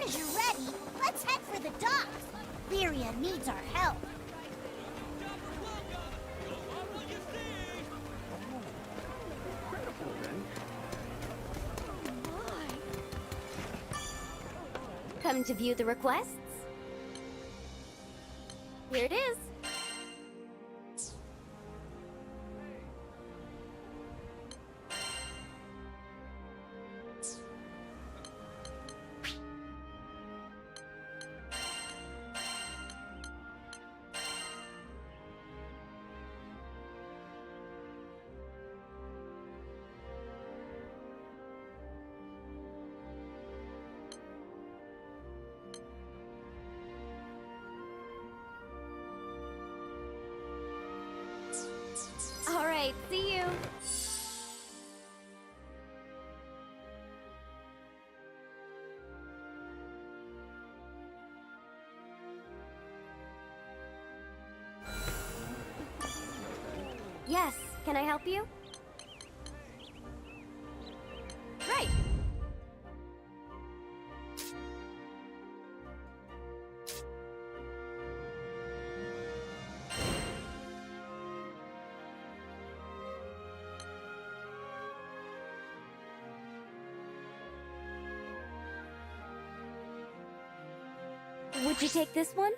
as you're ready, let's head for the docks. Lyria needs our help. Come to view the requests? Here it is. All right, see you. Yes, can I help you? Right. Would you take this one?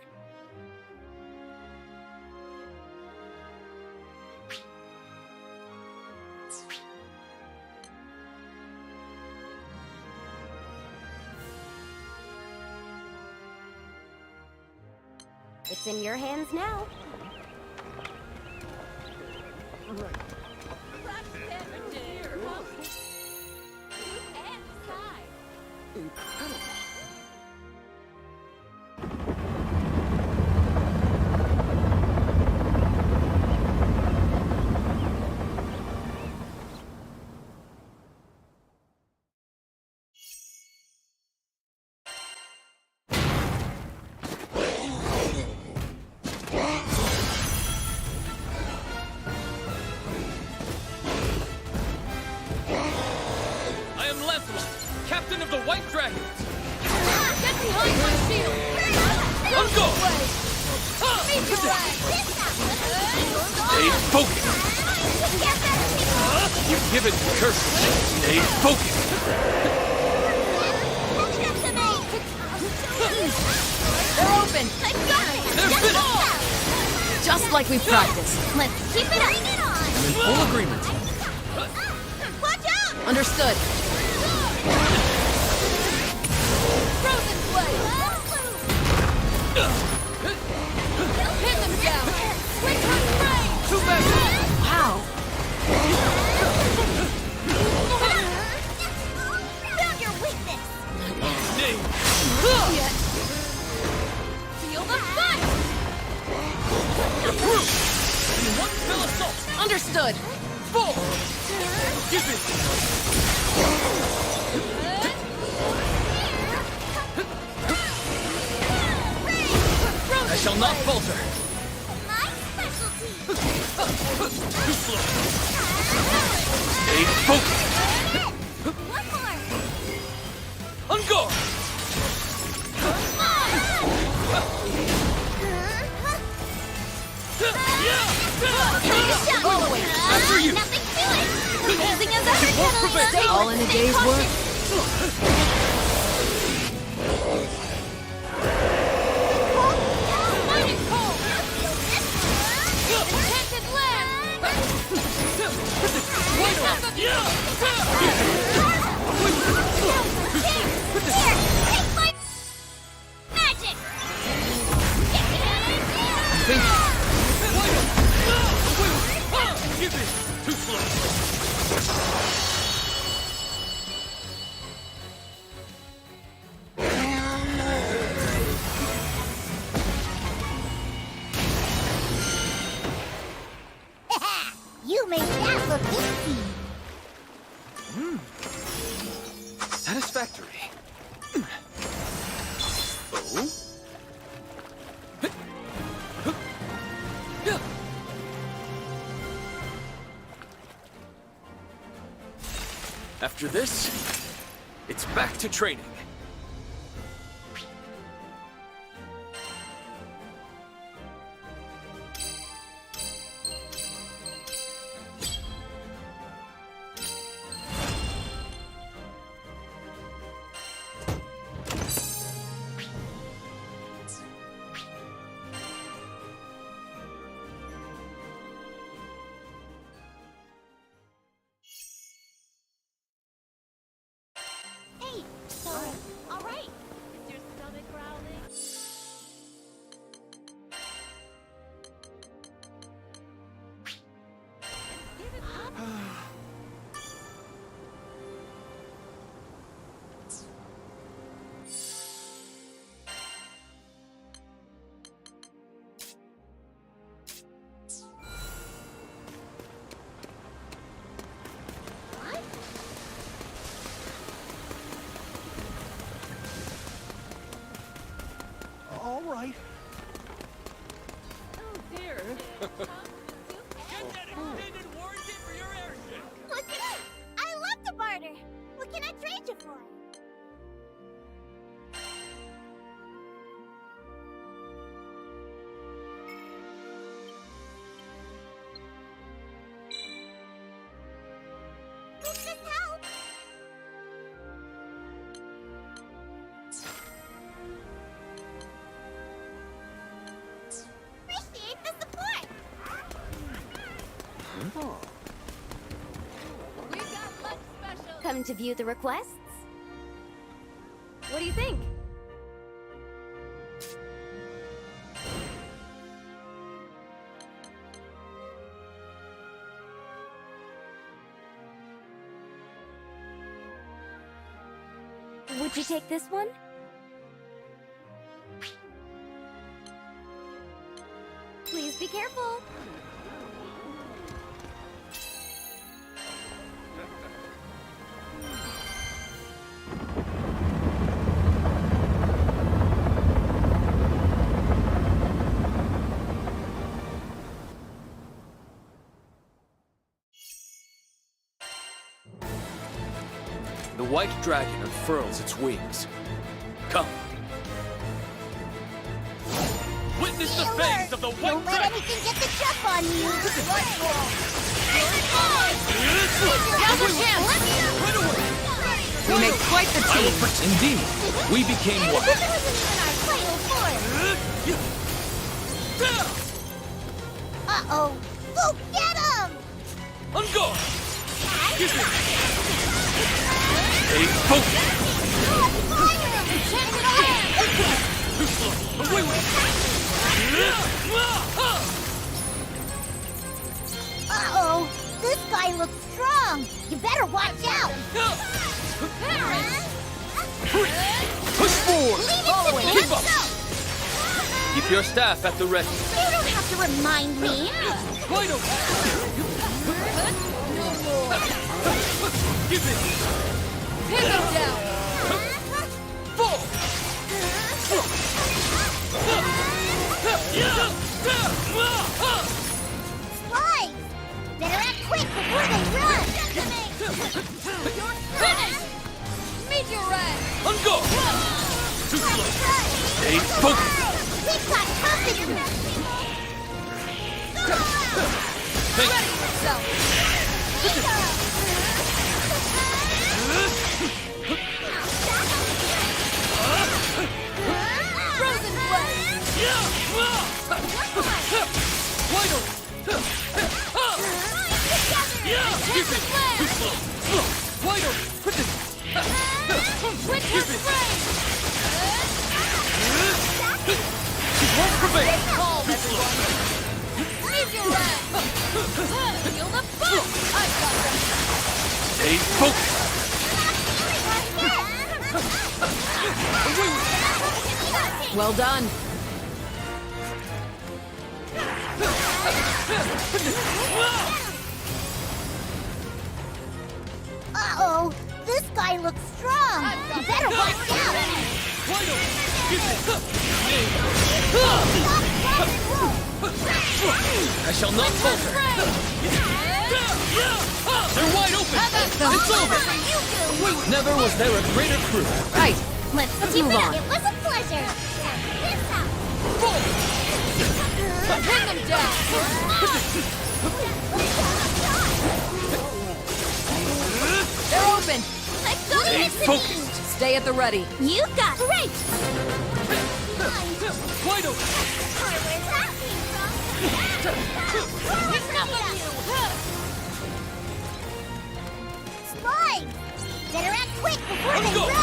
It's in your hands now. Captain of the White Dragons! Get behind my shield! Let's go! Stay focused! You've given me curses. Stay focused! They're open! They're finished! Just like we practiced. Let's keep it up! I'm in full agreement. Watch out! Understood. Frozen blade! Pin them down! Quick rain! Too bad! Wow! Found your weakness! Stay! Feel the fight! You're through! In one fell assault! Understood! 4! Give it! I shall not falter! My specialty! Too slow! Stay focused! One more! On guard! Following! After you! Nothing to it! Amazing as ever, Won't prevail. Catalina! All in a day's work. Mighty cold! Enchanted land! Here, take my magic! Give it! Too slow! You made that look easy! Satisfactory. Oh? After this, it's back to training. come to view the requests? What do you think? Would you take this one? Please be careful. The white dragon unfurls its wings. Come. Witness the fangs of the white Don't let dragon! anything get the jump on you! Now's our chance! Right away! We make quite the team. Indeed, we became one. Uh-oh! Go get him! On guard! Give it! Stay focused! Too slow! Away with it! Uh-oh! This guy looks strong! You better watch out! Push forward! Leave it to me! Keep up! Keep your staff at the ready. You don't have to remind me! Right over! Give it! Pin them down! Fall! Slides! Better act quick before they run! You're finished! Meteorite! On guard! Too slow! Stay focused! We've got company! Thank Ready yourself! Frozen blade! Wide open! Give it! Too slow! Slow! Wide open! Quicken! Winter spray! She won't prevail! Calm, everyone! Meteorite! Feel the boom! I've got them! Stay focused! Away with it! Well done! Uh-oh! This guy looks strong! You better watch out! Wide open! Give it! I shall not falter! They're wide open! It's over! Never was there a greater crew! Right, let's move on. It was a pleasure! Pin them down! They're open! Stay focused! Stay at the ready. You got great! Wide open! Slide! Better act quick before Let's they go. run!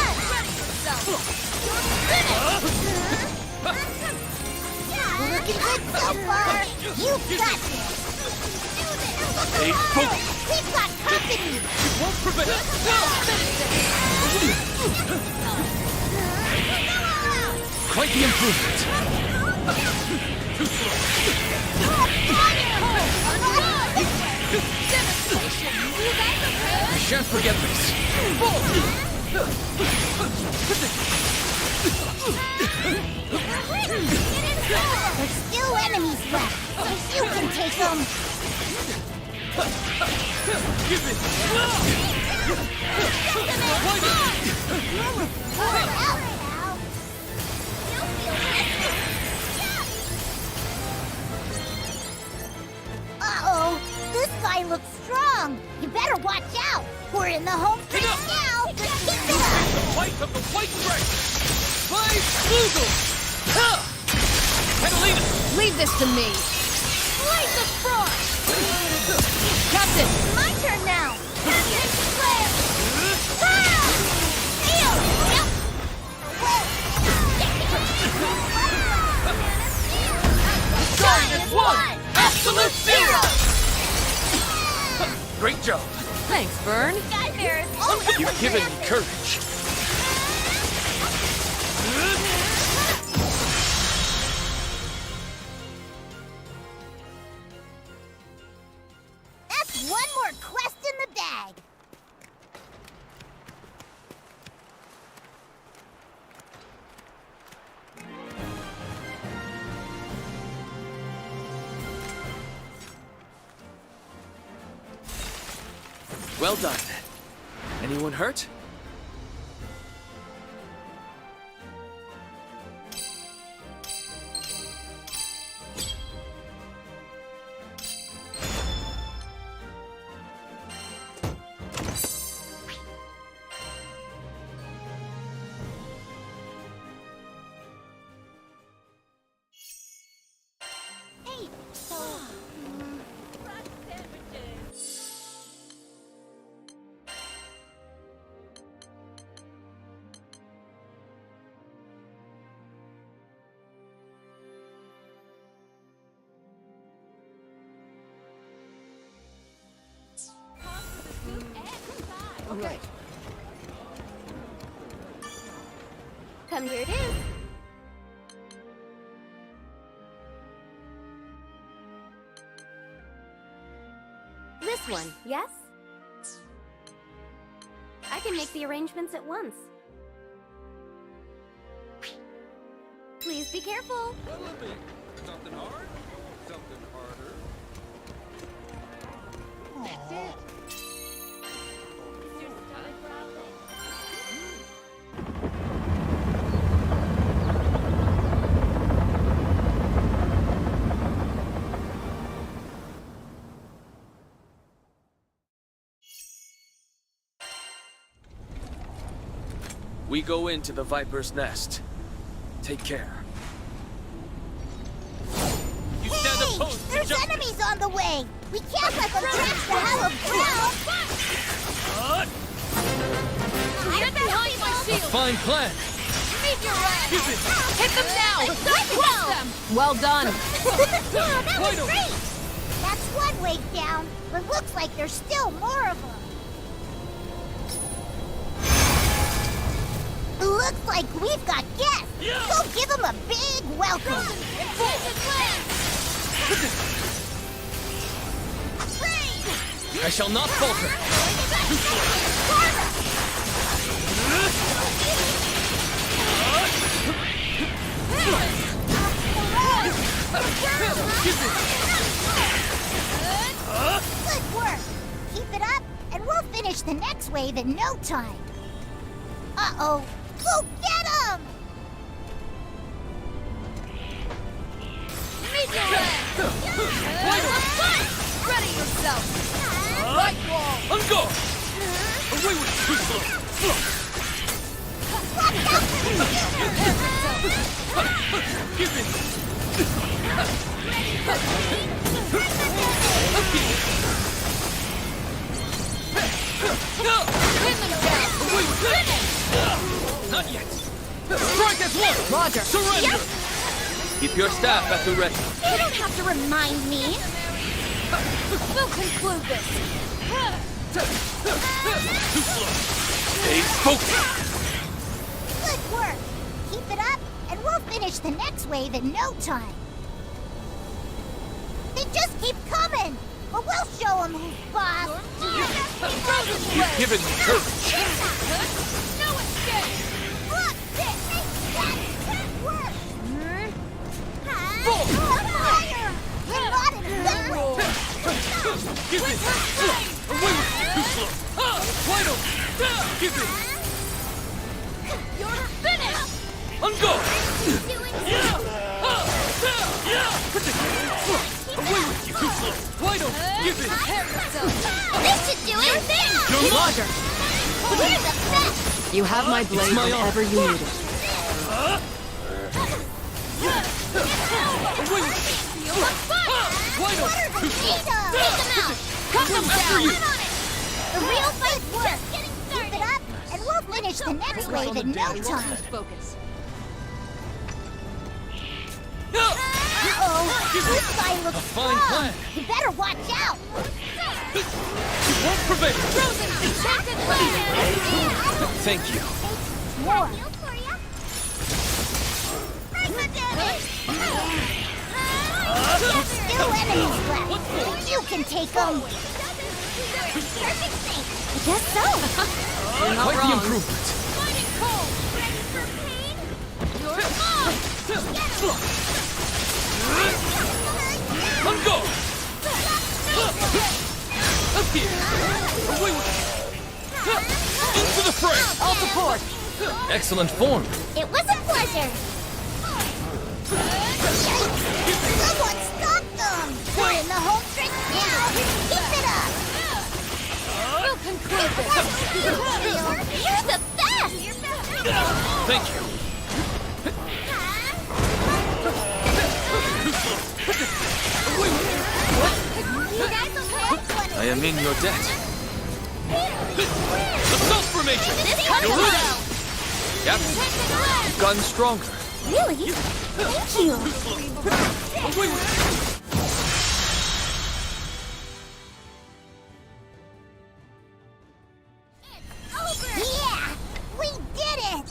Looking good so far! You've got this! Stay focused! We've got company! It won't prevail! Quite the improvement! Too slow! I shan't forget this! There's still enemies left, so you can take them! Give it! Uh-oh! This guy looks strong! You better watch out! We're in the home free now! Just keep it up! The fight of the white dragon! Five Flugels! Ha! Catalina! Leave this to me. Light the frost! Captain! My turn now! Captain Flare! Great job. Thanks, Vern. Got there. You've given me courage. That's one more quest in the bag. Well done. Anyone hurt? Hey, so... Okay. Come here it is. This one, yes? I can make the arrangements at once. Please be careful. Something hard? Something harder? That's it. We go into the Viper's nest. Take care. You stand Hey! opposed to There's jump. enemies on the way! We can't let them trash the hallowed ground! Get behind my A shield. fine plan. Meet your ass. Hit them now. Let's Crush them. Well done. Yeah, that was Why don't- great! That's one way down, but looks like there's still more of them. Looks like we've got guests! Yeah. Go give them a big welcome! I shall not falter. Good work! Keep it up, and we'll finish the next wave in no time. Uh-oh! Go get him! Meet your ass. Ready yourself. Right wall. On guard! Away with you, slow! Give it! Pin them down. Away with it! Not yet! Strike as one! Roger. Surrender! Keep your staff at the ready. You don't have to remind me. We'll conclude this. Stay focused! Good work! Keep it up, and we'll finish the next wave in no time. They just keep coming, but we'll show them who's boss. You've given me courage. No escape. Look, that work. Fall. Fire! And not in a good way. Give it! Away with you, too slow! Wide open! Give it! You're finished. On guard! Doing Yeah! Away with you, too slow! Wide open! Give it! Prepare yourself. This should do it now! Roger. We're the best! You have my blade my whenever you need it. Away with you! Feel the fire. Wide What are open! the Too slow! Take them out! Cut them After down. you! The real fight works! Keep it up, and we'll finish the next wave in no time. Focus. Uh-oh! This guy looks A fine strong! plan. You better watch out! prevail! Frozen enchanted land! Thank you. More. For ya? Bring the damage! There's still enemies left. You can take them. Perfect thing. I guess so. Quite the improvement. Mighty cold! Ready for pain? You're mine! On go! Up here! Away with into the fray! All support! Excellent form. It was a pleasure. Someone stop them! They're in the home stretch now. Keep it up. We'll conclude this! You're the best. Thank you. You guys okay? I am in your debt. Assault formation! You're Really? ready! Yep. You've gotten stronger. Thank you. Away with Yeah, we did it.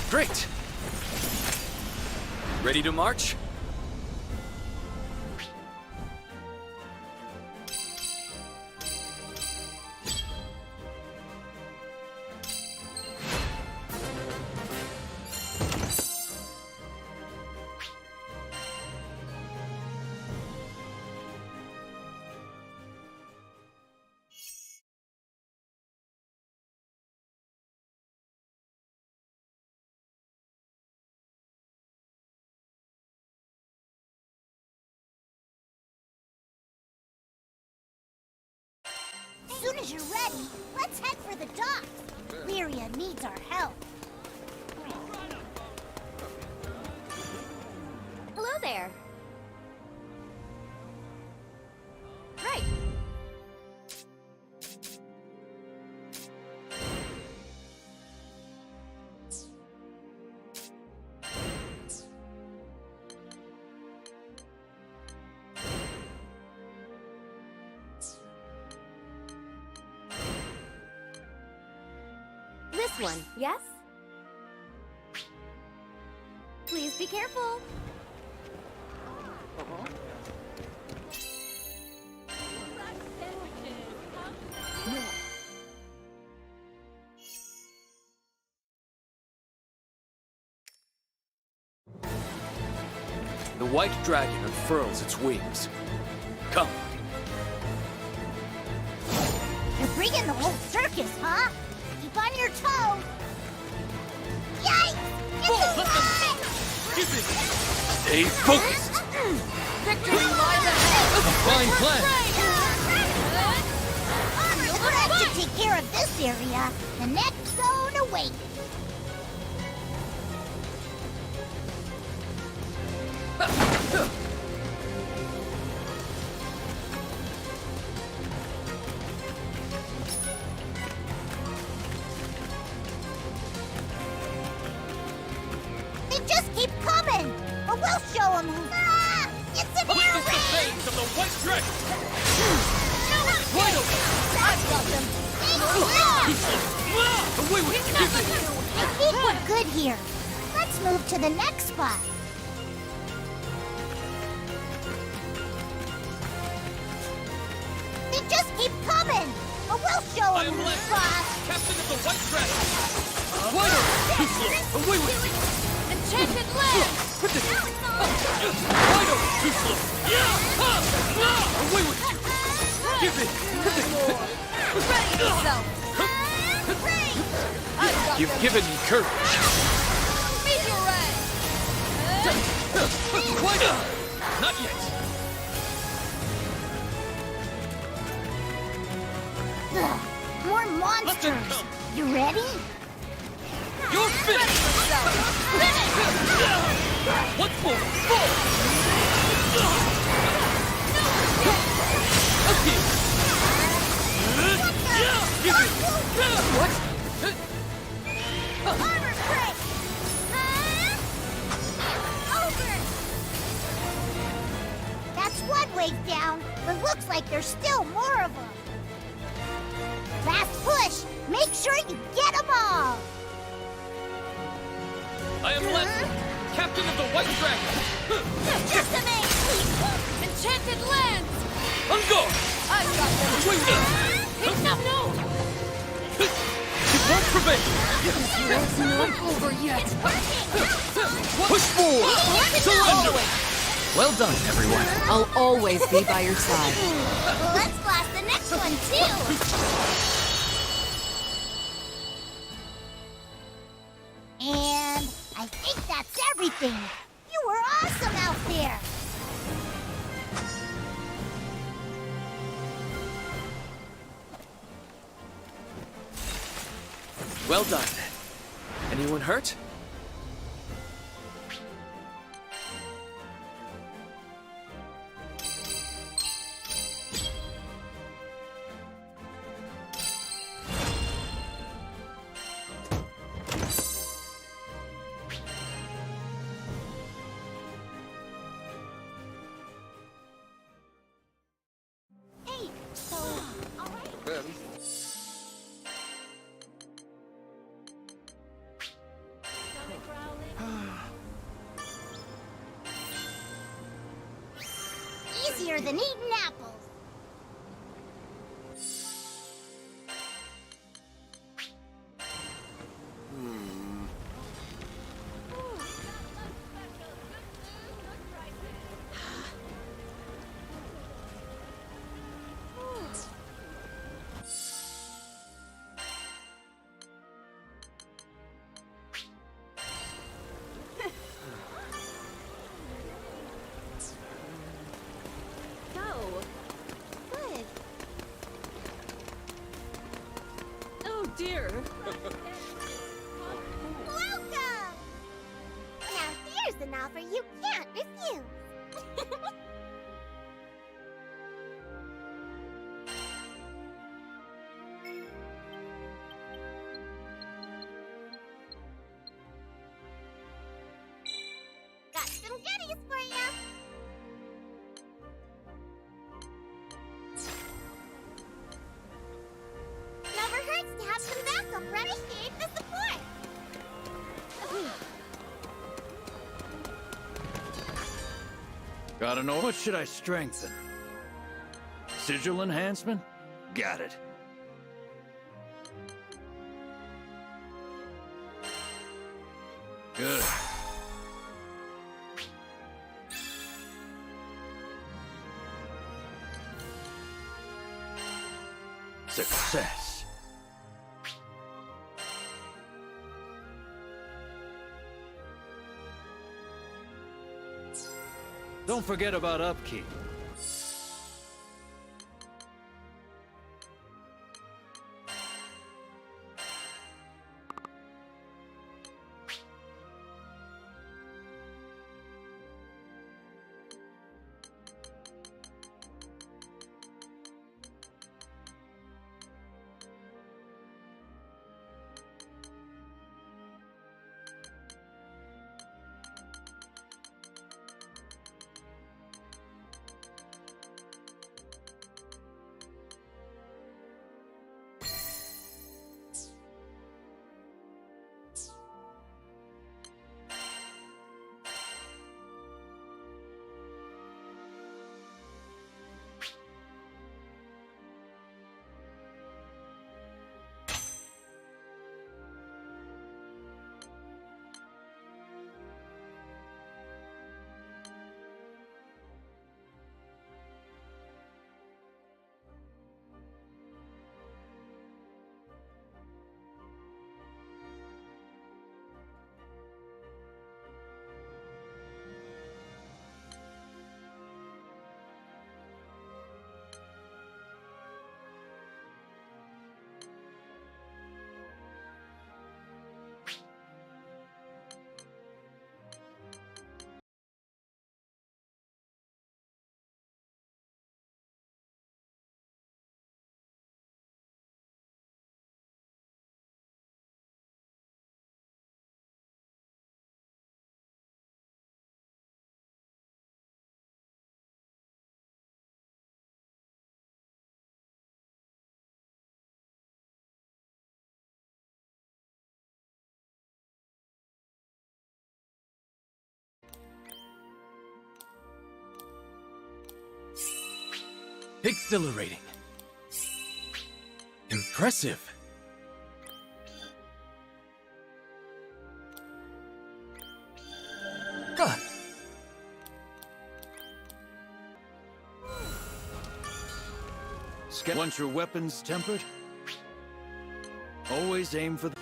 Great. Ready to march? As soon as you're ready, let's head for the docks. Lyria needs our help. Hello there. Right. This one, yes? Please be careful. The white dragon unfurls its wings. Come. You're bringing the whole circus, huh? Keep on your toes. Yikes! It's a fly! Stay focused. Victory lies ahead! A fine plan. That should take care of this area. The next zone awaits. They just keep coming, but we'll show them who's... Ah! It's an air Witness the raid! flames of the white dragon. Wide open! I've got them! Away with you. I think we're good here. Let's move to the next spot. They just keep coming, but we'll show I them am who's Lance, boss. captain of the white dragon. Wide open. Too slow. Away with you. Enchanted land! Wide open. Too slow. Away with you. Give it. Ready yourself! I've got You've them. given me courage. Meteorite! Quite up. Not yet. Ugh, more monsters. You ready? You're finished. Once more. Fall. Up here. Give it. What? Armor break! Over! That's one wave down, but looks like there's still more of them. Last push! Make sure you get them all! I am Leslie, captain of the White Dragon. Decimate! Enchanted lands! On guard! I've got them. Wing them! No! It won't prevail! It's not over yet. It's working! Push forward! Surrender! Well done, everyone. I'll always be by your side. Let's blast the next one, too! And I think that's everything. You were awesome out there. Well done. Anyone hurt? Hey, so, all right. Then, Easier than eating apples. Good. Oh dear. Welcome! Now here's an offer you can't refuse. Got some goodies for you. Never hurts to have some backup ready here to support. Gotta know what should I strengthen? Sigil enhancement? Got it. Good. Success. Don't forget about upkeep. Exhilarating. Impressive. Ah. Want your weapons tempered? Always aim for the...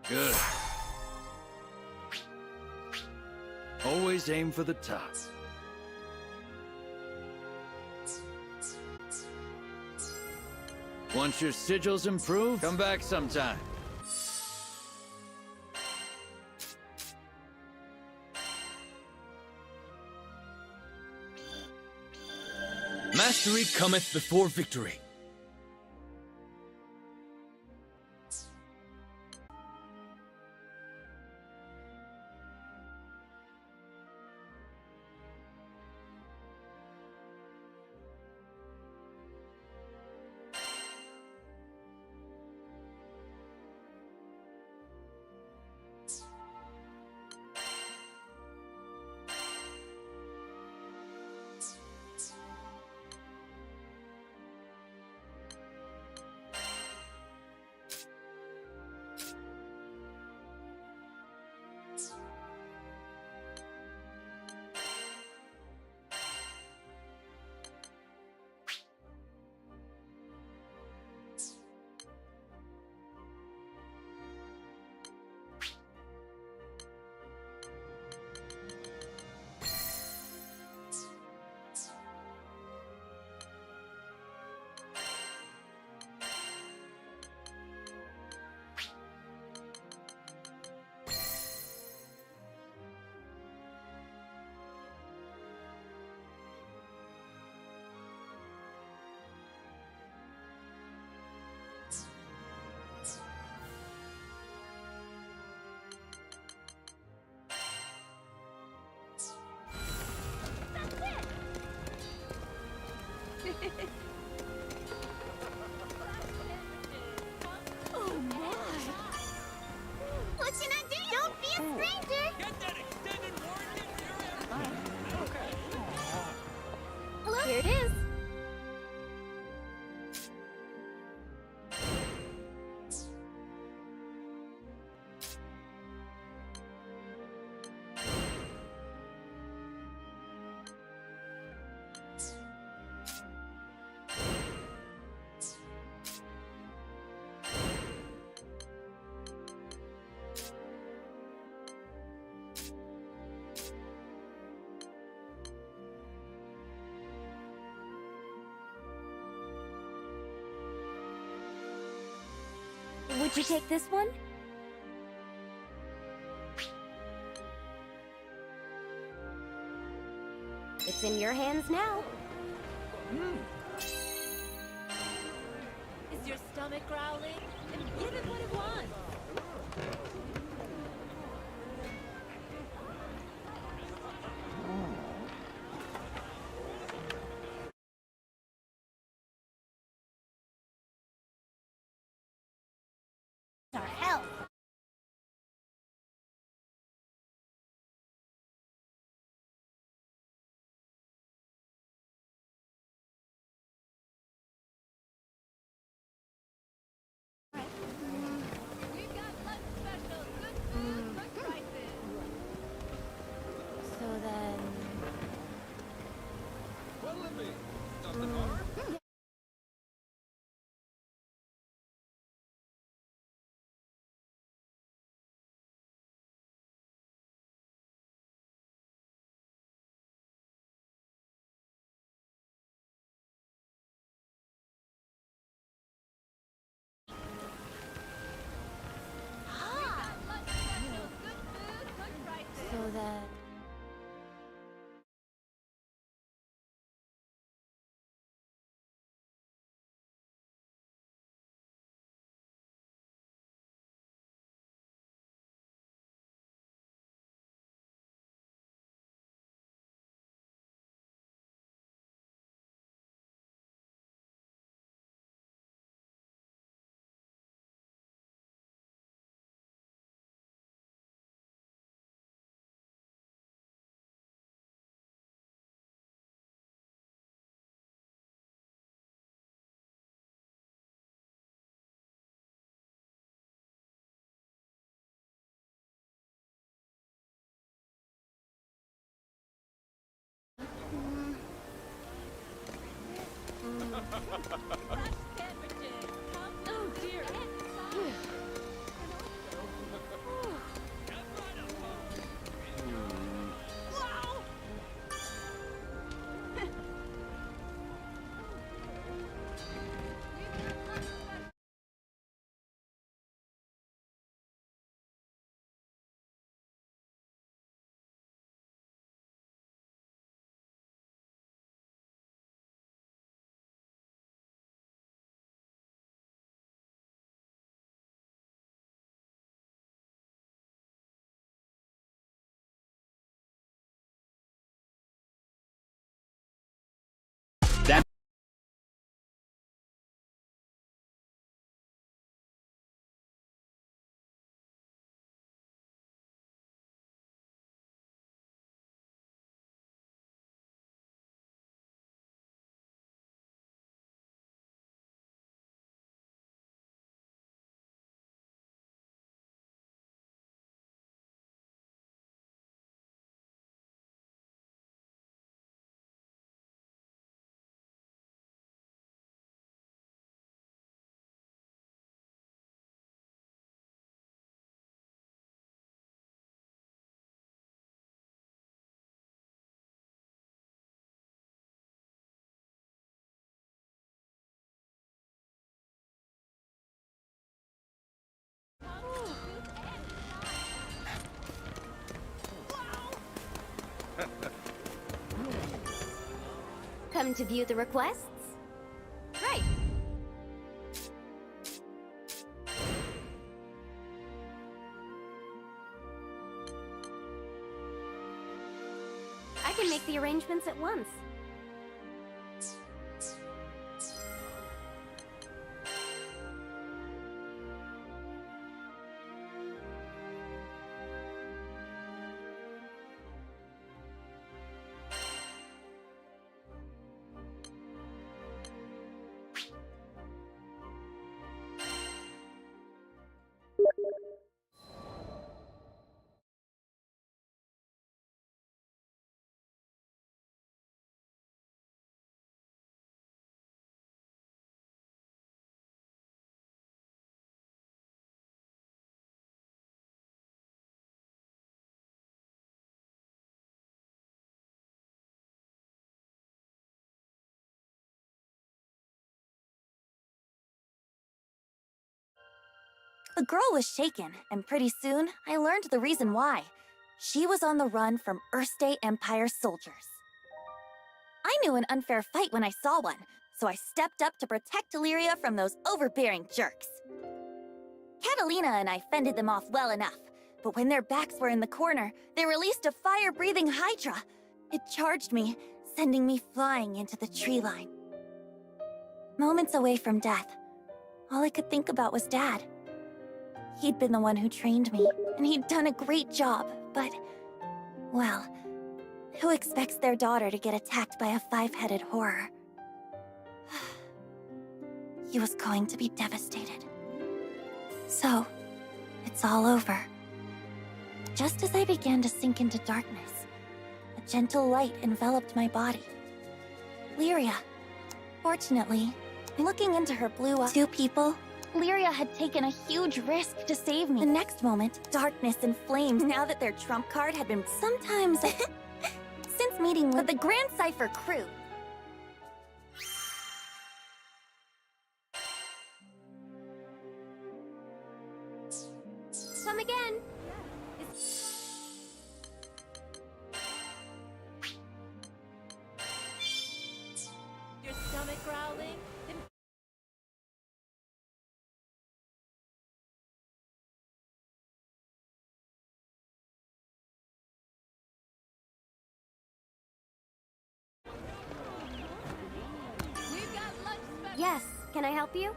Good. Always aim for the top. Want your sigils improved? Come back sometime. Mastery cometh before victory. Oh my! What should I do? Don't be a stranger! Get that extended warranty. Hello? Here it is. Would you take this one? It's in your hands now. Is your stomach growling? And give it what it wants. Our health. Oh dear. Come to view the requests? Right. I can make the arrangements at once. The girl was shaken, and pretty soon, I learned the reason why. She was on the run from Erste Empire soldiers. I knew an unfair fight when I saw one, so I stepped up to protect Illyria from those overbearing jerks. Catalina and I fended them off well enough, but when their backs were in the corner, they released a fire-breathing Hydra. It charged me, sending me flying into the tree line. Moments away from death, all I could think about was Dad. He'd been the one who trained me, and he'd done a great job, but... well, who expects their daughter to get attacked by a five-headed horror? He was going to be devastated. So, it's all over. Just as I began to sink into darkness, a gentle light enveloped my body. Lyria. Fortunately, looking into her blue eyes... Two people? Lyria had taken a huge risk to save me. The next moment, darkness and flames, now that their trump card had been sometimes... since meeting with the Grand Cipher crew. Come again. Your stomach growling? We've got lunch special. Yes, can I help you?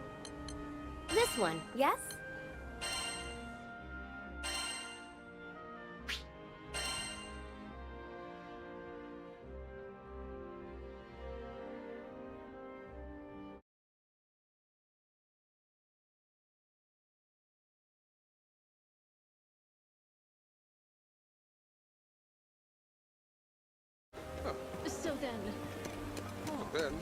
This one, yes? So then, Then,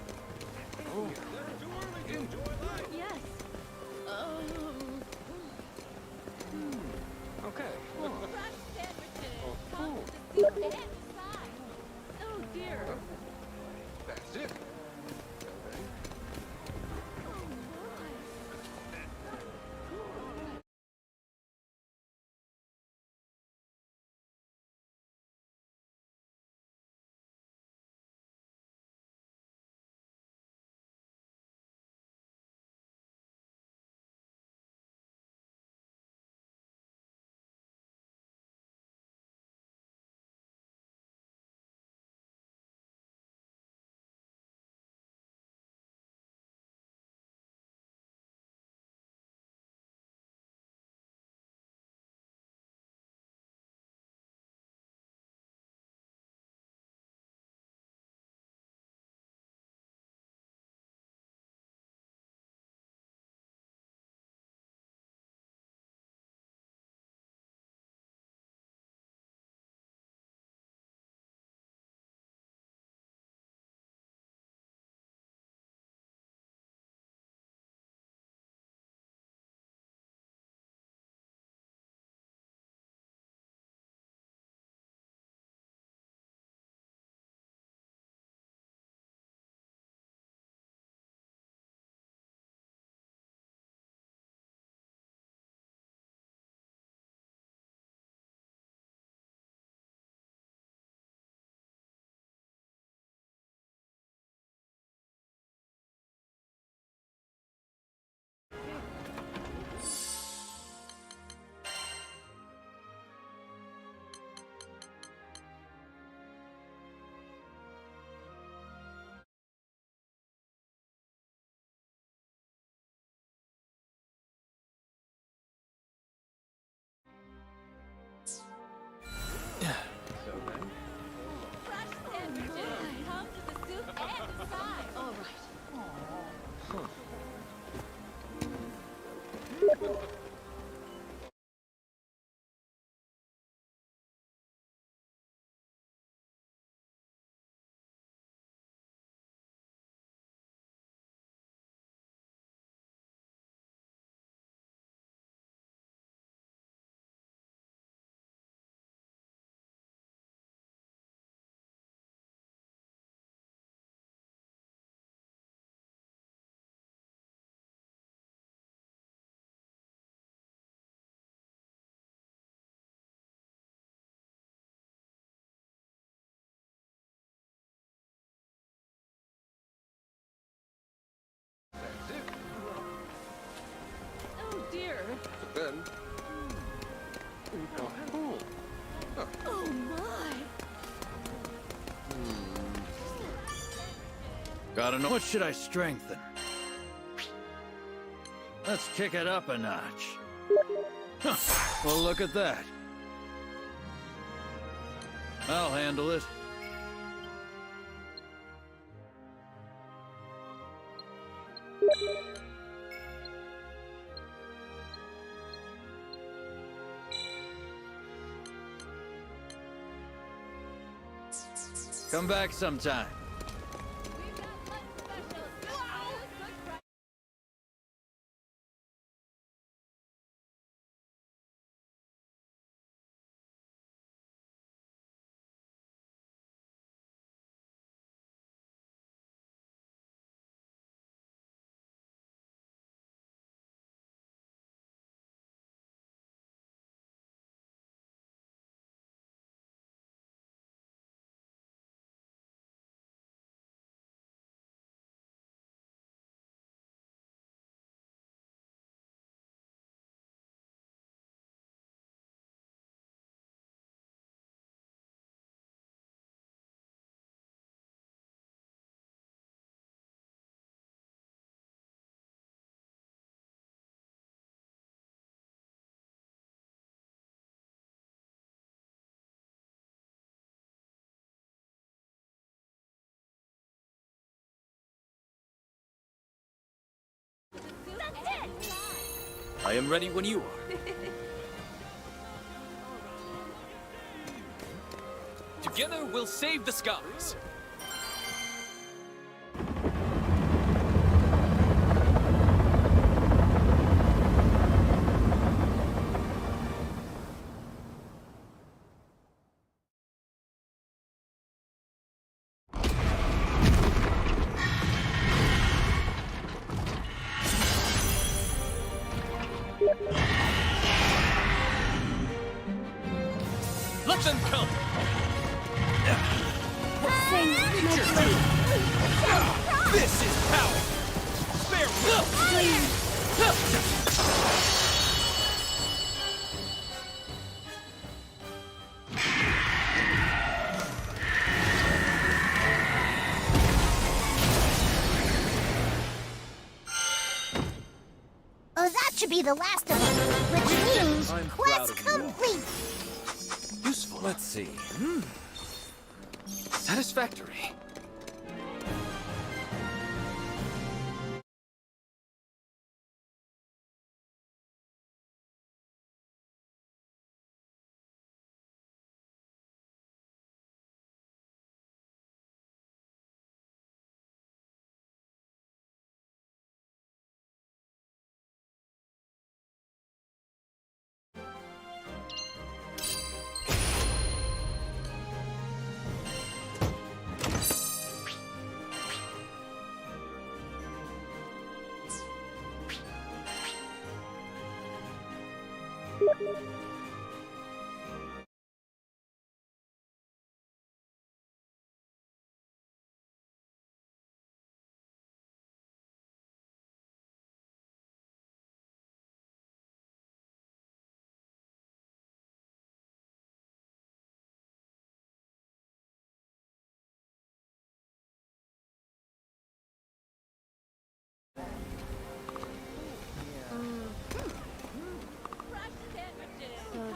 Oh dear. Then, Oh my. Gotta know. What should I strengthen? Let's kick it up a notch. Huh. Well, look at that. I'll handle it. Come back sometime. We've got lunch specials. I am ready when you are. Together we'll save the skies. Let them come! This is power! Spare Oh, that should be the last of them, which means I'm proud quest of you all. complete. Useful. Let's see. Satisfactory. Fresh sandwiches.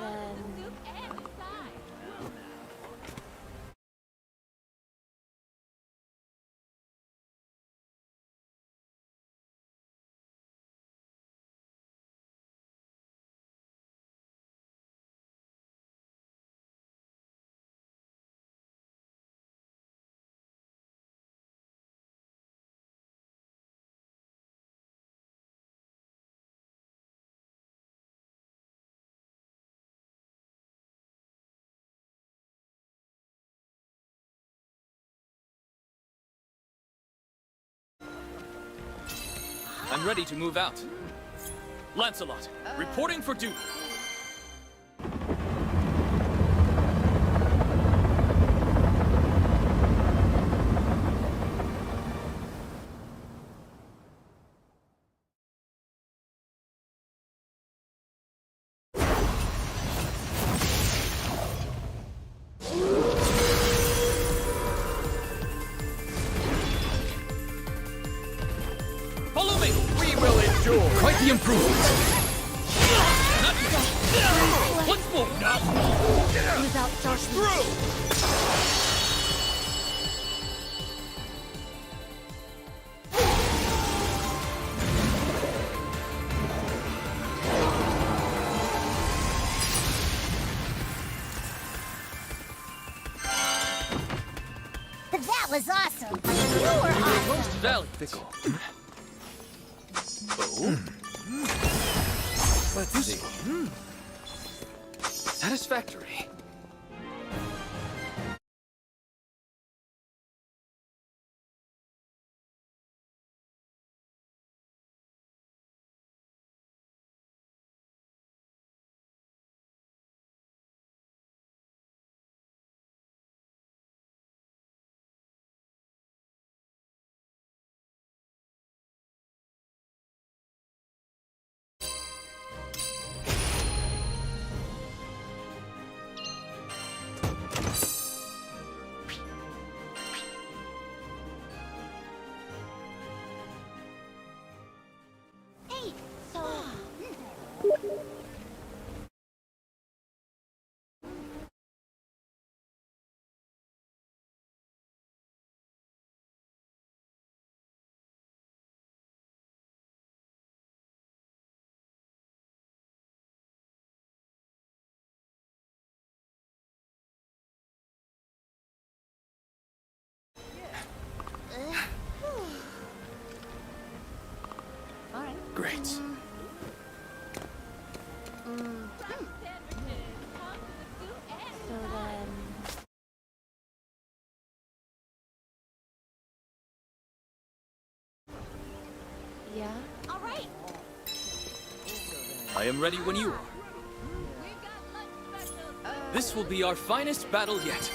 I'm ready to move out. Lancelot, reporting for duty. Follow me! We will endure! Quite the improvement! Not yet! Once more! Now! Without Push through! That was awesome. You were awesome. Valiant. Oh? Let's see. Satisfactory. Hey, so... Great. Sandwiches. So then... Yeah? All right. I am ready when you are. We've got lunch specials. This will be our finest battle yet.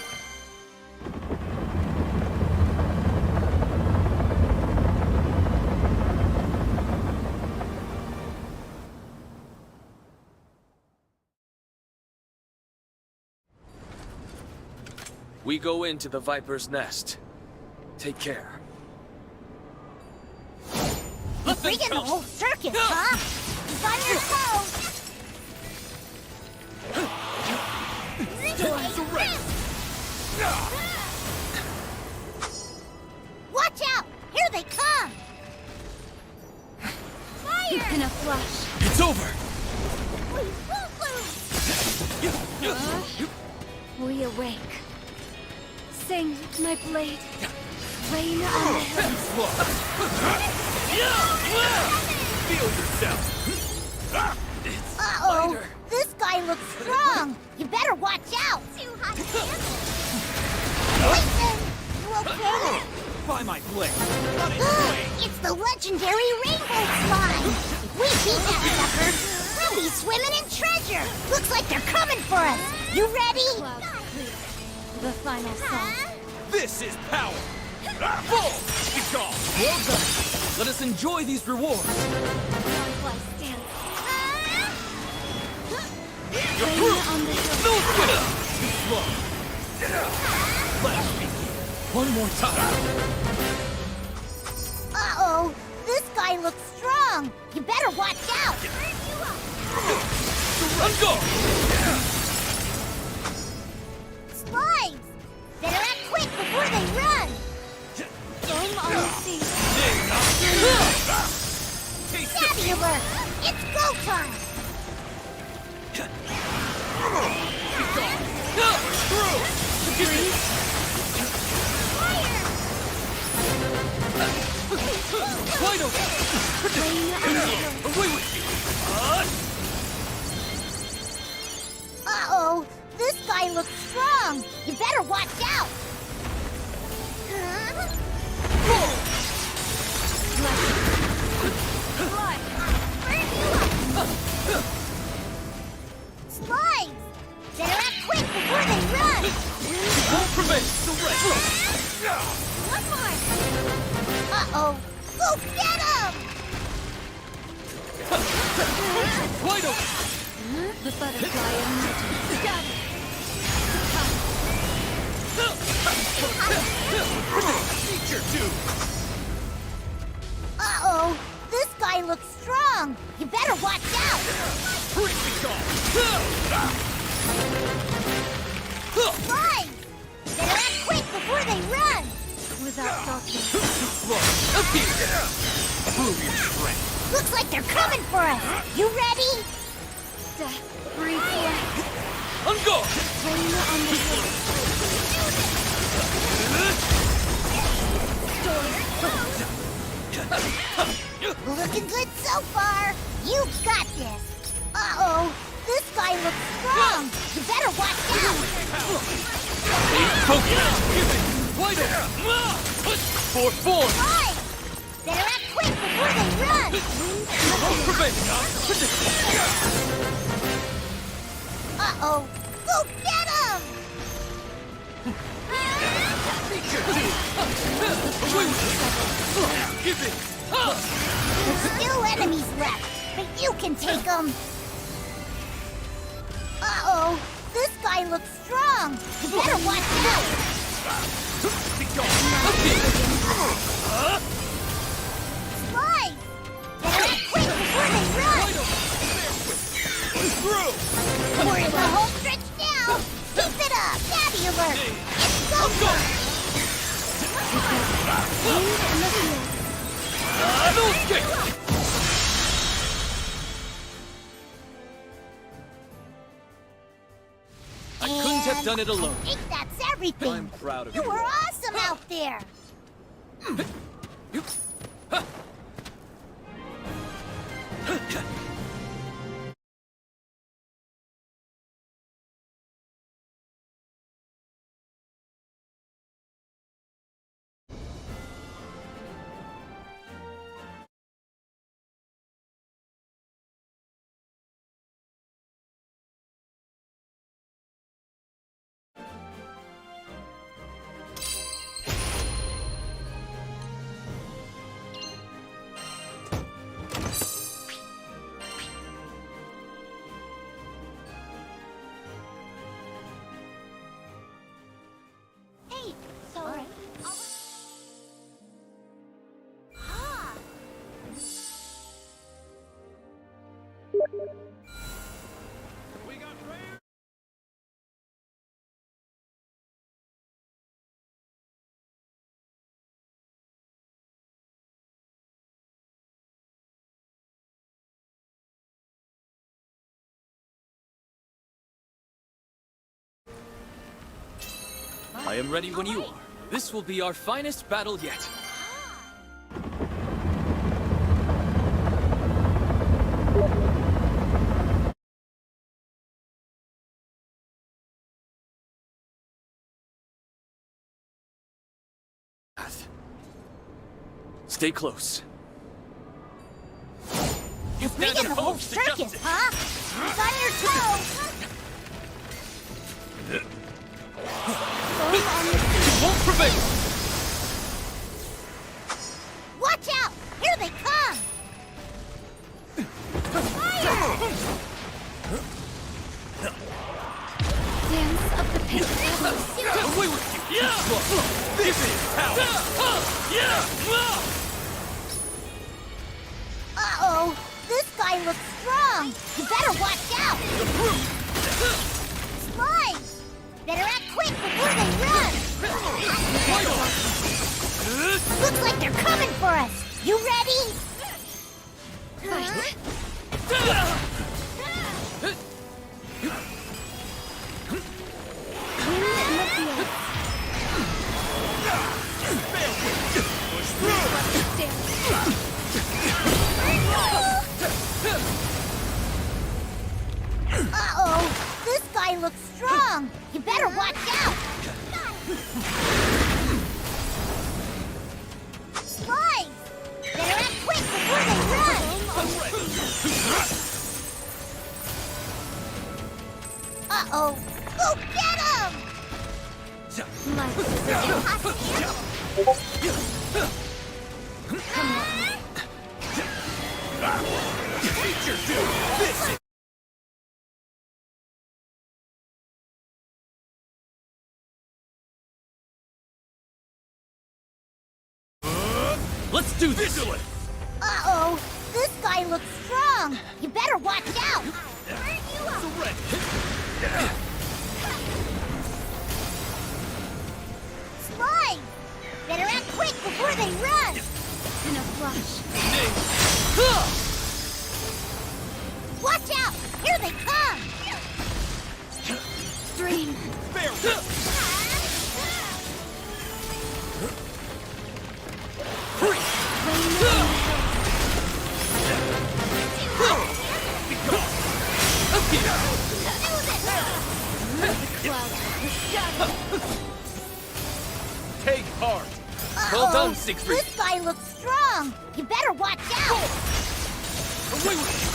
We go into the Viper's nest. Take care. Let them Freaking the come! whole circus, huh? He's on your toes. Watch out! Here they come! He's gonna flush. It's over! We won't lose! We awake. Sing, my blade. Rain on the hills. Feel yourself! It's Uh-oh! lighter! This guy looks strong! You better watch out! Too hot to Poison! You okay? By my blade! Not in vain! It's the legendary rainbow slime! If we beat that sucker, we'll be swimming in treasure! Looks like they're coming for us! You ready? Clouds clear. The final song. This is power! Full! It's all! Well done! Let us enjoy these rewards! Firefly stands. You're Rain through! on the hills. No quitter! Slow! Let's begin! One more time! Uh-oh! This guy looks strong! You better watch out! On guard! Slimes! Better act quick before they run! Storm on the sea. Taste it! Fabulous! It's go time! Through! Wide open! Rain on the hills. Away with you! Uh-oh! This guy looks strong! You better watch out! Huh? Wide open! The butterfly emerges. Got it. Feature 2! Uh-oh! This guy looks strong! You better watch out! Critical! Fine! Better act quick before they run! Without darkness. Up here! Prove your strength! Looks like they're coming for us! You ready? Death. Reflect. On guard! Flame on the hill. Looking good so far! You got this! Uh-oh! This guy looks strong! You better watch out! Stay focused! Give it! Wide open! For form! Fine! Better act quick before they run! Prevent! Uh-oh! Go get him! Feature 2! Away with it! Give it! There's still enemies left, but you can take them! Uh-oh! This guy looks strong! You better watch out! Up here! Slide! Better act quick before they run! Through! We're in the home stretch now! Keep it up! Daddy alert! It's go time! Wind in the field. No escape! I couldn't have done it alone. I think that's everything! I'm proud of You you. were awesome out there! Hey, so... All right. We got prayer. I am ready when you are. This will be our finest battle yet. Stay close. You're bringing the whole circus, huh? Keep on your toes! It won't prevail! Watch out! Here they come! Dance of the pit. Away with you! Yeah! This is power! Yeah! Uh-oh! This guy looks strong! You better watch out! Slide! Better act quick before they run! Looks like they're coming for us! You ready? Uh-oh! This guy looks strong! You better watch out! Slide! Better act quick before they run! Uh-oh! Go get him! Life is Feature do this! Let's do this! Uh-oh! This guy looks strong! You better watch out! Slime! Better act quick before they run! In a flash. Watch out! Here they come! Dream. Take heart! Uh-oh. Well done, Siegfried! This guy looks strong! You better watch out! Away with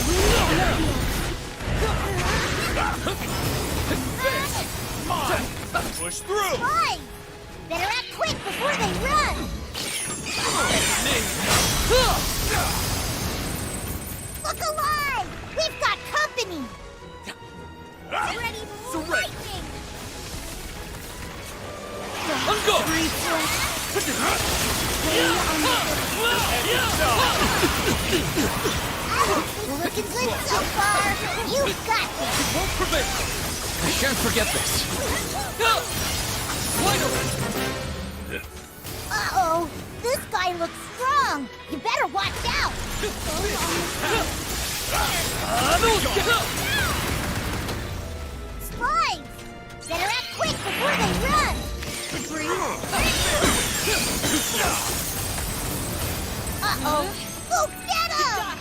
Come on! Push through! Slime! Better act quick before they run! Look alive! We've got company! Ready for lightning! Go! Looking good so far! You've got this! Won't prevail! I shan't forget this! Wide open! Uh-oh! This guy looks strong! You better watch out! Slime! Better act quick before they run! Uh-oh! Go get 'em!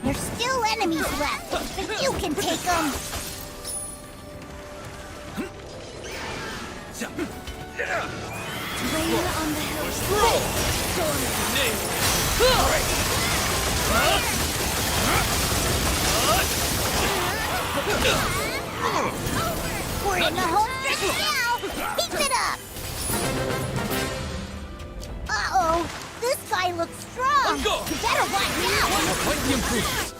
There's still enemies left, but you can take them! Rain on the hill. We're in the home stretch now! Keep it up! Uh-oh! This guy looks strong! Go! You better watch out! Quite the improvement!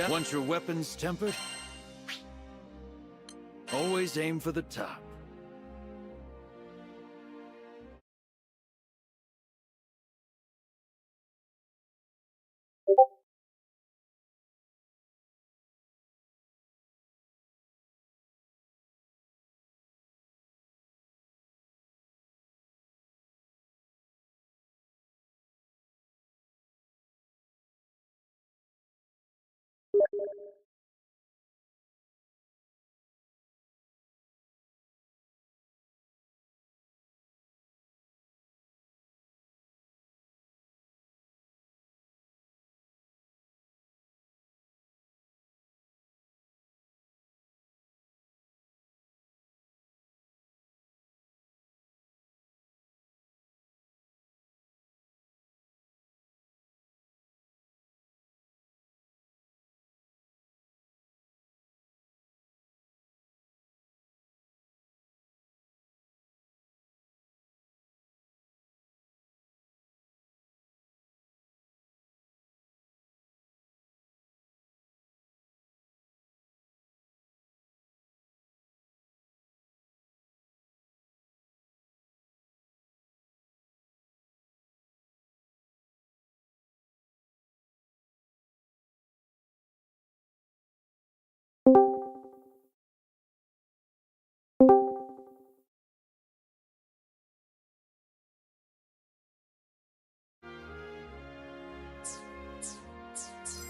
Want your weapons tempered? Always aim for the top.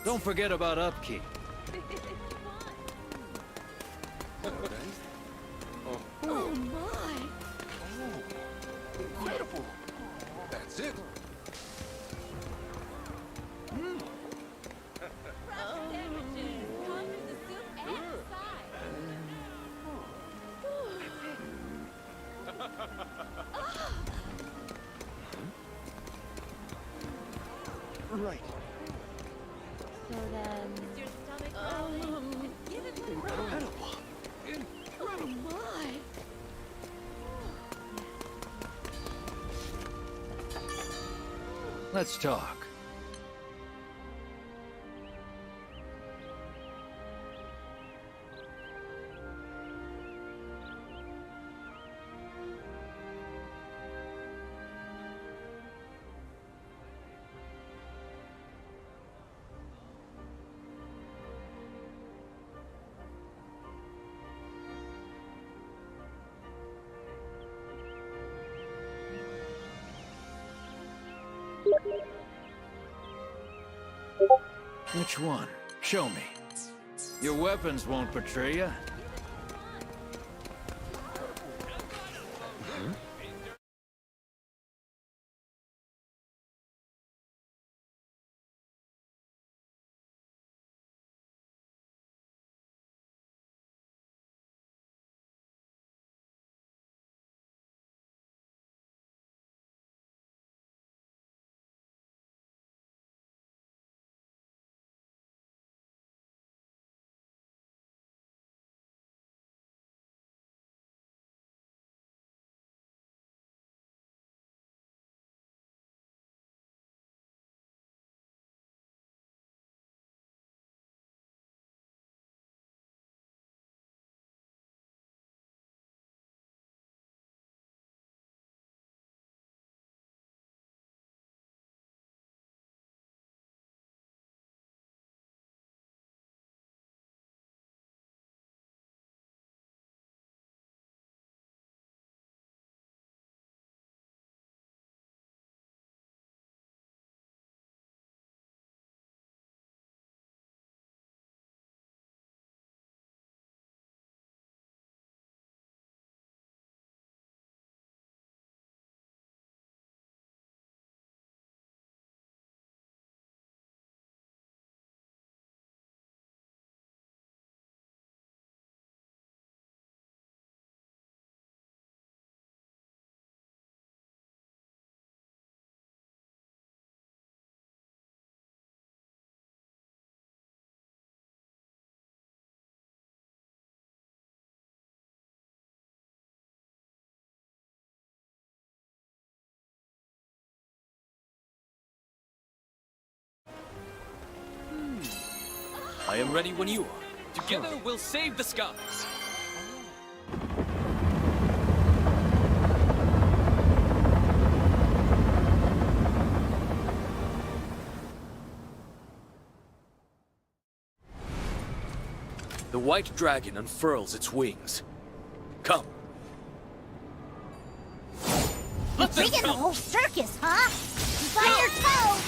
Don't forget about upkeep. Oh my! Incredible! That's it. Sandwiches come in the soup and side. Right. So then, is your stomach growling? Give it some room. Incredible. Oh my! Let's talk. Which one? Show me. Your weapons won't betray you. I am ready when you are. Together we'll save the skies. The white dragon unfurls its wings. Come. Let them Bringing the come. whole circus, huh? Keep on your toes!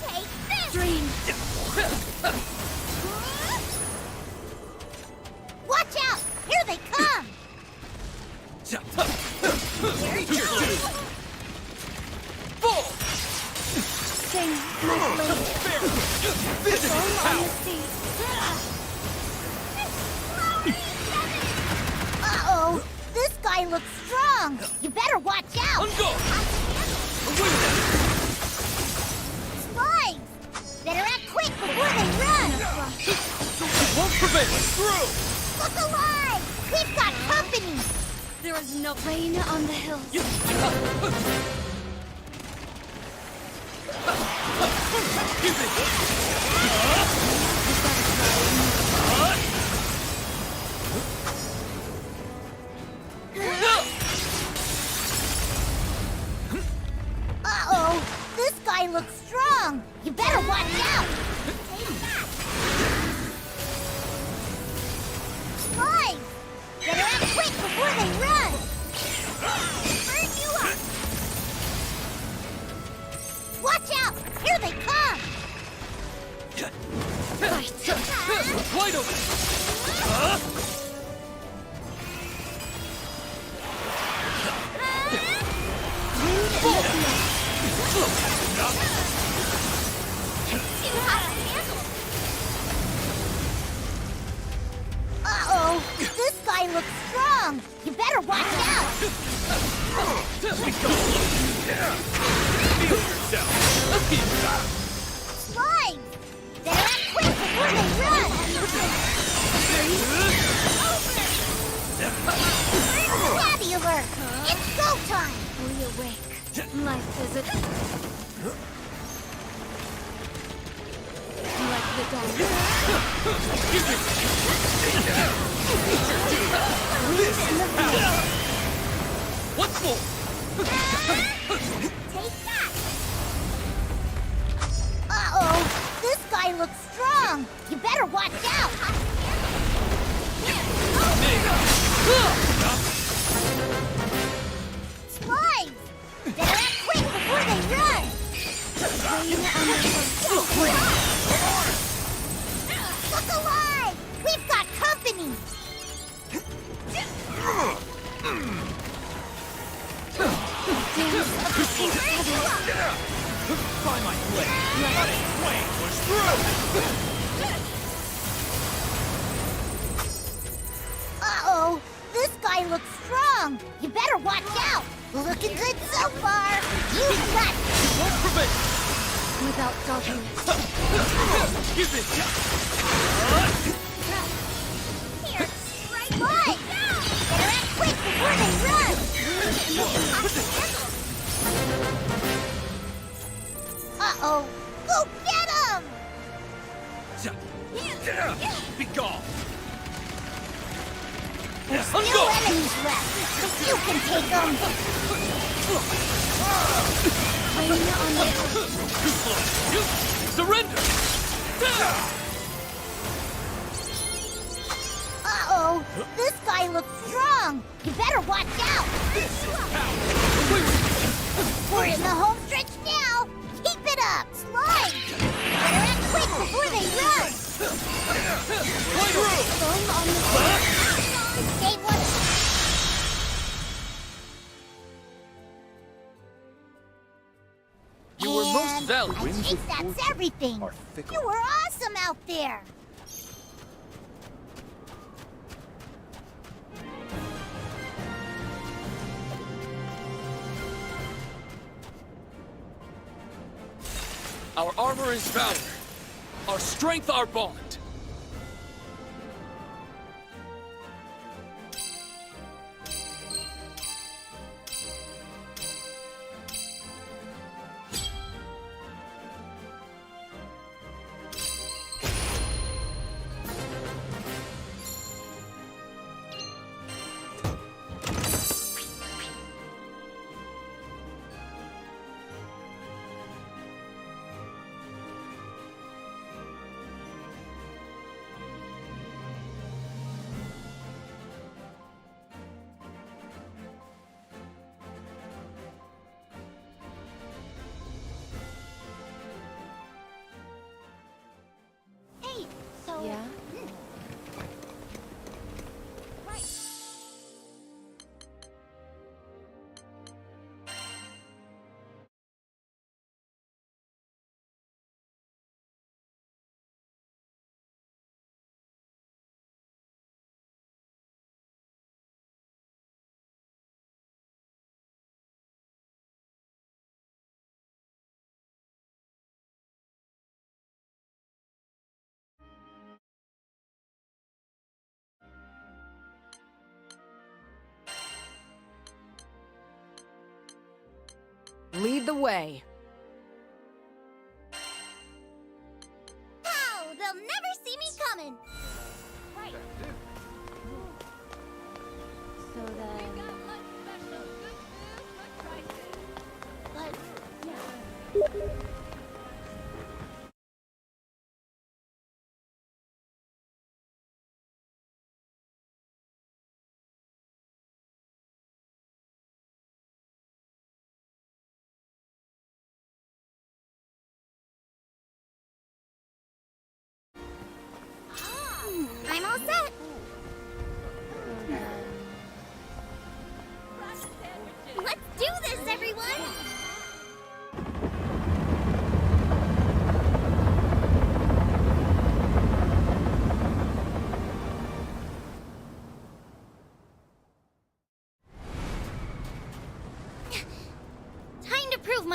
Take this! Dream! Watch out! Here they come! Sing my blade. This is On how. the sea. Uh-oh! This guy looks strong! You better watch out! On guard. Away then. Slimes! Better act quick before they run! It won't prevail. Through. Look alive! We've got company! There is no rain on the hills. Uh-oh! This guy looks strong! You better watch out! Slimes! Better act quick before they run! Burn you up! Uh-oh, this guy looks strong. You better watch out. Feel yourself. Let's keep it up. Slime! Better act quick before they run. Fabulous! It's go time. Fully awake. Life is a... Like the dance. Once more. Take that! Uh-oh! This guy looks strong! You better watch out! Slime! Better act quick before they run! Look alive! We've got company! Try my blade. Let it swing. Push through. Uh-oh! This guy looks strong! You better watch out! Looking good so far! You got Won't prevent. Without dodging. Give it. here! Right line! Better act quick before they run! Uh-oh! Go get him! Be gone. There's Let's few go. enemies left! You can take them! Rain on the... Too slow. Surrender. Uh-oh! This guy looks strong! You better watch out! We're in the home stretch now! Keep it up! Slide! Better act quick before they run! Going on the floor! Escape one! You were most And valiant. I think that's everything! Are fickle. You were awesome out there! Our armor is valor. Our strength, our bond. Hey, so... Yeah? Lead the way. Oh, they'll never see me coming! So then... I'm all set! Let's do this, everyone!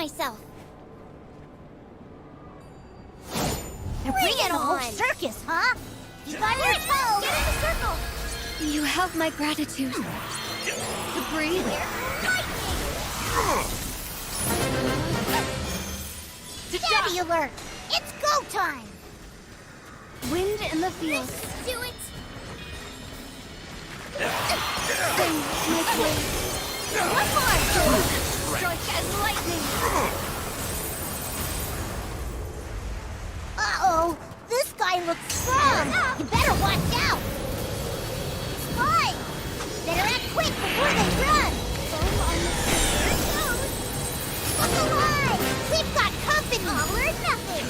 myself. They're bringing a whole circus, huh? Keep on your toes. Get in the circle. You have my gratitude. To breathe. Daddy alert! It's go time! Wind in the field. Do it! Sing my blade. One more! Strike as lightning. Uh-oh! This guy looks strong! You better watch out! Spy! Better act quick before they run! Here it goes! Look alive! We've got company! All or nothing!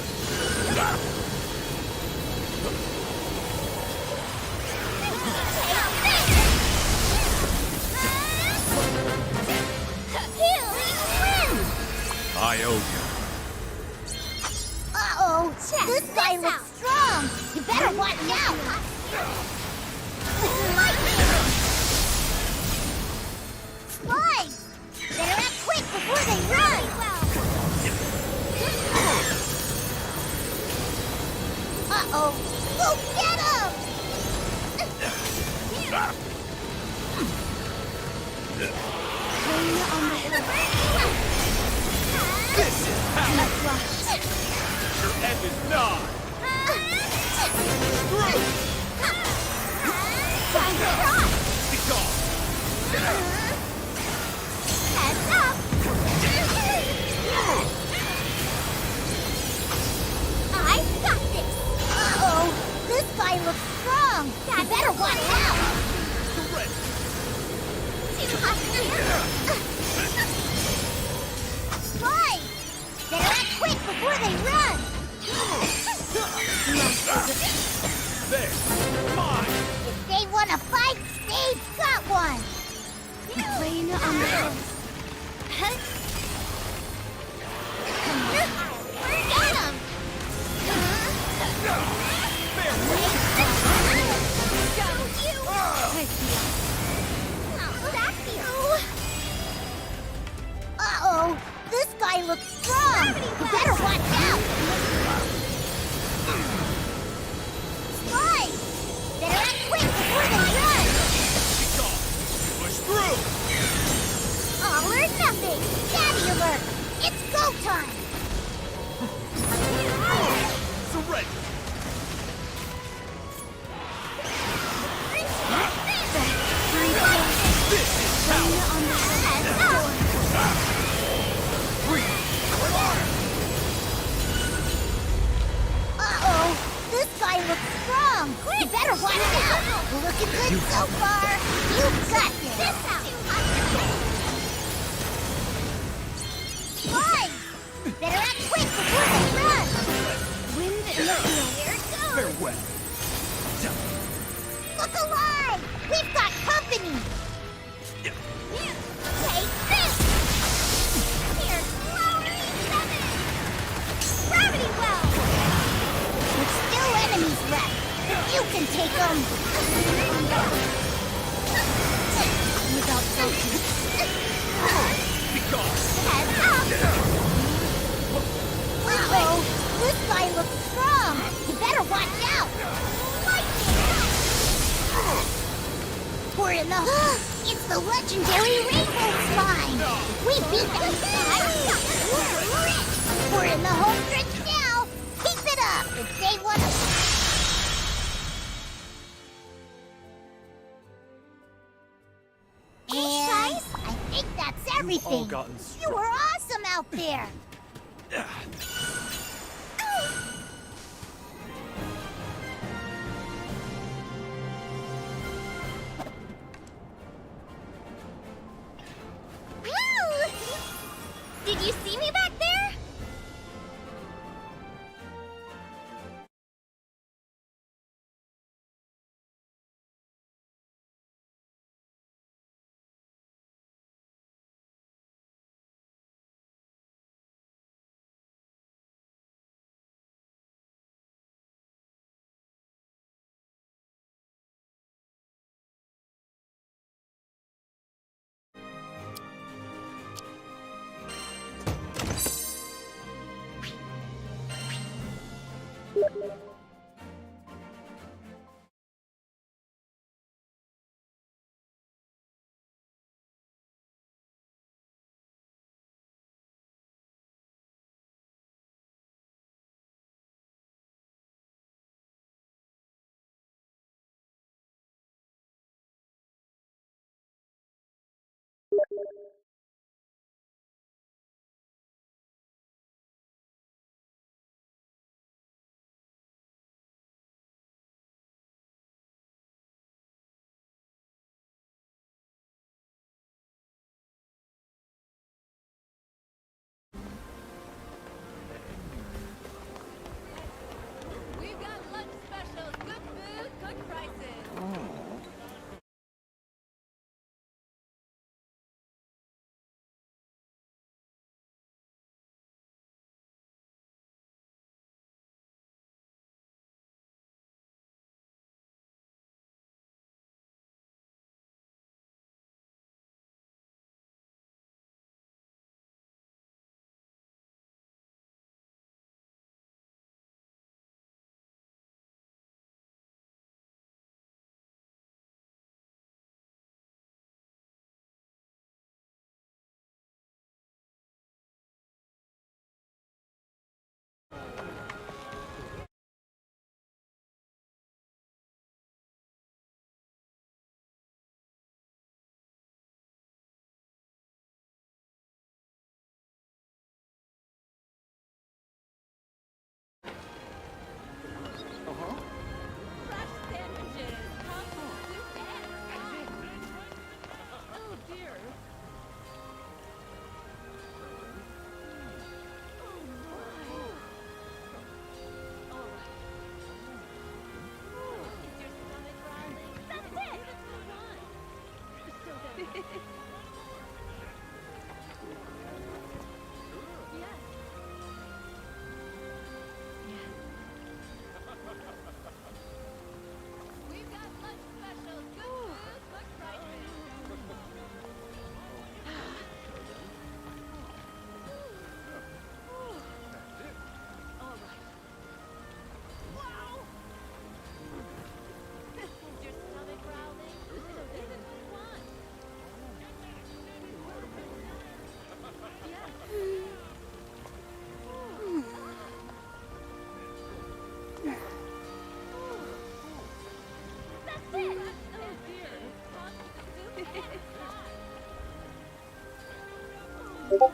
I owe you. Uh-oh! This guy looks strong! You better watch out! Spy! Better act quick before they run! Uh-oh! Go get him! Rain on the hill. This is how Flash. your end is nigh. Be gone. Heads up! I got this! Uh-oh! This guy looks strong! You better watch out! Surrender. Spy! Better act quick before they run! There. Mine. If they want to fight, they've got one! Rain on the hill. Get him! Uh-oh! This guy looks strong! You better watch out! Spy! Better act quick before they run! Be gone. Push through. All or nothing! Daddy alert! It's go time! Surrender. This is how Heads up! Uh-oh! This guy looks strong! You better watch out! Looking good so far! You got this! Fine! Better act quick before they run! Wind in the field. Here it goes! farewell. Look alive! We've got company! Take this! Here, Flowery 7! Gravity well! There's still enemies left! You can take them! Without focus. Be gone. Heads up! Uh-oh! This guy looks strong! You better watch out! We're in the... It's the legendary Rainbow Slime! We beat them! We're in the home stretch now! Keep it up! If they want to... And I think that's everything! All gotten You were awesome out there! Did you see me back there? Oh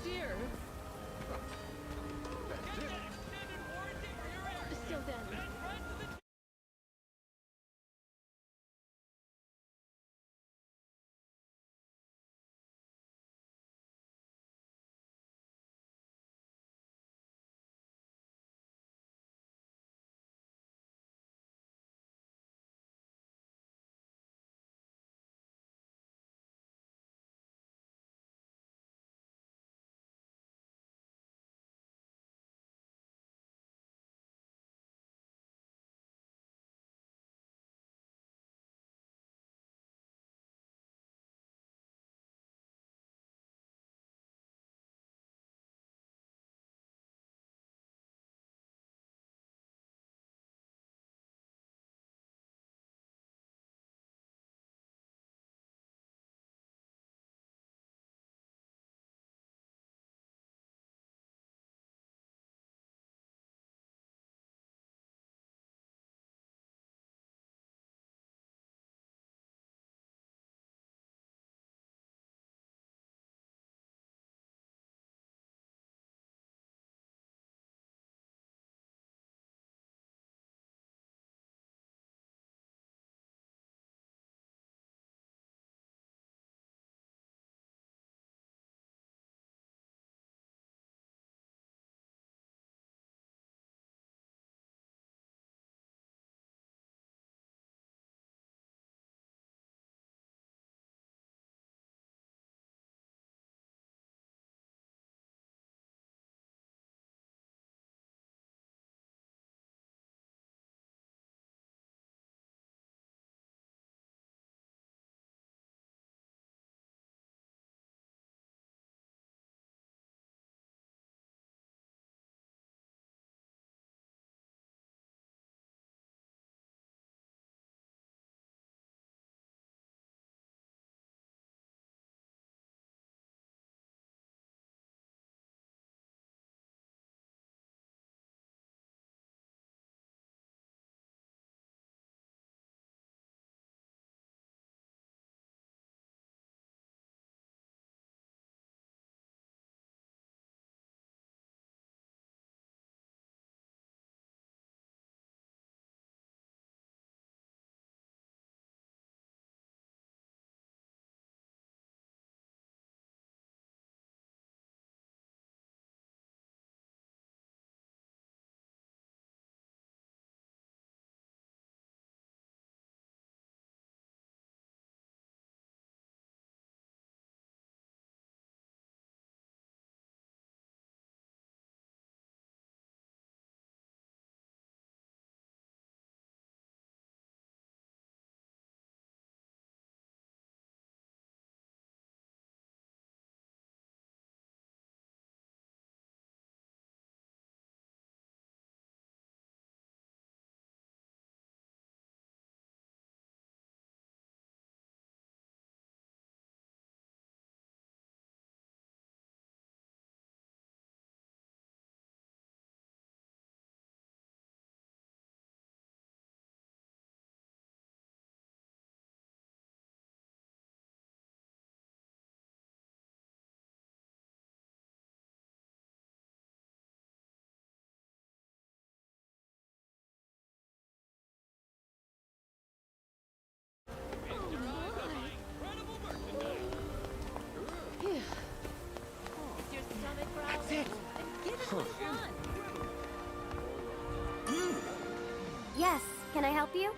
dear. Can I help you?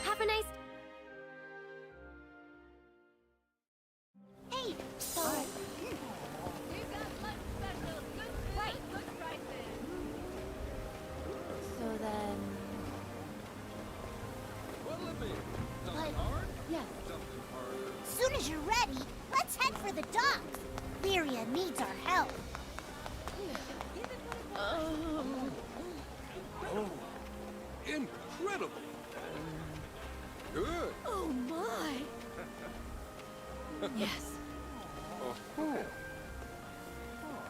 Have a nice... Hey, so... We've got lunch specials, good food, good prices. So then, What'll it be? Something Like- hard? yes. Something harder? Soon as you're ready, let's head for the docks. Lyria needs our help. Oh, incredible! Good. Oh my! Yes. Oh,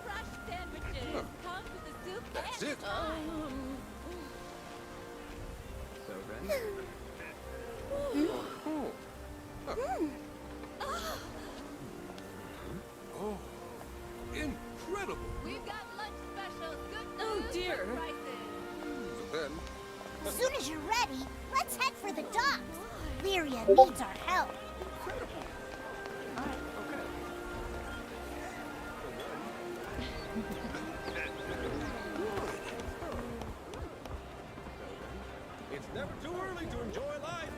Fresh sandwiches, come to the soup that's and it. So ready? Oh, incredible! we've got lunch specials, good food, Oh, dear. good prices. So then, Soon as you're ready, let's head for the docks. Lyria needs our help. it's never too early to enjoy life.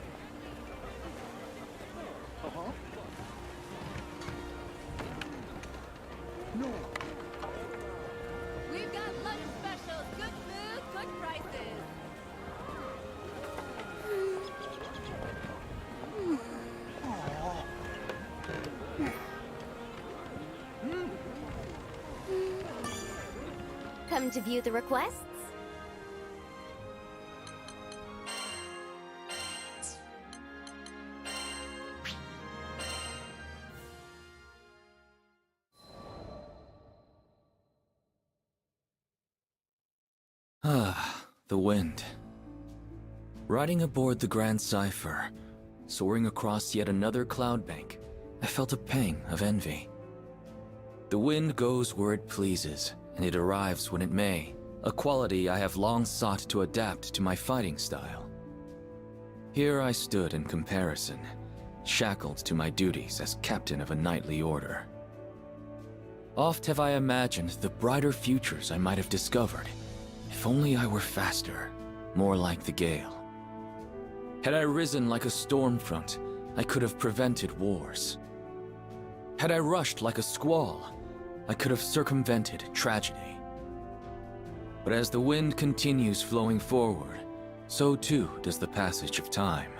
We've got lunch specials, good food, good prices. Come to view the requests? Ah, the wind. Riding aboard the Grand Cypher, soaring across yet another cloud bank, I felt a pang of envy. The wind goes where it pleases, and it arrives when it may, a quality I have long sought to adapt to my fighting style. Here I stood in comparison, shackled to my duties as captain of a knightly order. Oft have I imagined the brighter futures I might have discovered, if only I were faster, more like the gale. Had I risen like a storm front, I could have prevented wars. Had I rushed like a squall, I could have circumvented tragedy. But as the wind continues flowing forward, so too does the passage of time.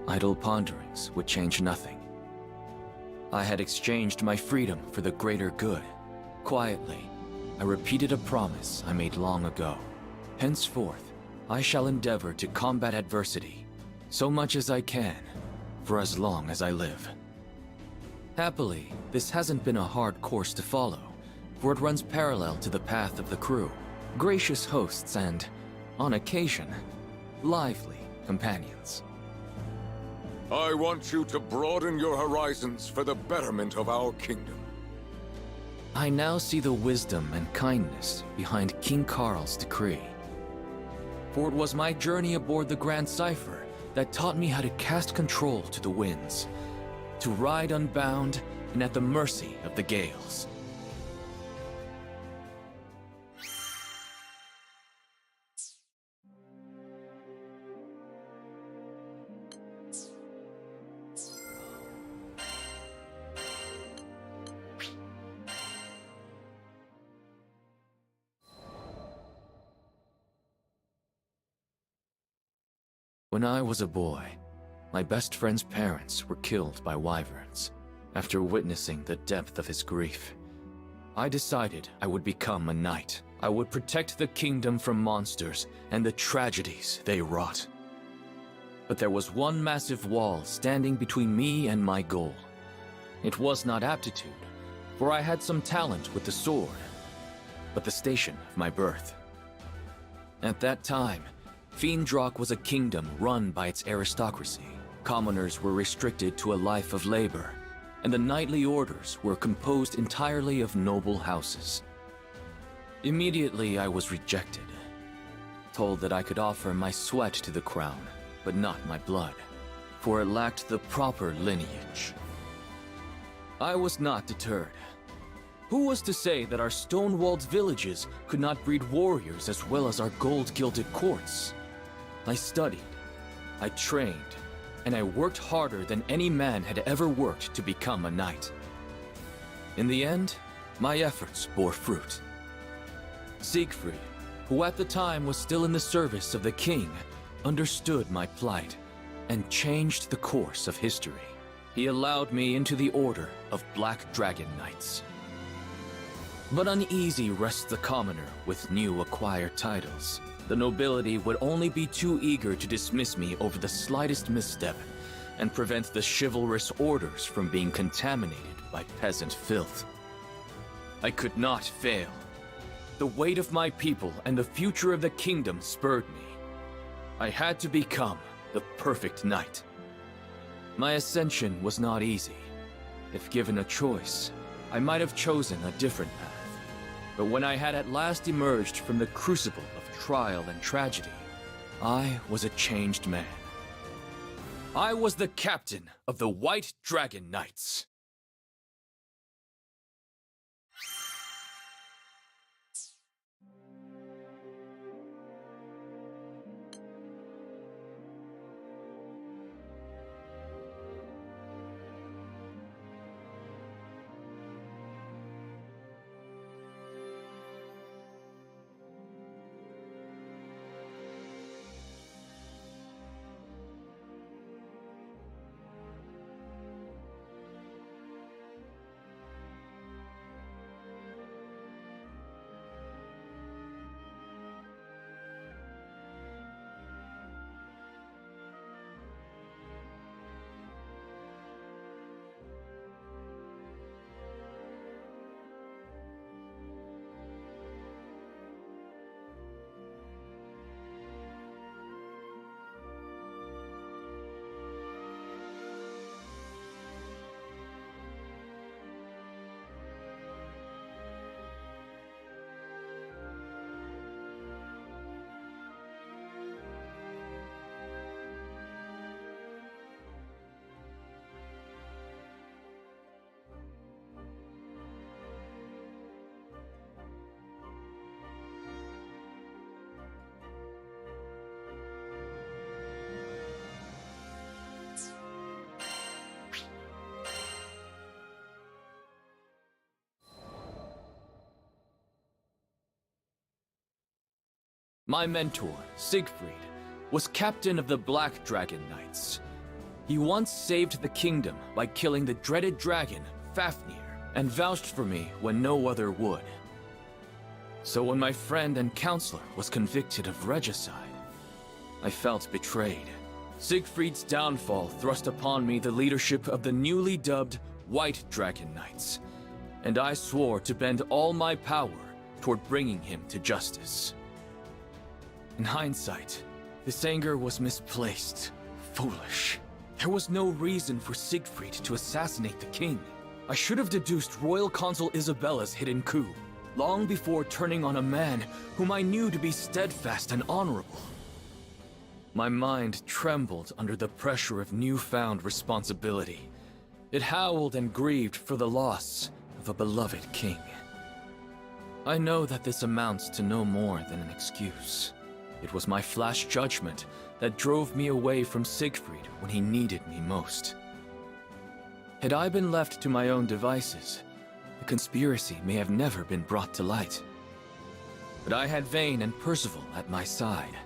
Idle ponderings would change nothing. I had exchanged my freedom for the greater good. Quietly, I repeated a promise I made long ago. Henceforth, I shall endeavor to combat adversity, so much as I can, for as long as I live. Happily, this hasn't been a hard course to follow, for it runs parallel to the path of the crew, gracious hosts and, on occasion, lively companions. I want you to broaden your horizons for the betterment of our kingdom. I now see the wisdom and kindness behind King Carl's decree. For it was my journey aboard the Grand Cypher that taught me how to cast control to the winds, to ride unbound and at the mercy of the gales. When I was a boy, my best friend's parents were killed by wyverns. After witnessing the depth of his grief, I decided I would become a knight. I would protect the kingdom from monsters and the tragedies they wrought. But there was one massive wall standing between me and my goal. It was not aptitude, for I had some talent with the sword, but the station of my birth. At that time, Fiendrock was a kingdom run by its aristocracy. Commoners were restricted to a life of labor, and the knightly orders were composed entirely of noble houses. Immediately I was rejected, told that I could offer my sweat to the crown, but not my blood, for it lacked the proper lineage. I was not deterred. Who was to say that our stone-walled villages could not breed warriors as well as our gold-gilded courts? I studied, I trained, and I worked harder than any man had ever worked to become a knight. In the end, my efforts bore fruit. Siegfried, who at the time was still in the service of the king, understood my plight and changed the course of history. He allowed me into the order of Black Dragon Knights. But uneasy rests the commoner with new acquired titles. The nobility would only be too eager to dismiss me over the slightest misstep and prevent the chivalrous orders from being contaminated by peasant filth. I could not fail. The weight of my people and the future of the kingdom spurred me. I had to become the perfect knight. My ascension was not easy. If given a choice, I might have chosen a different path. But when I had at last emerged from the crucible of trial and tragedy, I was a changed man. I was the captain of the White Dragon Knights. My mentor, Siegfried, was captain of the Black Dragon Knights. He once saved the kingdom by killing the dreaded dragon, Fafnir, and vouched for me when no other would. So when my friend and counselor was convicted of regicide, I felt betrayed. Siegfried's downfall thrust upon me the leadership of the newly dubbed White Dragon Knights, and I swore to bend all my power toward bringing him to justice. In hindsight, this anger was misplaced, foolish. There was no reason for Siegfried to assassinate the king. I should have deduced Royal Consul Isabella's hidden coup, long before turning on a man whom I knew to be steadfast and honorable. My mind trembled under the pressure of newfound responsibility. It howled and grieved for the loss of a beloved king. I know that this amounts to no more than an excuse. It was my flash judgment that drove me away from Siegfried when he needed me most. Had I been left to my own devices, the conspiracy may have never been brought to light. But I had Vayne and Percival at my side,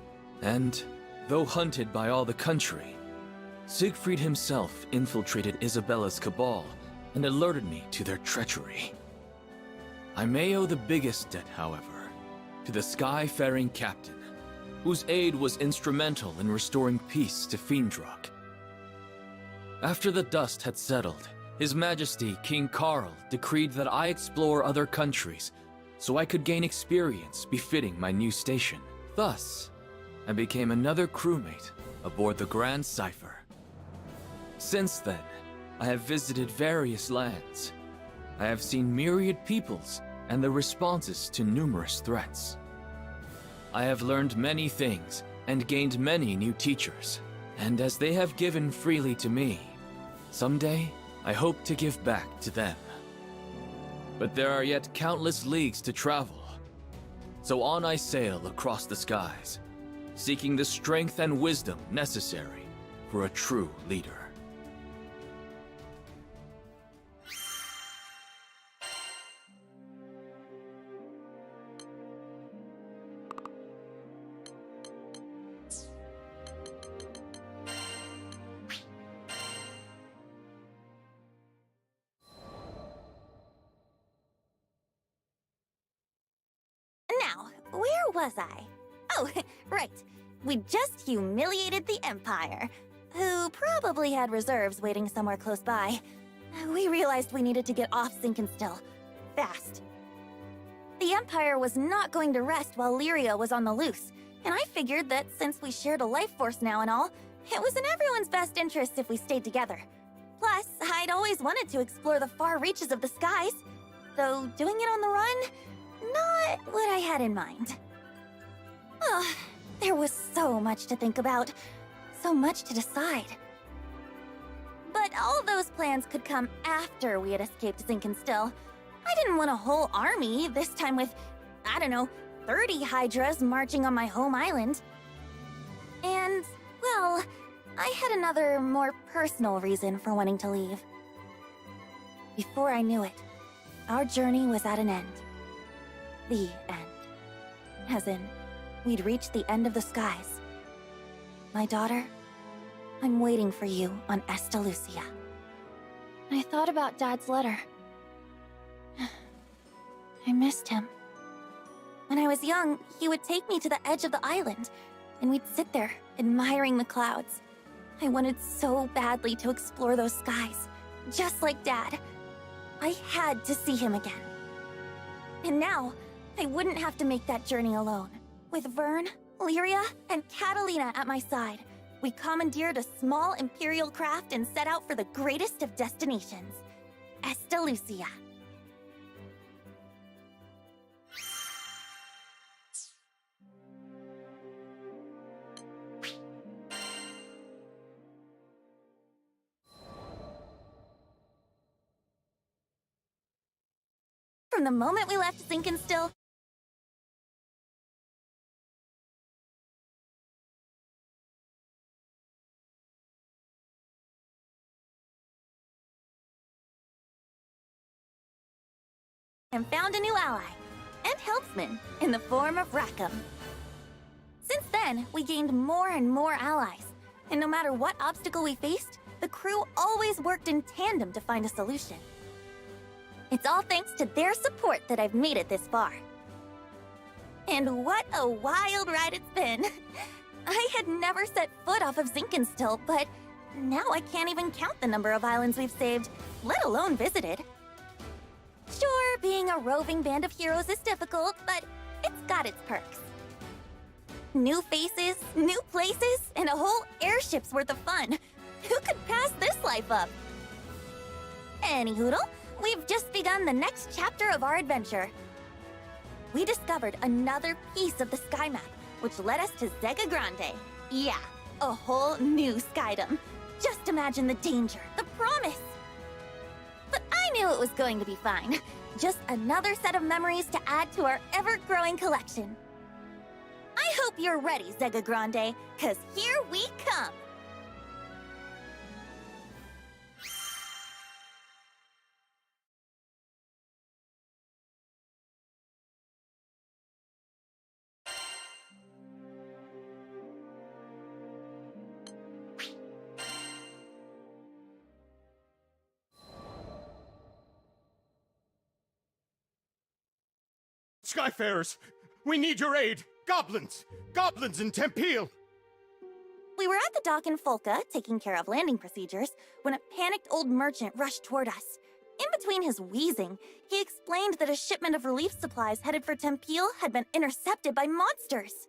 and, though hunted by all the country, Siegfried himself infiltrated Isabella's cabal and alerted me to their treachery. I may owe the biggest debt, however, to the Skyfaring Captain, whose aid was instrumental in restoring peace to Fiendrock. After the dust had settled, His Majesty King Carl decreed that I explore other countries so I could gain experience befitting my new station. Thus, I became another crewmate aboard the Grand Cypher. Since then, I have visited various lands. I have seen myriad peoples and their responses to numerous threats. I have learned many things and gained many new teachers, and as they have given freely to me, someday I hope to give back to them. But there are yet countless leagues to travel. So on I sail across the skies, seeking the strength and wisdom necessary for a true leader. Now, where was I? Oh, right. We just humiliated the Empire, who probably had reserves waiting somewhere close by. We realized we needed to get off Sinkenstill. Fast. The Empire was not going to rest while Lyria was on the loose, and I figured that since we shared a life force now and all, it was in everyone's best interest if we stayed together. Plus, I'd always wanted to explore the far reaches of the skies, though doing it on the run, not what I had in mind. Oh, there was so much to think about, so much to decide. But all those plans could come after we had escaped Sinkenstill. I didn't want a whole army, this time with, I don't know, 30 Hydras marching on my home island. And, well, I had another, more personal reason for wanting to leave. Before I knew it, our journey was at an end. The end. As in, we'd reached the end of the skies. My daughter, I'm waiting for you on Estalucia. I thought about Dad's letter. I missed him. When I was young, he would take me to the edge of the island, and we'd sit there, admiring the clouds. I wanted so badly to explore those skies, just like Dad. I had to see him again. And now, I wouldn't have to make that journey alone. With Vern, Lyria, and Catalina at my side, we commandeered a small Imperial craft and set out for the greatest of destinations, Estalucia. From the moment we left Sinkenstill, and found a new ally, and helpsman, in the form of Rackham. Since then, we gained more and more allies, and no matter what obstacle we faced, the crew always worked in tandem to find a solution. It's all thanks to their support that I've made it this far. And what a wild ride it's been! I had never set foot off of Sinkenstill, but now I can't even count the number of islands we've saved, let alone visited. Sure, being a roving band of heroes is difficult, but it's got its perks. New faces, new places, and a whole airship's worth of fun. Who could pass this life up? Anyhoodle, we've just begun the next chapter of our adventure. We discovered another piece of the sky map, which led us to Zega Grande. Yeah, a whole new skydom. Just imagine the danger, the promise. But I knew it was going to be fine. Just another set of memories to add to our ever-growing collection. I hope you're ready, Zega Grande, 'cause here we come! Skyfarers! We need your aid! Goblins! Goblins in Tempeel! We were at the dock in Folca, taking care of landing procedures, when a panicked old merchant rushed toward us. In between his wheezing, he explained that a shipment of relief supplies headed for Tempeel had been intercepted by monsters.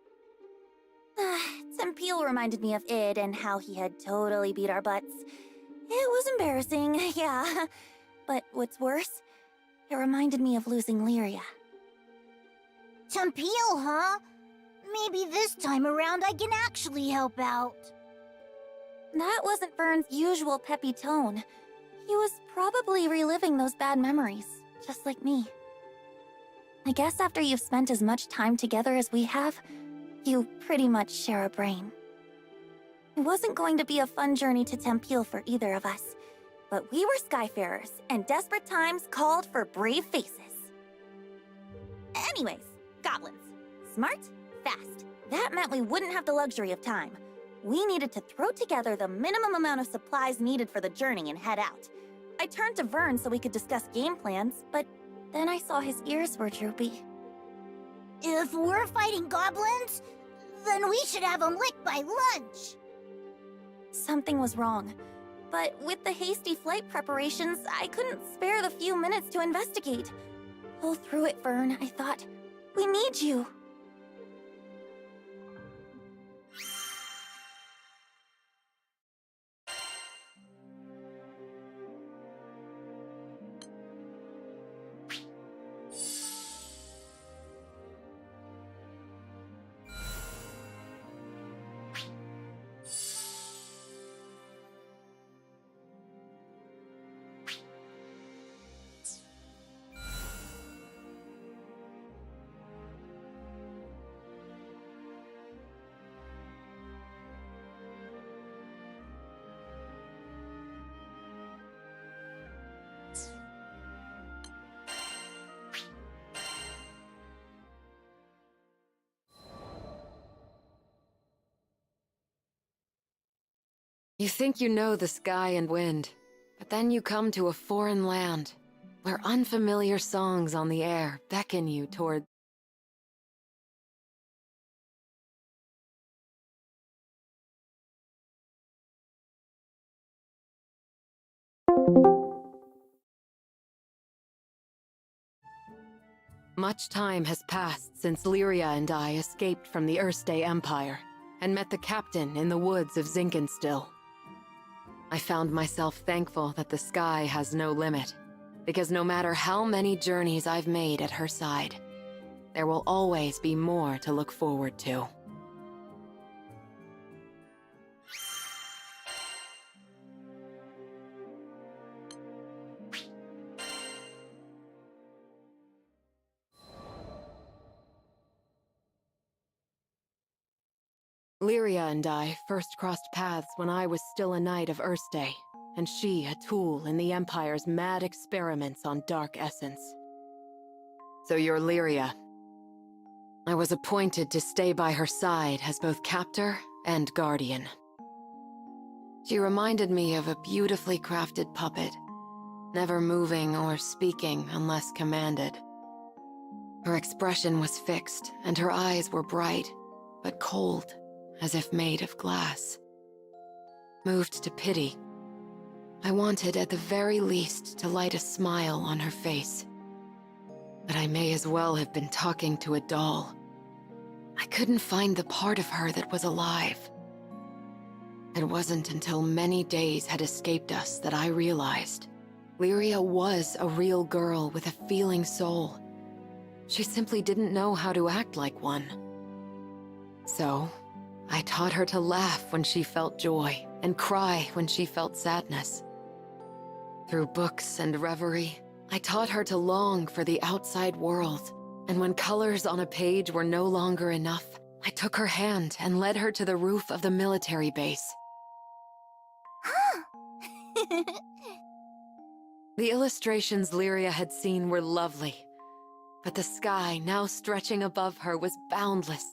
Tempeel reminded me of Id and how he had totally beat our butts. It was embarrassing, yeah. But what's worse, it reminded me of losing Lyria. Tempeel, huh? Maybe this time around I can actually help out. That wasn't Vern's usual peppy tone. He was probably reliving those bad memories. just like me. I guess after you've spent as much time together as we have, you pretty much share a brain. It wasn't going to be a fun journey to Tempeal for either of us, but we were Skyfarers, and desperate times called for brave faces. Anyways, goblins. Smart, fast. That meant we wouldn't have the luxury of time. We needed to throw together the minimum amount of supplies needed for the journey and head out. I turned to Vern so we could discuss game plans, but then I saw his ears were droopy. If we're fighting goblins, then we should have them licked by lunch. Something was wrong. But with the hasty flight preparations, I couldn't spare the few minutes to investigate. Pull through it, Vern, I thought. We need you. You think you know the sky and wind, but then you come to a foreign land, where unfamiliar songs on the air beckon you toward Much time has passed since Lyria and I escaped from the Erste Empire and met the captain in the woods of Zinkenstill. I found myself thankful that the sky has no limit, because no matter how many journeys I've made at her side, there will always be more to look forward to. Lyria and I first crossed paths when I was still a knight of Erste, and she a tool in the Empire's mad experiments on dark essence. So you're Lyria. I was appointed to stay by her side as both captor and guardian. She reminded me of a beautifully crafted puppet, never moving or speaking unless commanded. Her expression was fixed, and her eyes were bright, but cold, as if made of glass. Moved to pity, I wanted at the very least to light a smile on her face. But I may as well have been talking to a doll. I couldn't find the part of her that was alive. It wasn't until many days had escaped us that I realized Lyria was a real girl with a feeling soul. She simply didn't know how to act like one. So, I taught her to laugh when she felt joy, and cry when she felt sadness. Through books and reverie, I taught her to long for the outside world, and when colors on a page were no longer enough, I took her hand and led her to the roof of the military base. The illustrations Lyria had seen were lovely, but the sky now stretching above her was boundless.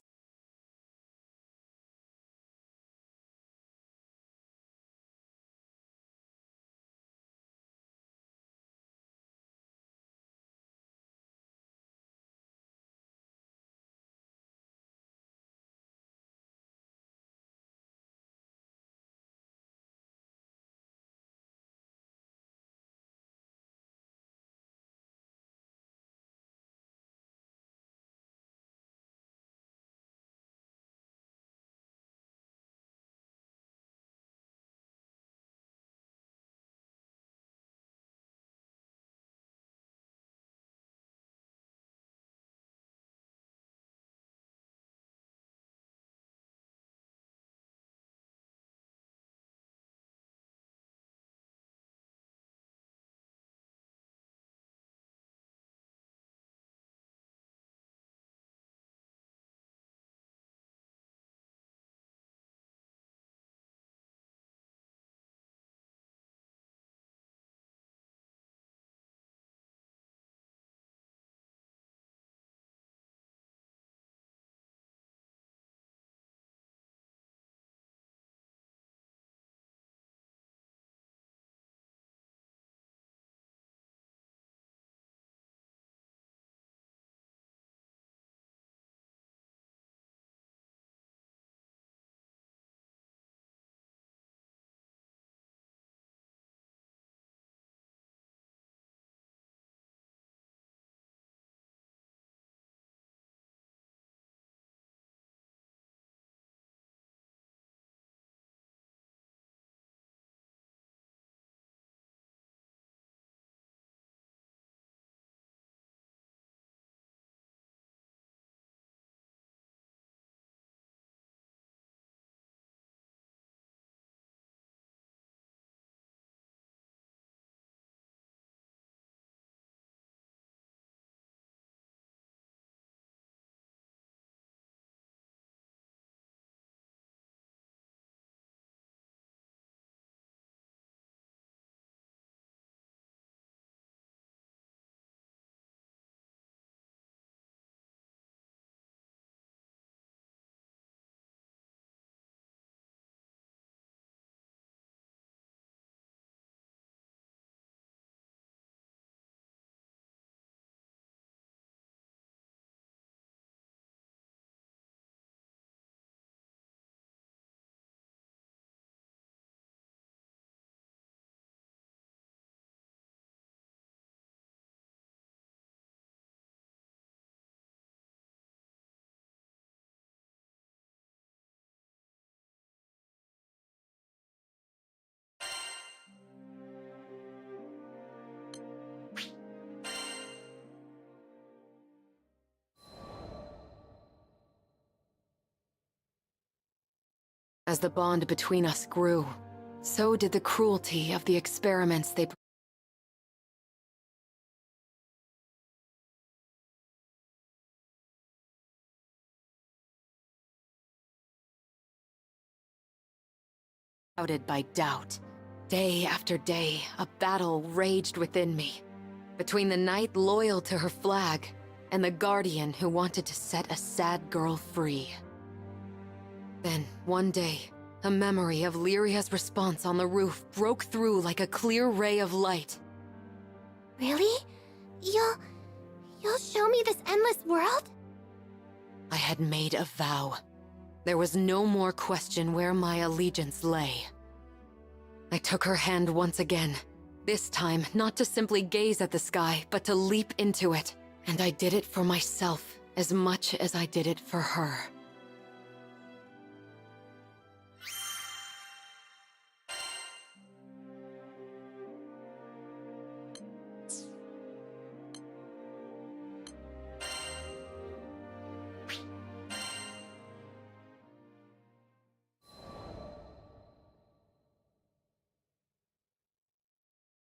As the bond between us grew, so did the cruelty of the experiments they clouded by doubt. Day after day, a battle raged within me, between the knight loyal to her flag and the guardian who wanted to set a sad girl free. Then, one day, a memory of Lyria's response on the roof broke through like a clear ray of light. Really? You'll show me this endless world? I had made a vow. There was no more question where my allegiance lay. I took her hand once again, this time not to simply gaze at the sky, but to leap into it. And I did it for myself as much as I did it for her.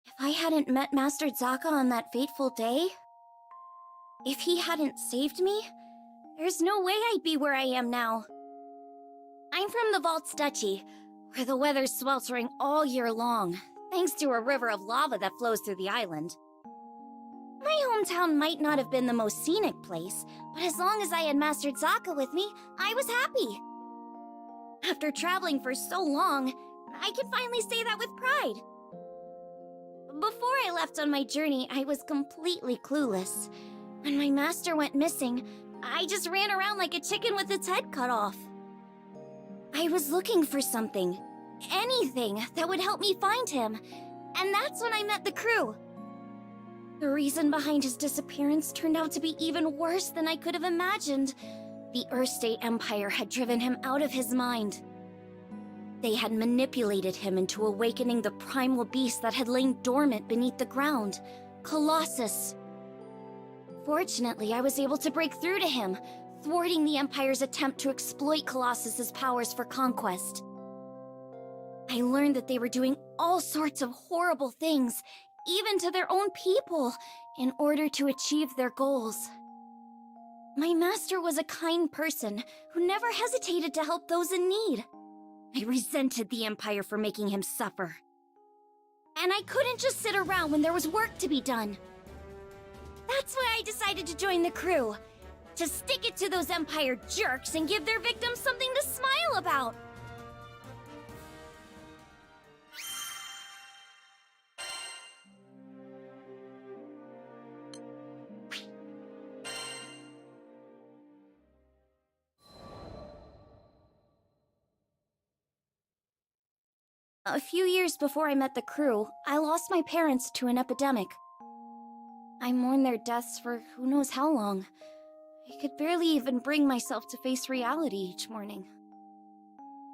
If I hadn't met Master Zaka on that fateful day, if he hadn't saved me, there's no way I'd be where I am now. I'm from the Vaults Duchy, where the weather's sweltering all year long, thanks to a river of lava that flows through the island. My hometown might not have been the most scenic place, but as long as I had Master Zaka with me, I was happy. After traveling for so long, I can finally say that with pride. Before I left on my journey, I was completely clueless. When my master went missing, I just ran around like a chicken with its head cut off. I was looking for something, anything that would help me find him, and that's when I met the crew. The reason behind his disappearance turned out to be even worse than I could have imagined. The Earthstate Empire had driven him out of his mind. They had manipulated him into awakening the primal beast that had lain dormant beneath the ground, Colossus. Fortunately, I was able to break through to him, thwarting the Empire's attempt to exploit Colossus's powers for conquest. I learned that they were doing all sorts of horrible things, even to their own people, in order to achieve their goals. My master was a kind person who never hesitated to help those in need. I resented the Empire for making him suffer. And I couldn't just sit around when there was work to be done. That's why I decided to join the crew. To stick it to those Empire jerks and give their victims something to smile about. A few years before I met the crew, I lost my parents to an epidemic. I mourned their deaths for who knows how long. I could barely even bring myself to face reality each morning.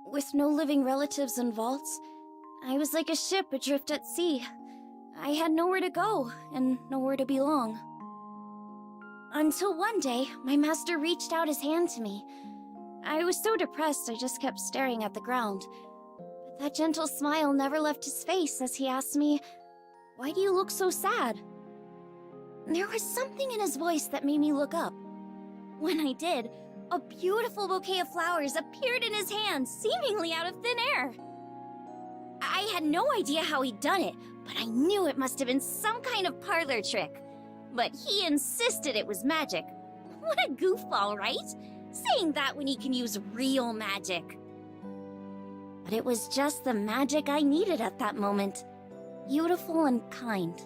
With no living relatives in vaults, I was like a ship adrift at sea. I had nowhere to go and nowhere to belong. Until one day, my master reached out his hand to me. I was so depressed I just kept staring at the ground. But that gentle smile never left his face as he asked me, "Why do you look so sad?" There was something in his voice that made me look up. When I did, a beautiful bouquet of flowers appeared in his hand, seemingly out of thin air. I had no idea how he'd done it, but I knew it must have been some kind of parlor trick. But he insisted it was magic. What a goofball, right? Saying that when he can use real magic. But it was just the magic I needed at that moment. Beautiful and kind.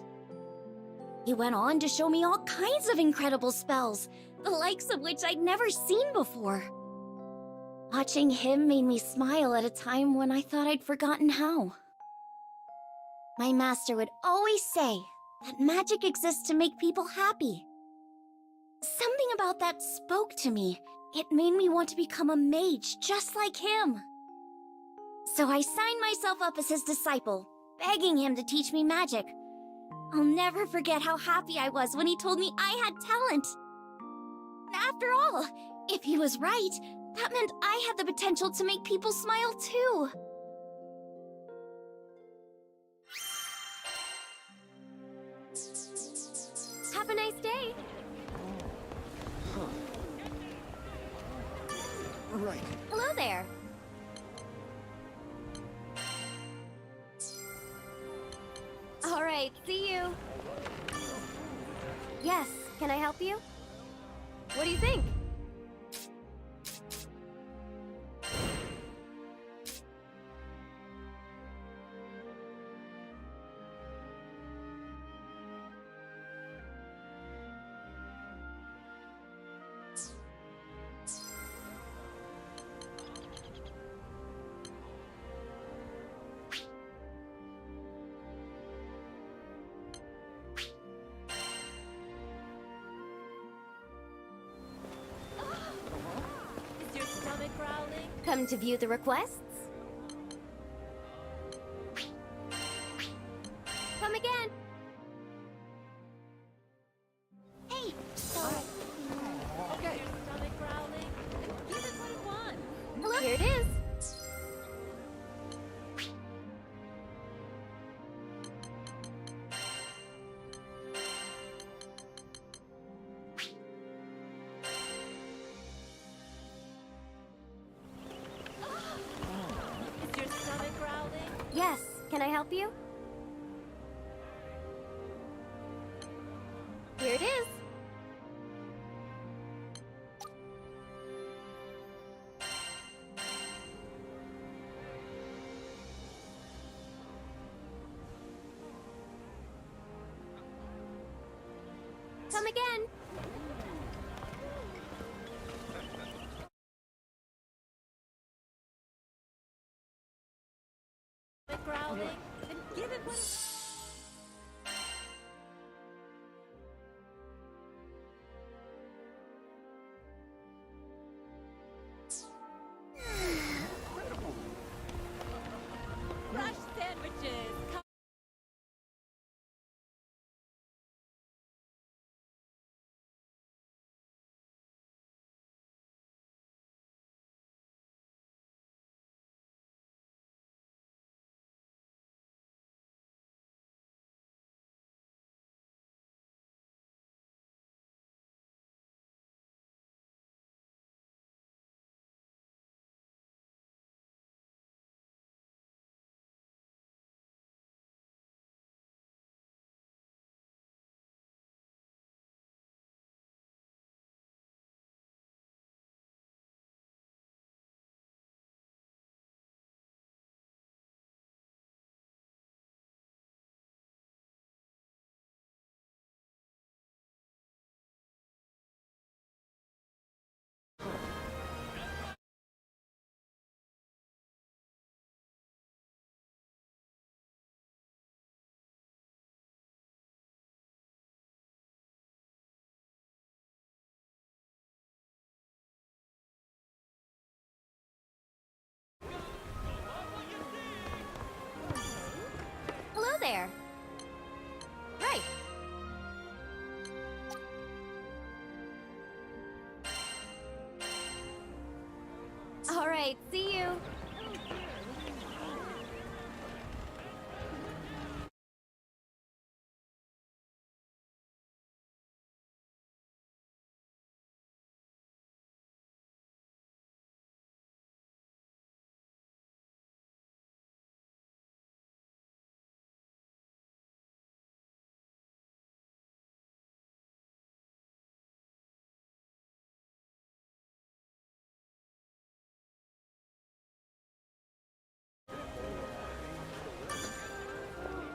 He went on to show me all kinds of incredible spells, the likes of which I'd never seen before. Watching him made me smile at a time when I thought I'd forgotten how. My master would always say that magic exists to make people happy. Something about that spoke to me. It made me want to become a mage just like him. So I signed myself up as his disciple, begging him to teach me magic. I'll never forget how happy I was when he told me I had talent. After all, if he was right, That meant I had the potential to make people smile too. Have a nice day. Right. Hello there. All right, see you. Yes, can I help you? What do you think? Is your stomach growling? Come to view the requests? Come again. Hey, Okay. Is your stomach growling? Give it what it wants. hello. Here it is. Is your stomach growling? Yes, can I help you? Here it is. Come again. Stomach growling? Then give it what it Rush sandwiches. Come Hello there. Right. All right, see you.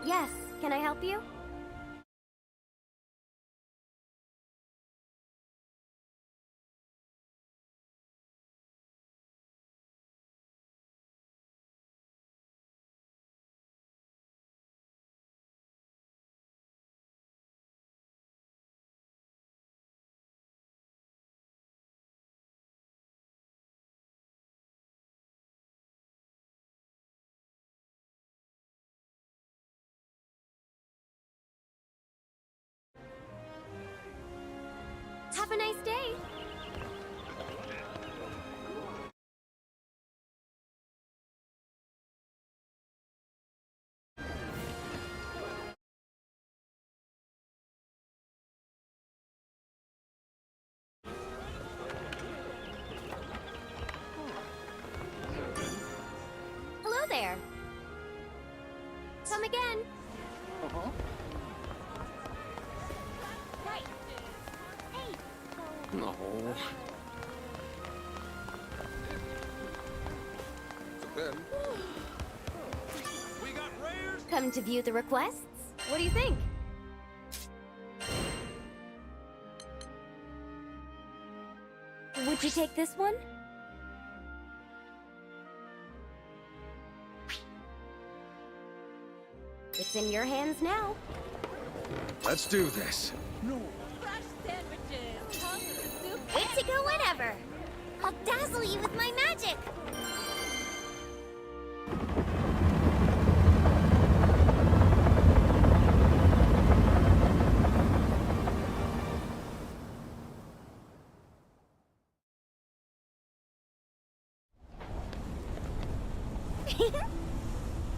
Yes, can I help you? Have a nice day. there. Come again. No. Come to view the requests? What do you think? Would you take this one? It's in your hands now. Let's do this. Fresh sandwiches. Hungry soup. Way to go whenever. I'll dazzle you with my magic.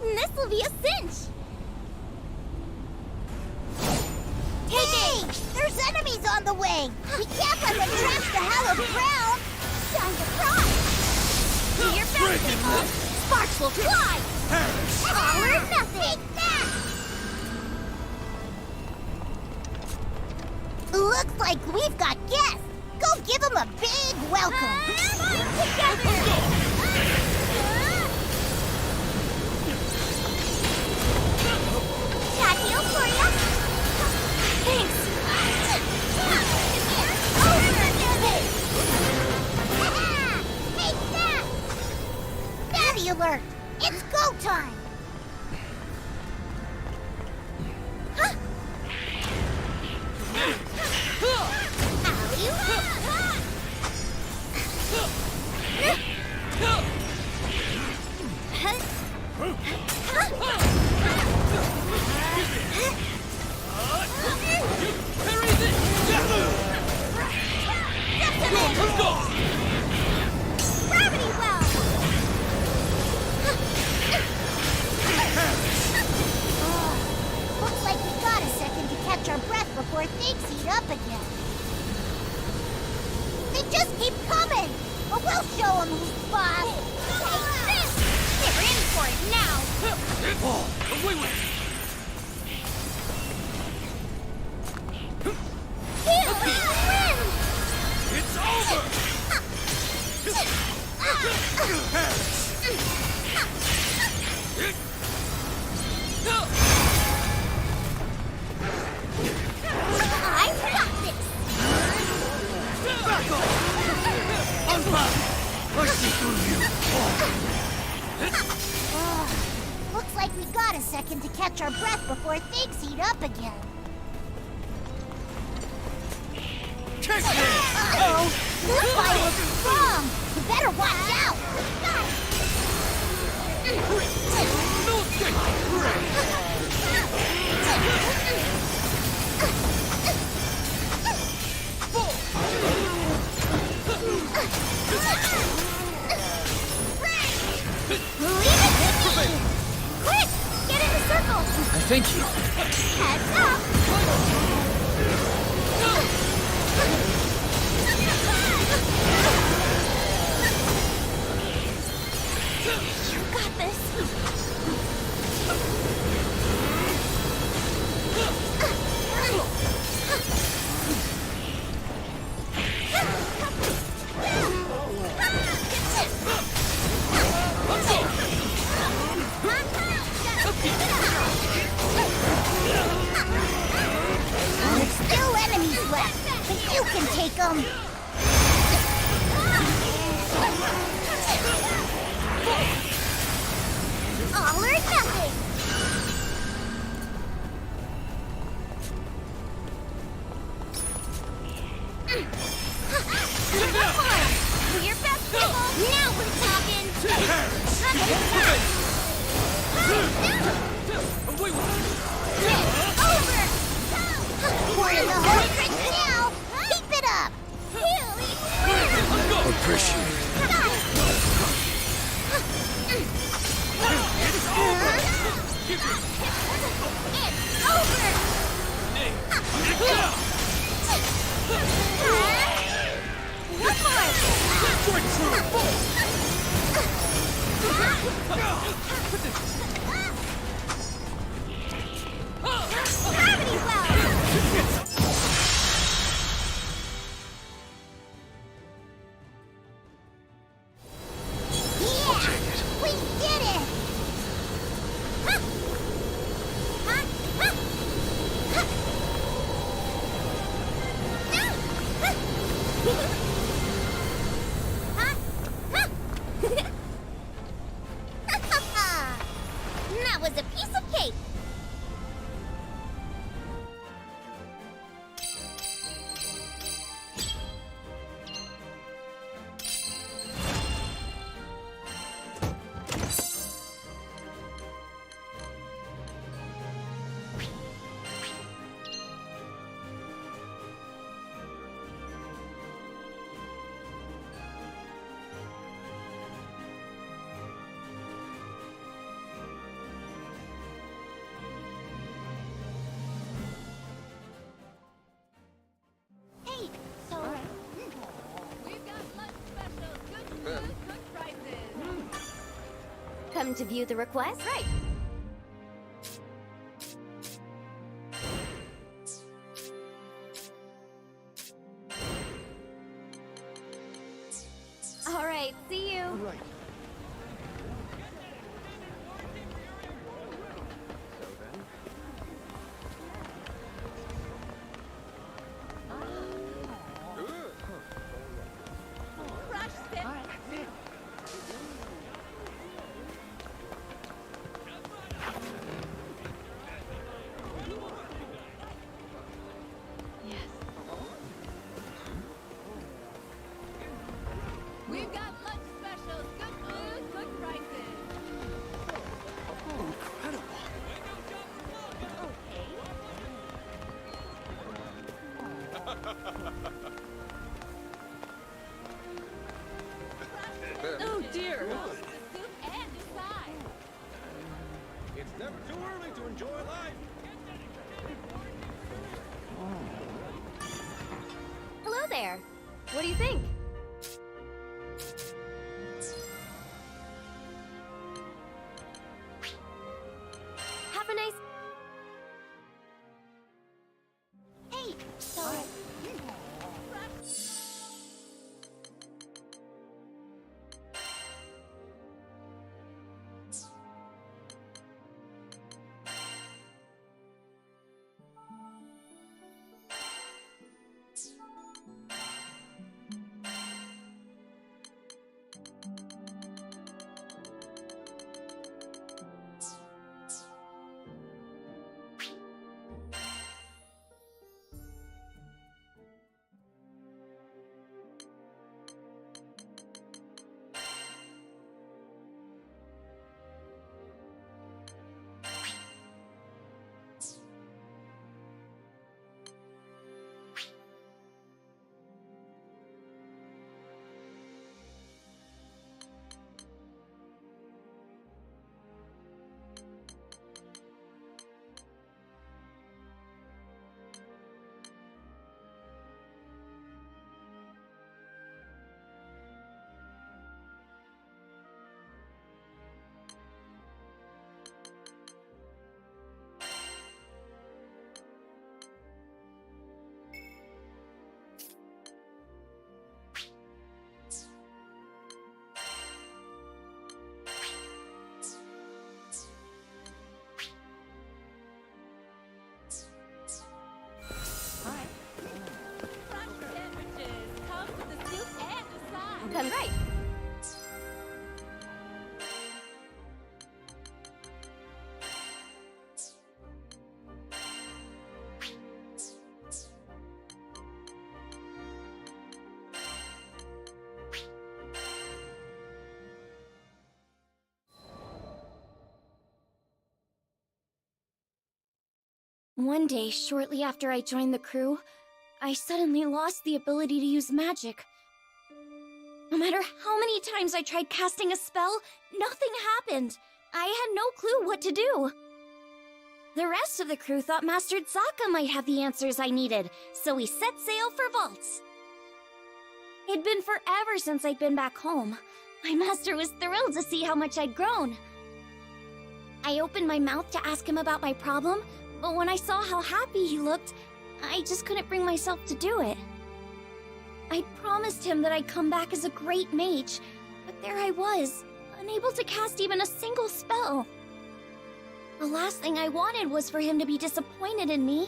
This'll be a cinch! Hey! There's enemies on the way! We can't let them trash the hallowed ground! Time to cross! Do your best, people! Sparks will fly! All or nothing! Take that! Looks like we've got guests! Go give them a big welcome! Together! Got heal for ya! Thanks! Take that! Daddy alert! It's go time! Gravity well! Looks like we got a second to catch our breath before things heat up again. They just keep coming! But we'll show them who's boss! Take this! They're in for it now! Away with Heal win! It's over! I've got this! Back off! Unbound! I see through you! Looks like we got a second to catch our breath before things heat up again. Kick me! Uh-oh! This fight looks strong! You better watch out! No escape! Leave it to me! Quick! Get in the circle! Thank you. Heads up! You got this! There's still enemies left, but you can take them! All or nothing! Do your best, people! Now we're talking! Away with Over! We're in the home stretch now! Keep it up! Appreciate it. It's over! One more! That was a piece of cake! Come to view the request? Right. All right, see you. Right. We've got lunch specials, good food, good prices. Incredible. Oh dear. The soup and the side. It's never too early to enjoy life. Hello there. What do you think? Have a nice... Hey, so... Come right. One day, shortly after I joined the crew, I suddenly lost the ability to use magic. No matter how many times I tried casting a spell, nothing happened. I had no clue what to do. The rest of the crew thought Master Zaka might have the answers I needed, so we set sail for Vaults. It'd been forever since I'd been back home. My master was thrilled to see how much I'd grown. I opened my mouth to ask him about my problem, but when I saw how happy he looked, I just couldn't bring myself to do it. I promised him that I'd come back as a great mage, but there I was, unable to cast even a single spell. The last thing I wanted was for him to be disappointed in me.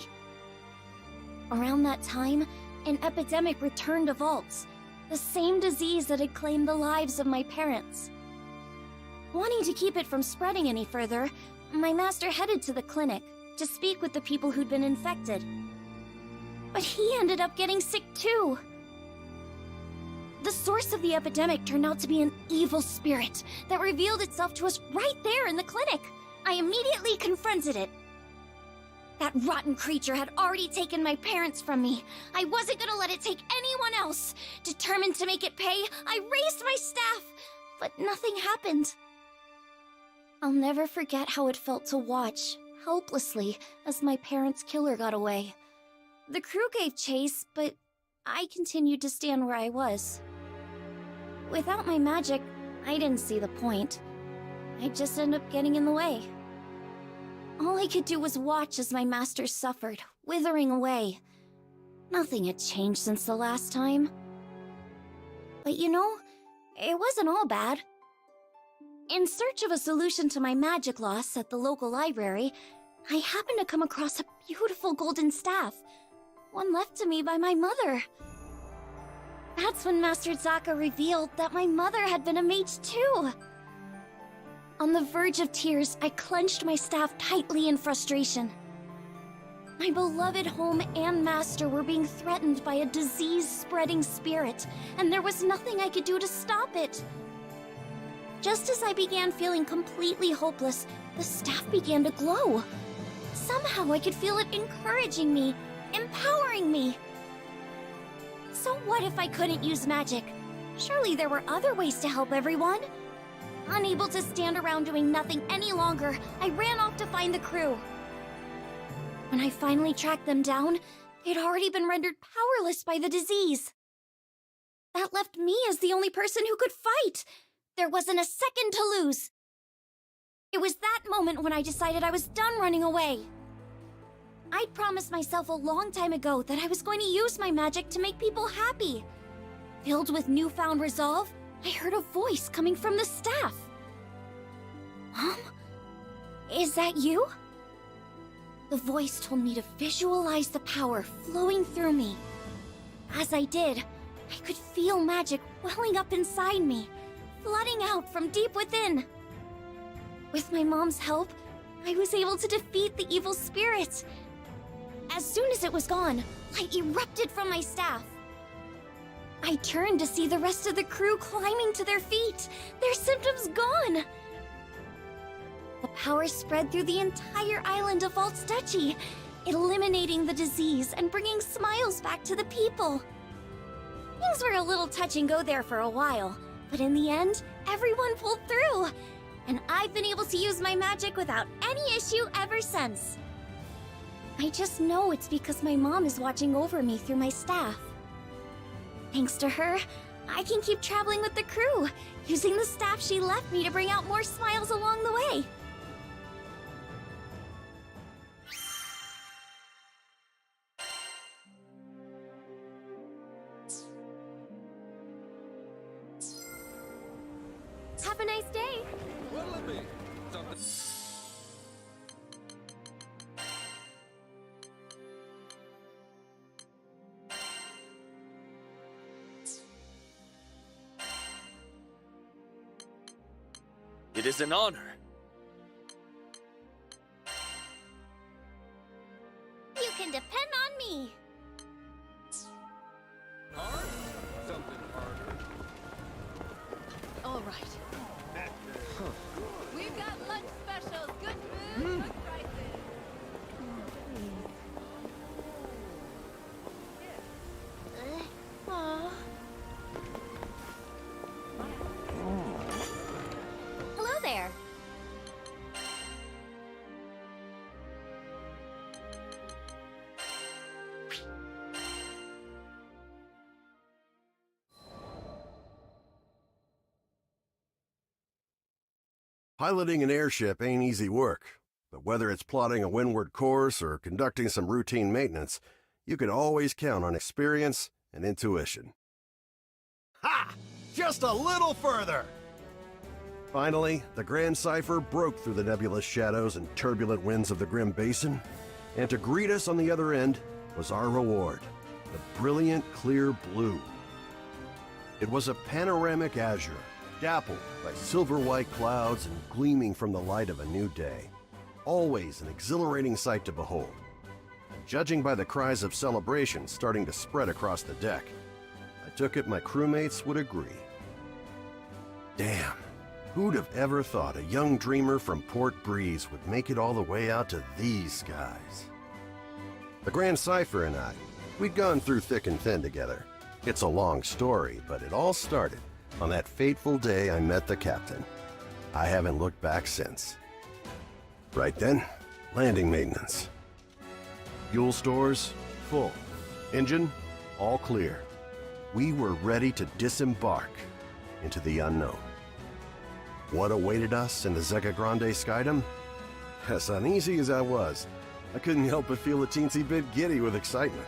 Around that time, an epidemic returned to Vaults, the same disease that had claimed the lives of my parents. Wanting to keep it from spreading any further, my master headed to the clinic to speak with the people who'd been infected. But he ended up getting sick too. The source of the epidemic turned out to be an evil spirit that revealed itself to us right there in the clinic. I immediately confronted it. That rotten creature had already taken my parents from me. I wasn't gonna let it take anyone else. Determined to make it pay, I raised my staff, but nothing happened. I'll never forget how it felt to watch, helplessly, as my parents' killer got away. The crew gave chase, but I continued to stand where I was. Without my magic, I didn't see the point. I'd just end up getting in the way. All I could do was watch as my masters suffered, withering away. Nothing had changed since the last time. But you know, it wasn't all bad. In search of a solution to my magic loss at the local library, I happened to come across a beautiful golden staff, one left to me by my mother. That's when Master Zaka revealed that my mother had been a mage too. On the verge of tears, I clenched my staff tightly in frustration. My beloved home and master were being threatened by a disease-spreading spirit, and there was nothing I could do to stop it. Just as I began feeling completely hopeless, the staff began to glow. Somehow I could feel it encouraging me, empowering me. So what if I couldn't use magic? Surely there were other ways to help everyone. Unable to stand around doing nothing any longer, I ran off to find the crew. When I finally tracked them down, they'd already been rendered powerless by the disease. That left me as the only person who could fight. There wasn't a second to lose. It was that moment when I decided I was done running away. I'd promised myself a long time ago that I was going to use my magic to make people happy. Filled with newfound resolve, I heard a voice coming from the staff. Mom? Is that you? The voice told me to visualize the power flowing through me. As I did, I could feel magic welling up inside me, flooding out from deep within. With my mom's help, I was able to defeat the evil spirit. As soon as it was gone, light erupted from my staff. I turned to see the rest of the crew climbing to their feet, their symptoms gone. The power spread through the entire island of Vaults Duchy, eliminating the disease and bringing smiles back to the people. Things were a little touch and go there for a while, but in the end, everyone pulled through. And I've been able to use my magic without any issue ever since. I just know it's because my mom is watching over me through my staff. Thanks to her, I can keep traveling with the crew, using the staff she left me to bring out more smiles along the way. Have a nice day. It is an honor. You can depend on me. Hard? Something harder. All right. We've got lunch specials, good food, good prices. Hello there. Piloting an airship ain't easy work, but whether it's plotting a windward course or conducting some routine maintenance, you can always count on experience and intuition. Ha! Just a little further! Finally, the Grand Cipher broke through the nebulous shadows and turbulent winds of the Grim Basin, and to greet us on the other end was our reward, the brilliant clear blue. It was a panoramic azure, dappled by silver-white clouds and gleaming from the light of a new day. Always an exhilarating sight to behold. And judging by the cries of celebration starting to spread across the deck, I took it my crewmates would agree. Damn, who'd have ever thought a young dreamer from Port Breeze would make it all the way out to these skies? The Grand Cipher and I, we'd gone through thick and thin together. It's a long story, but it all started on that fateful day I met the captain. I haven't looked back since. Right then, landing maintenance. Fuel stores, full. Engine, all clear. We were ready to disembark into the unknown. What awaited us in the Zega Grande Skydom? As uneasy as I was, I couldn't help but feel a teensy bit giddy with excitement.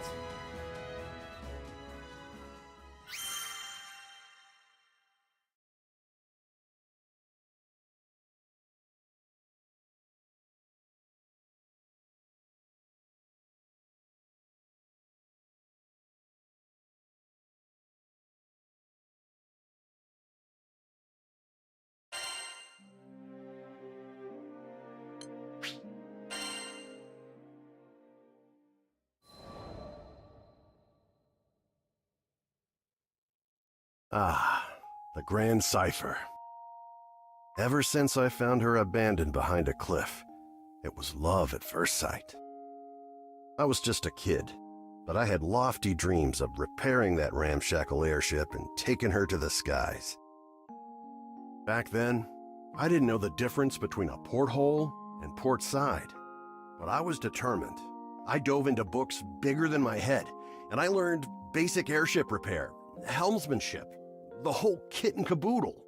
Ah, the Grand Cipher. Ever since I found her abandoned behind a cliff, it was love at first sight. I was just a kid, but I had lofty dreams of repairing that ramshackle airship and taking her to the skies. Back then, I didn't know the difference between a porthole and port side, but I was determined. I dove into books bigger than my head, and I learned basic airship repair, helmsmanship, the whole kit and caboodle.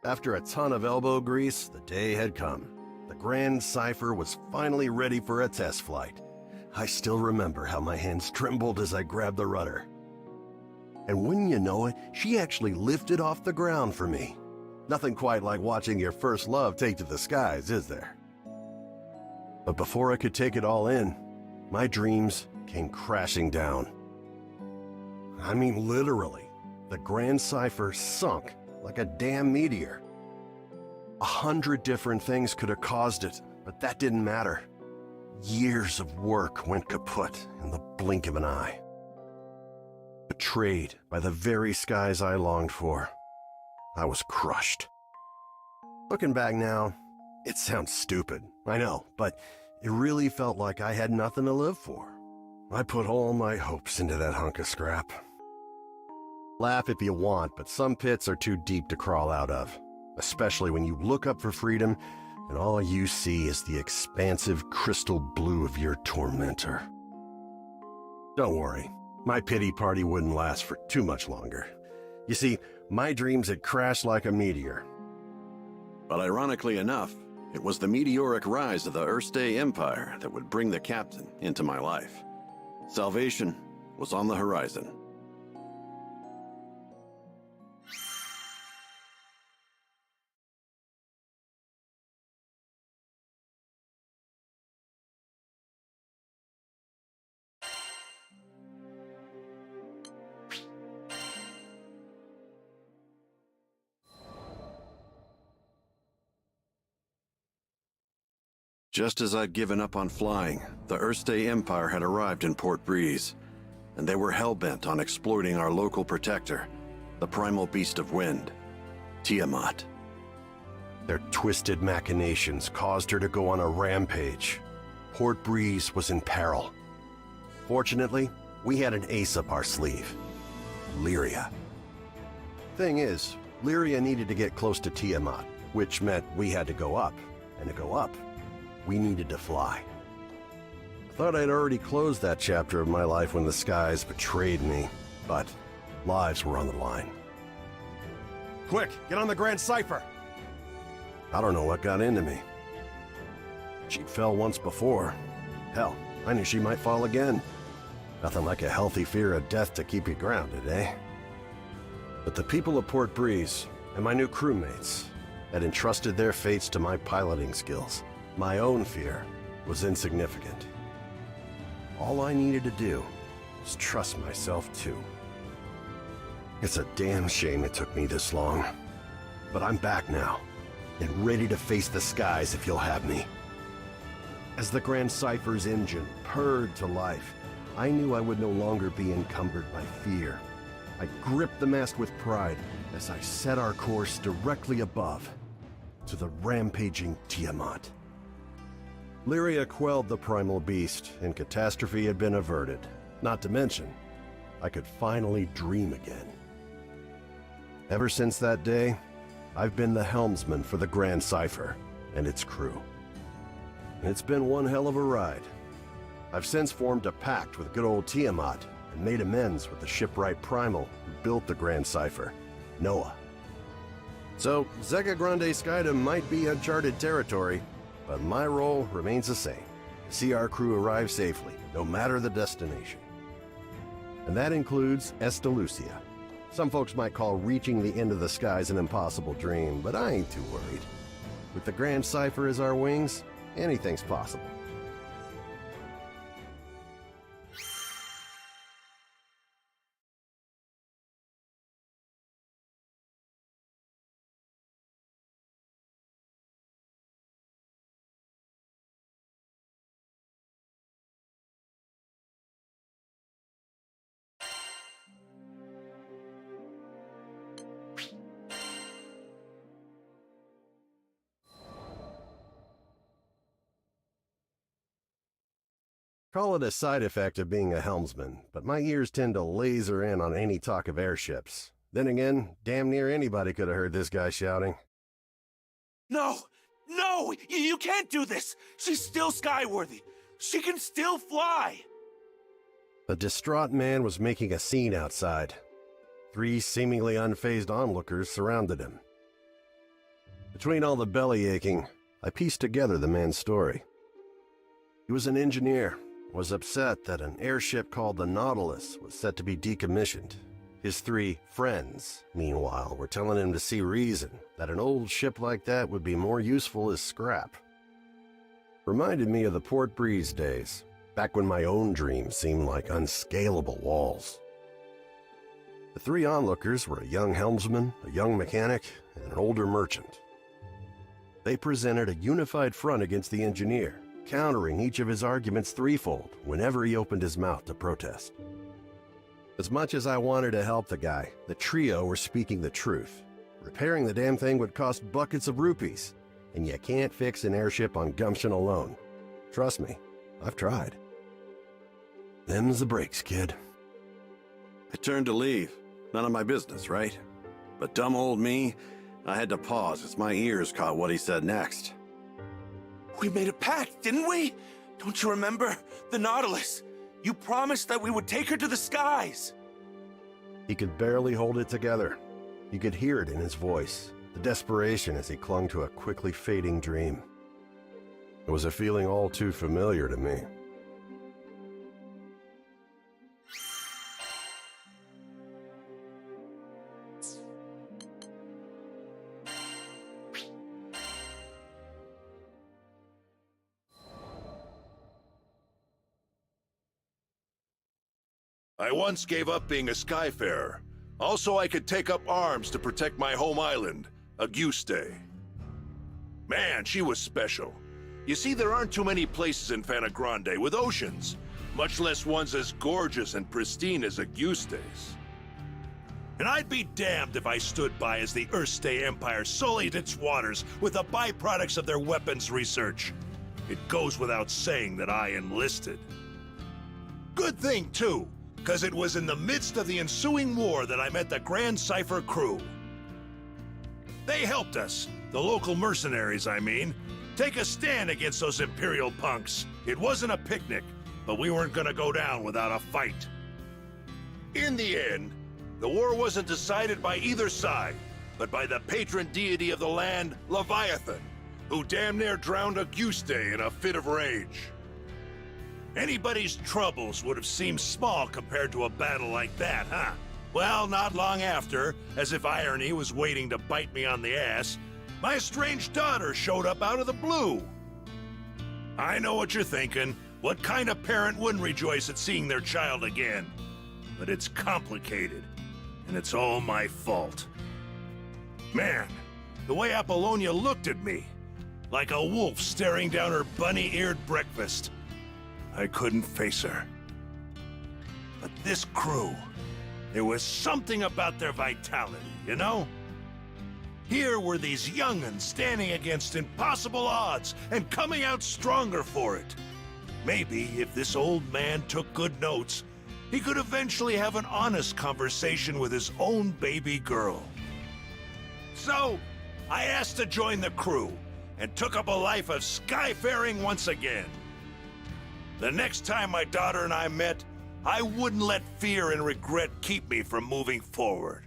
After a ton of elbow grease, the day had come. The Grand Cipher was finally ready for a test flight. I still remember how my hands trembled as I grabbed the rudder. And wouldn't you know it, she actually lifted off the ground for me. Nothing quite like watching your first love take to the skies, is there? But before I could take it all in, my dreams came crashing down. I mean, literally. The Grand Cipher sunk like a damn meteor. 100 different things could have caused it, but that didn't matter. Years of work went kaput in the blink of an eye. Betrayed by the very skies I longed for, I was crushed. Looking back now, it sounds stupid, I know, but it really felt like I had nothing to live for. I put all my hopes into that hunk of scrap. Laugh if you want, but some pits are too deep to crawl out of, especially when you look up for freedom and all you see is the expansive crystal blue of your tormentor. Don't worry, my pity party wouldn't last for too much longer. You see, my dreams had crashed like a meteor. But ironically enough, it was the meteoric rise of the Erste Empire that would bring the captain into my life. Salvation was on the horizon. Just as I'd given up on flying, the Erste Empire had arrived in Port Breeze, and they were hell-bent on exploiting our local protector, the primal beast of wind, Tiamat. Their twisted machinations caused her to go on a rampage. Port Breeze was in peril. Fortunately, we had an ace up our sleeve, Lyria. Thing is, Lyria needed to get close to Tiamat, which meant we had to go up, and to go up, we needed to fly. I thought I'd already closed that chapter of my life when the skies betrayed me, but lives were on the line. Quick, get on the Grand Cipher! I don't know what got into me. She fell once before. Hell, I knew she might fall again. Nothing like a healthy fear of death to keep you grounded, eh? But the people of Port Breeze, and my new crewmates, had entrusted their fates to my piloting skills. My own fear was insignificant. All I needed to do was trust myself too. It's a damn shame it took me this long. But I'm back now, and ready to face the skies if you'll have me. As the Grand Cypher's engine purred to life, I knew I would no longer be encumbered by fear. I gripped the mast with pride as I set our course directly above, to the rampaging Tiamat. Lyria quelled the primal beast, and catastrophe had been averted. Not to mention, I could finally dream again. Ever since that day, I've been the helmsman for the Grand Cypher and its crew. It's been one hell of a ride. I've since formed a pact with good old Tiamat and made amends with the shipwright Primal who built the Grand Cypher, Noah. So, Zega Grande Skydom might be uncharted territory, but my role remains the same. See our crew arrive safely, no matter the destination. And that includes Estalucia. Some folks might call reaching the end of the skies an impossible dream, but I ain't too worried. With the Grand Cypher as our wings, anything's possible. Call it a side effect of being a helmsman, but my ears tend to laser in on any talk of airships. Then again, damn near anybody could have heard this guy shouting. No! No! You can't do this! She's still skyworthy! She can still fly! A distraught man was making a scene outside. 3 seemingly unfazed onlookers surrounded him. Between all the belly aching, I pieced together the man's story. He was an engineer, was upset that an airship called the Nautilus was set to be decommissioned. His 3 friends, meanwhile, were telling him to see reason that an old ship like that would be more useful as scrap. Reminded me of the Port Breeze days, back when my own dreams seemed like unscalable walls. The 3 onlookers were a young helmsman, a young mechanic, and an older merchant. They presented a unified front against the engineer, countering each of his arguments threefold whenever he opened his mouth to protest. As much as I wanted to help the guy, the trio were speaking the truth. Repairing the damn thing would cost buckets of rupees, and you can't fix an airship on gumption alone. Trust me, I've tried. Them's the breaks, kid. I turned to leave. None of my business, right? But dumb old me, I had to pause as my ears caught what he said next. We made a pact, didn't we? Don't you remember? The Nautilus. You promised that we would take her to the skies. He could barely hold it together. You could hear it in his voice, the desperation as he clung to a quickly fading dream. It was a feeling all too familiar to me. I once gave up being a skyfarer. Also, I could take up arms to protect my home island, Auguste. Man, she was special. You see, there aren't too many places in Fana Grande with oceans, much less ones as gorgeous and pristine as Auguste's. And I'd be damned if I stood by as the Erste Empire sullied its waters with the byproducts of their weapons research. It goes without saying that I enlisted. Good thing, too, because it was in the midst of the ensuing war that I met the Grand Cypher crew. They helped us, the local mercenaries, I mean, take a stand against those Imperial punks. It wasn't a picnic, but we weren't gonna go down without a fight. In the end, the war wasn't decided by either side, but by the patron deity of the land, Leviathan, who damn near drowned Auguste in a fit of rage. Anybody's troubles would have seemed small compared to a battle like that, huh? Well, not long after, as if irony was waiting to bite me on the ass, My estranged daughter showed up out of the blue. I know what you're thinking. What kind of parent wouldn't rejoice at seeing their child again? But it's complicated, and it's all my fault. Man, the way Apollonia looked at me, like a wolf staring down her bunny-eared breakfast. I couldn't face her. But this crew, there was something about their vitality, you know? Here were these young'uns standing against impossible odds and coming out stronger for it. Maybe if this old man took good notes, he could eventually have an honest conversation with his own baby girl. So, I asked to join the crew and took up a life of skyfaring once again. The next time my daughter and I met, I wouldn't let fear and regret keep me from moving forward.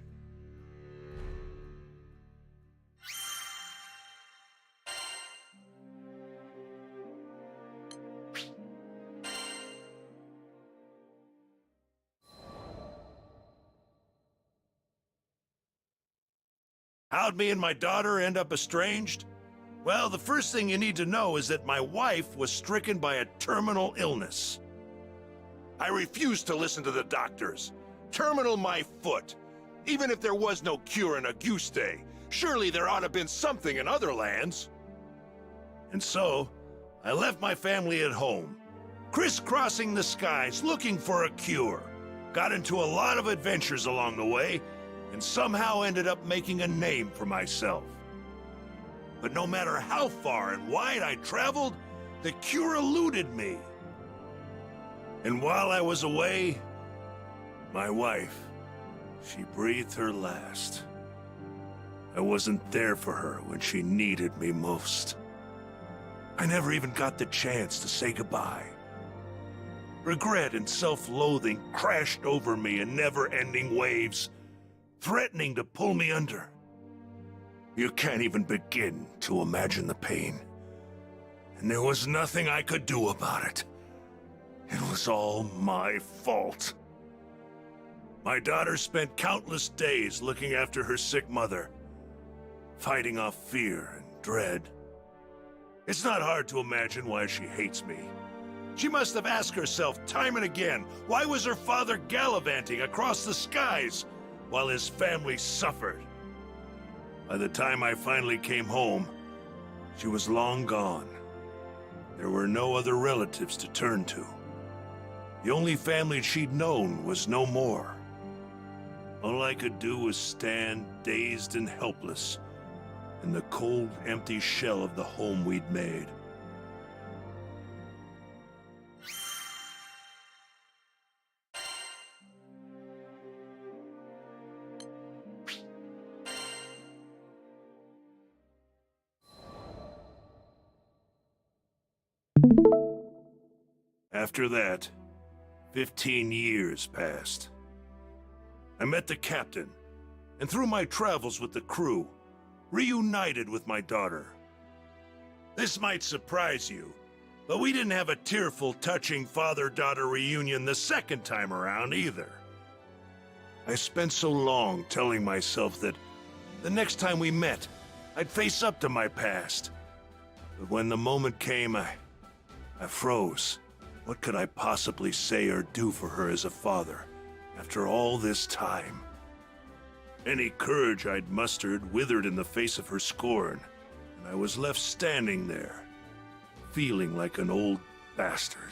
How'd me and my daughter end up estranged? Well, the first thing you need to know is that my wife was stricken by a terminal illness. I refused to listen to the doctors. Terminal my foot. Even if there was no cure in Auguste, surely there ought to have been something in other lands. And so, I left my family at home, crisscrossing the skies looking for a cure. Got into a lot of adventures along the way, and somehow ended up making a name for myself. But no matter how far and wide I traveled, the cure eluded me. And while I was away, my wife, she breathed her last. I wasn't there for her when she needed me most. I never even got the chance to say goodbye. Regret and self-loathing crashed over me in never-ending waves, threatening to pull me under. You can't even begin to imagine the pain. And there was nothing I could do about it. It was all my fault. My daughter spent countless days looking after her sick mother, fighting off fear and dread. It's not hard to imagine why she hates me. She must have asked herself time and again, why was her father gallivanting across the skies while his family suffered? By the time I finally came home, she was long gone. There were no other relatives to turn to. The only family she'd known was no more. All I could do was stand dazed and helpless in the cold, empty shell of the home we'd made. After that, 15 years passed. I met the captain, and through my travels with the crew, reunited with my daughter. This might surprise you, but we didn't have a tearful, touching father-daughter reunion the second time around either. I spent so long telling myself that the next time we met, I'd face up to my past. But when the moment came, I froze. What could I possibly say or do for her as a father, after all this time? Any courage I'd mustered withered in the face of her scorn, and I was left standing there, feeling like an old bastard.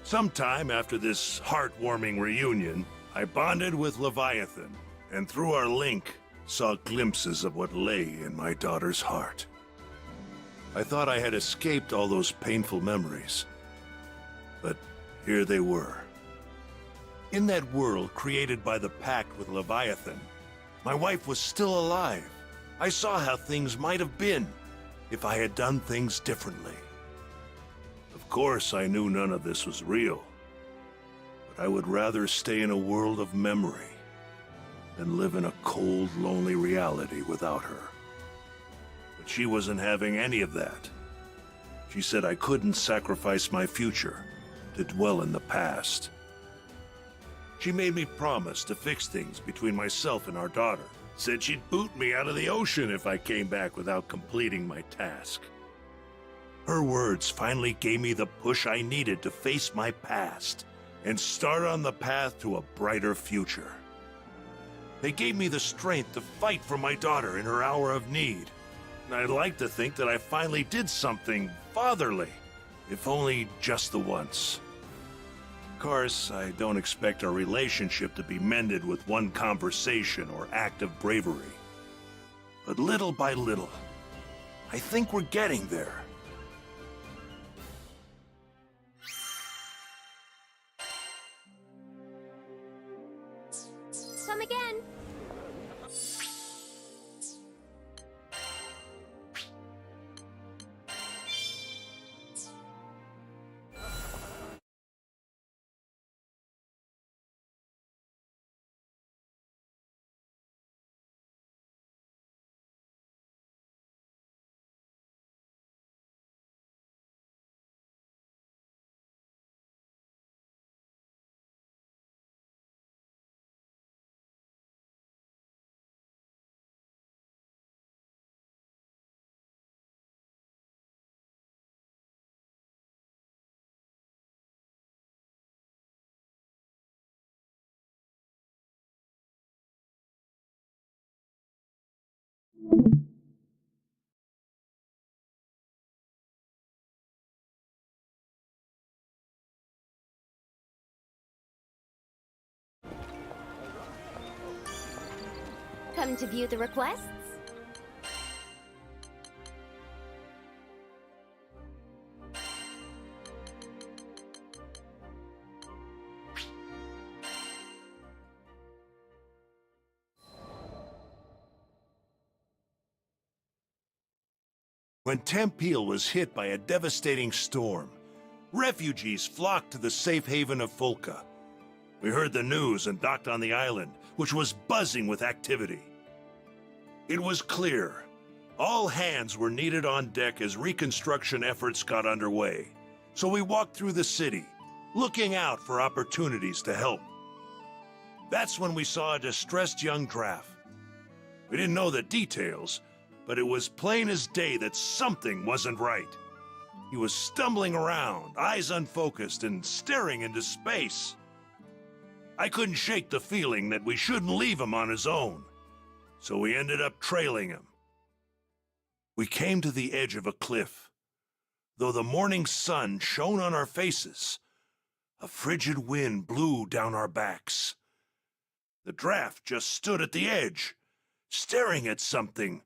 Sometime after this heartwarming reunion, I bonded with Leviathan, and through our link, saw glimpses of what lay in my daughter's heart. I thought I had escaped all those painful memories. But here they were. In that world created by the pact with Leviathan, my wife was still alive. I saw how things might have been if I had done things differently. Of course, I knew none of this was real, but I would rather stay in a world of memory than live in a cold, lonely reality without her. But she wasn't having any of that. She said I couldn't sacrifice my future to dwell in the past. She made me promise to fix things between myself and our daughter, Said she'd boot me out of the ocean if I came back without completing my task. Her words finally gave me the push I needed to face my past and start on the path to a brighter future. They gave me the strength to fight for my daughter in her hour of need. And I'd like to think that I finally did something fatherly, if only just the once. Of course, I don't expect our relationship to be mended with one conversation or act of bravery. But little by little, I think we're getting there. Come again. Come to view the requests? When Tempeal was hit by a devastating storm, refugees flocked to the safe haven of Fulka. We heard the news and docked on the island, which was buzzing with activity. It was clear. All hands were needed on deck as reconstruction efforts got underway. So we walked through the city, looking out for opportunities to help. That's when we saw a distressed young draft. We didn't know the details, but it was plain as day that something wasn't right. He was stumbling around, eyes unfocused, and staring into space. I couldn't shake the feeling that we shouldn't leave him on his own, so we ended up trailing him. We came to the edge of a cliff. Though the morning sun shone on our faces, a frigid wind blew down our backs. The draft just stood at the edge, staring at something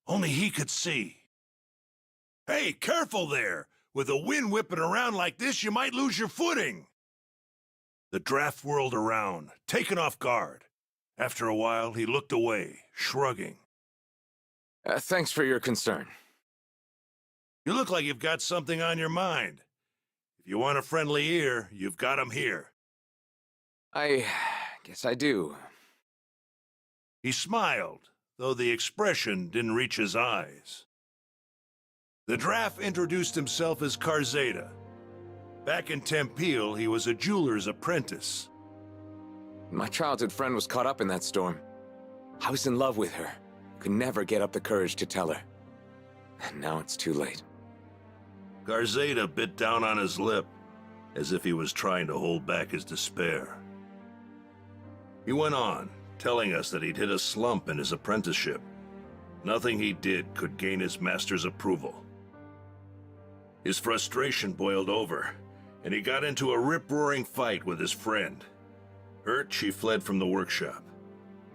only he could see. Hey, careful there! With the wind whipping around like this, you might lose your footing! The draft whirled around, taken off guard. After a while, he looked away, shrugging. Thanks for your concern. You look like you've got something on your mind. If you want a friendly ear, you've got him here. I guess I do. He smiled, though the expression didn't reach his eyes. The draft introduced himself as Karzeda. Back in Tempeal, he was a jeweler's apprentice. My childhood friend was caught up in that storm. I was in love with her. Could never get up the courage to tell her. And now it's too late. Karzeda bit down on his lip, as if he was trying to hold back his despair. He went on, telling us that he'd hit a slump in his apprenticeship. Nothing he did could gain his master's approval. His frustration boiled over, and he got into a rip-roaring fight with his friend. Hurt, she fled from the workshop.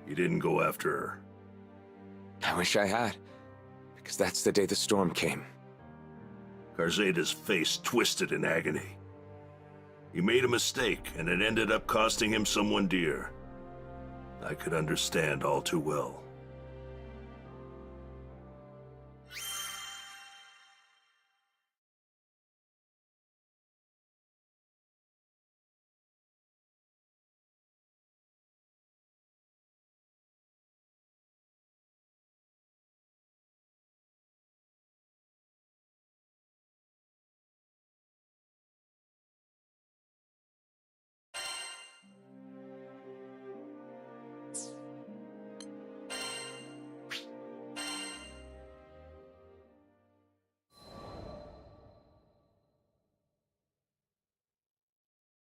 He didn't go after her. I wish I had, because that's the day the storm came. Karzeda's face twisted in agony. He made a mistake, and it ended up costing him someone dear. I could understand all too well.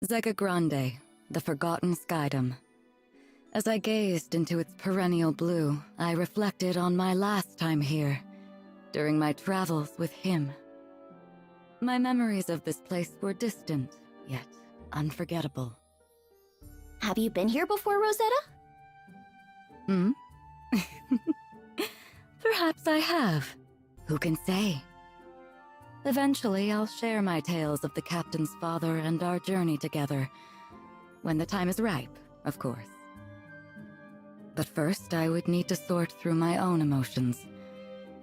Zega Grande, the Forgotten Skydom. As I gazed into its perennial blue, I reflected on my last time here, during my travels with him. My memories of this place were distant, yet unforgettable. Have you been here before, Rosetta? Hmm? Perhaps I have. Who can say? Eventually, I'll share my tales of the captain's father and our journey together. When the time is ripe, of course. But first, I would need to sort through my own emotions.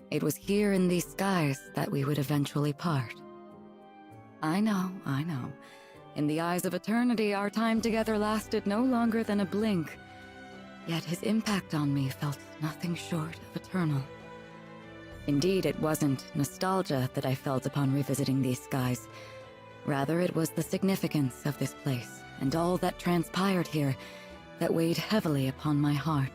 It was here in these skies that we would eventually part. I know. In the eyes of eternity, our time together lasted no longer than a blink. Yet his impact on me felt nothing short of eternal. Indeed, it wasn't nostalgia that I felt upon revisiting these skies. Rather, it was the significance of this place and all that transpired here that weighed heavily upon my heart.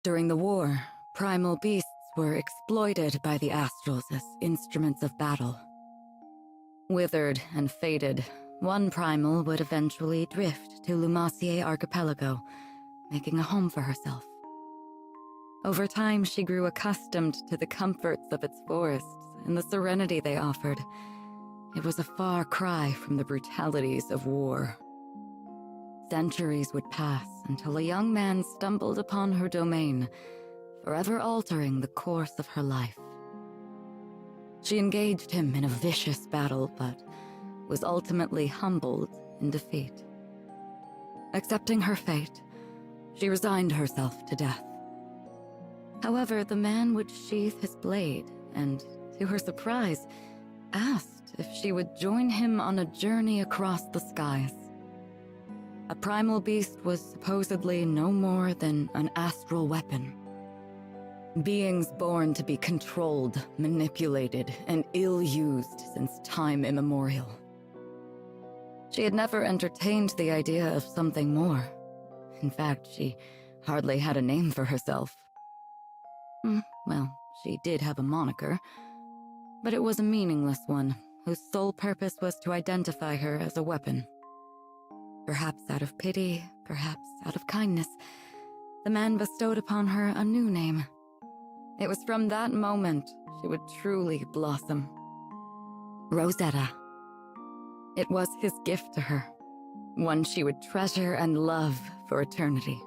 During the war, primal beasts were exploited by the Astrals as instruments of battle. Withered and faded, one primal would eventually drift to Lumacier Archipelago, making a home for herself. Over time, she grew accustomed to the comforts of its forests and the serenity they offered. It was a far cry from the brutalities of war. Centuries would pass until a young man stumbled upon her domain, forever altering the course of her life. She engaged him in a vicious battle, but was ultimately humbled in defeat. Accepting her fate, she resigned herself to death. However, the man would sheath his blade and, to her surprise, asked if she would join him on a journey across the skies. A primal beast was supposedly no more than an astral weapon. Beings born to be controlled, manipulated, and ill-used since time immemorial. She had never entertained the idea of something more. In fact, she hardly had a name for herself. Well, she did have a moniker, but it was a meaningless one, whose sole purpose was to identify her as a weapon. Perhaps out of pity, perhaps out of kindness, the man bestowed upon her a new name. It was from that moment she would truly blossom. Rosetta. It was his gift to her, one she would treasure and love for eternity.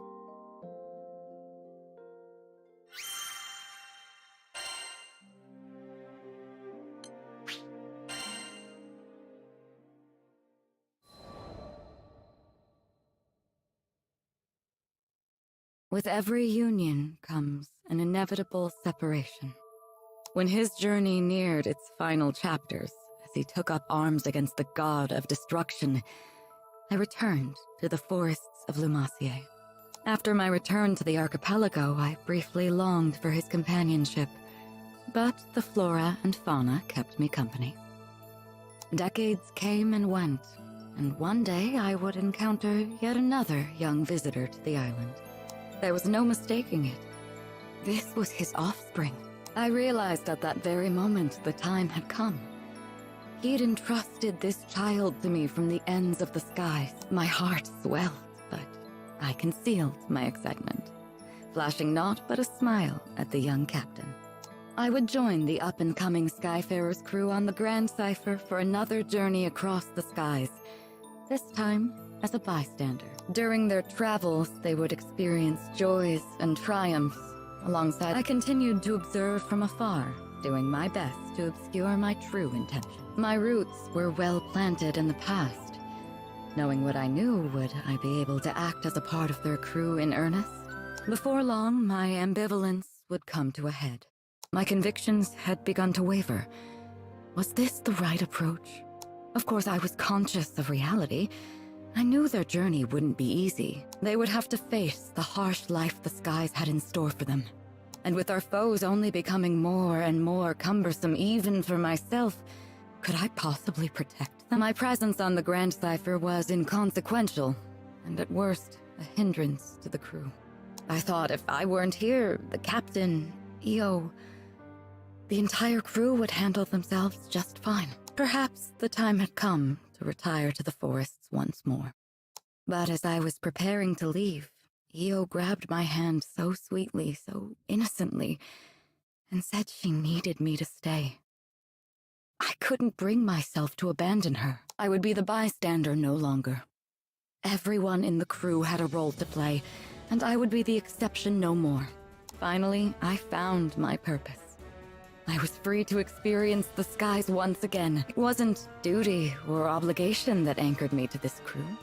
With every union comes an inevitable separation. When his journey neared its final chapters, as he took up arms against the god of destruction, I returned to the forests of Lumacier. After my return to the archipelago, I briefly longed for his companionship, but the flora and fauna kept me company. Decades came and went, and one day I would encounter yet another young visitor to the island. There was no mistaking it. This was his offspring. I realized at that very moment the time had come. He had entrusted this child to me from the ends of the skies. My heart swelled, but I concealed my excitement, flashing naught but a smile at the young captain. I would join the up-and-coming Skyfarer's crew on the Grand Cipher for another journey across the skies, this time as a bystander. During their travels, they would experience joys and triumphs. Alongside, I continued to observe from afar, doing my best to obscure my true intentions. My roots were well planted in the past. Knowing what I knew, would I be able to act as a part of their crew in earnest? Before long, my ambivalence would come to a head. My convictions had begun to waver. Was this the right approach? Of course, I was conscious of reality. I knew their journey wouldn't be easy. They would have to face the harsh life the skies had in store for them. And with our foes only becoming more and more cumbersome even for myself, Could I possibly protect them? My presence on the Grand Cipher was inconsequential, and at worst, a hindrance to the crew. I thought if I weren't here, the captain, Io, the entire crew would handle themselves just fine. Perhaps the time had come to retire to the forests once more. But as I was preparing to leave, Io grabbed my hand so sweetly, so innocently, and said she needed me to stay. I couldn't bring myself to abandon her. I would be the bystander no longer. Everyone in the crew had a role to play, and I would be the exception no more. Finally, I found my purpose. I was free to experience the skies once again. It wasn't duty or obligation that anchored me to this crew.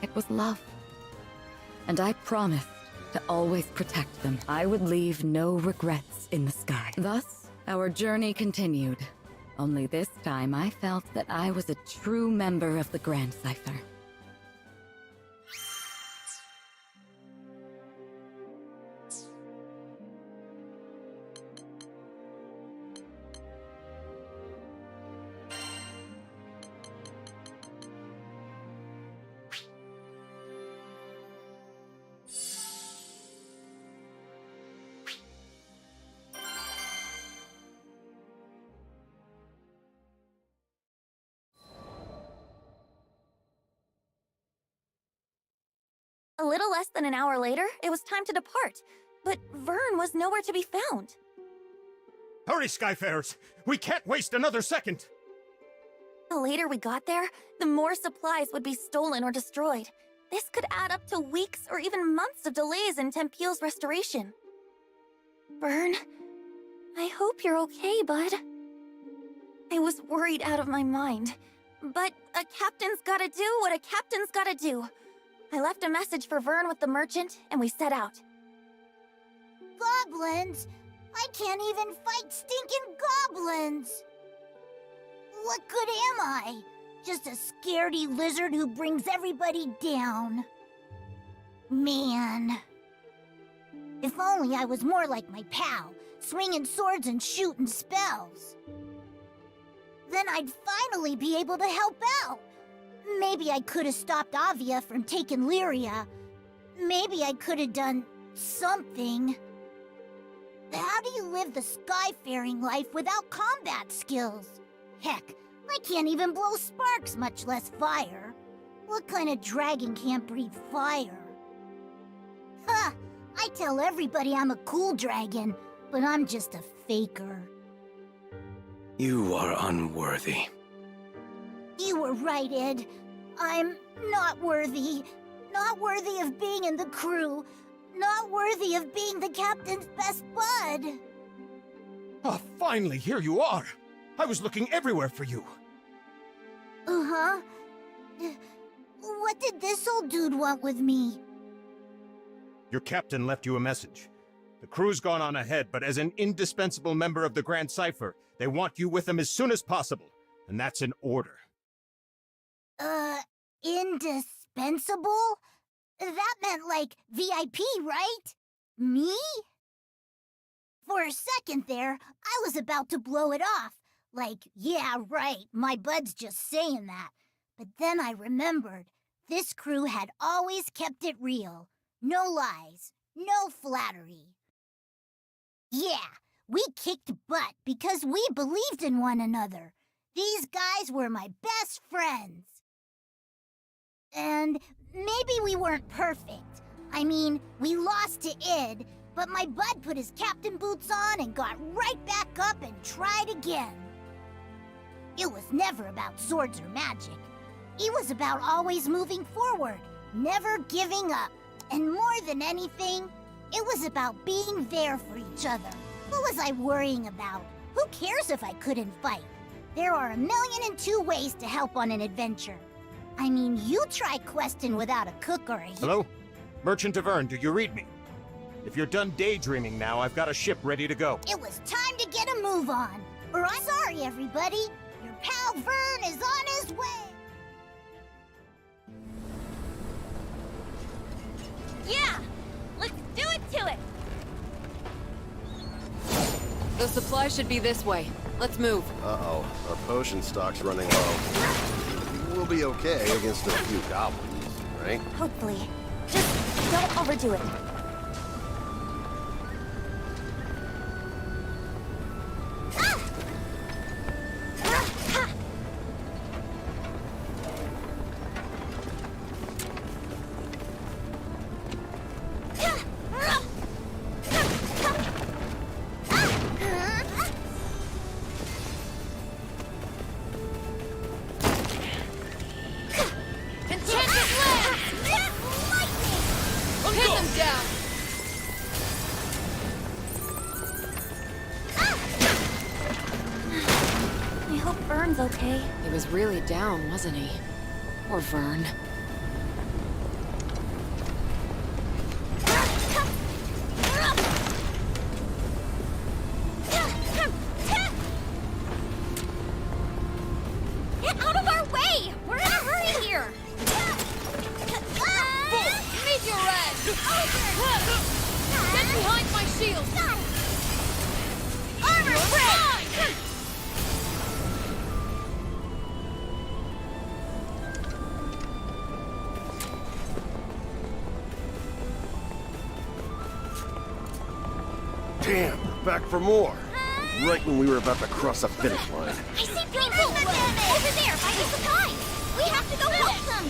It was love. And I promised to always protect them. I would leave no regrets in the sky. Thus, our journey continued. Only this time I felt that I was a true member of the Grand Cipher. A little less than an hour later, it was time to depart, but Vern was nowhere to be found. Hurry, Skyfarers! We can't waste another second! The later we got there, the more supplies would be stolen or destroyed. This could add up to weeks or even months of delays in Tempeal's restoration. Vern, I hope you're okay, bud. I was worried out of my mind. But a captain's gotta do what a captain's gotta do. I left a message for Vern with the merchant, and we set out. Goblins? I can't even fight stinking goblins! What good am I? Just a scaredy lizard who brings everybody down. Man. If only I was more like my pal, swinging swords and shooting spells. Then I'd finally be able to help out. Maybe I could have stopped Avia from taking Lyria. Maybe I could have done something. How do you live the skyfaring life without combat skills? Heck, I can't even blow sparks, much less fire. What kind of dragon can't breathe fire? Ha! I tell everybody I'm a cool dragon, but I'm just a faker. You are unworthy. You were right, Ed. I'm not worthy. Not worthy of being in the crew. Not worthy of being the captain's best bud. Oh, finally, here you are! I was looking everywhere for you. Uh-huh. What did this old dude want with me? Your captain left you a message. The crew's gone on ahead, but as an indispensable member of the Grand Cipher, they want you with them as soon as possible. And that's an order. Indispensable? That meant, like, VIP, right? Me? For a second there, I was about to blow it off. Like, yeah, right, my bud's just saying that. But then I remembered, this crew had always kept it real. No lies, no flattery. Yeah, we kicked butt because we believed in one another. These guys were my best friends. And maybe we weren't perfect. I mean, we lost to Id, but my bud put his captain boots on and got right back up and tried again. It was never about swords or magic. It was about always moving forward, never giving up. And more than anything, it was about being there for each other. What was I worrying about? Who cares if I couldn't fight? There are 1,000,002 ways to help on an adventure. I mean, you try questing without a cook or a... Hello? Merchant of Vern, do you read me? If you're done daydreaming now, I've got a ship ready to go. It was time to get a move on. Or I'm sorry, everybody. Your pal Vern is on his way. Yeah! Let's do it to it! The supply should be this way. Let's move. Uh-oh, our potion stock's running low. We'll be okay against a few goblins, right? Hopefully. Just don't overdo it. Okay. He was really down, wasn't he? Poor Vern. Get out of our way! We're in a hurry here! Meteorite! Get behind my shield! Armor break! Damn, we're back for more. Right when we were about to cross the finish line. I see people! Over there, by the supplies! We have to go help them!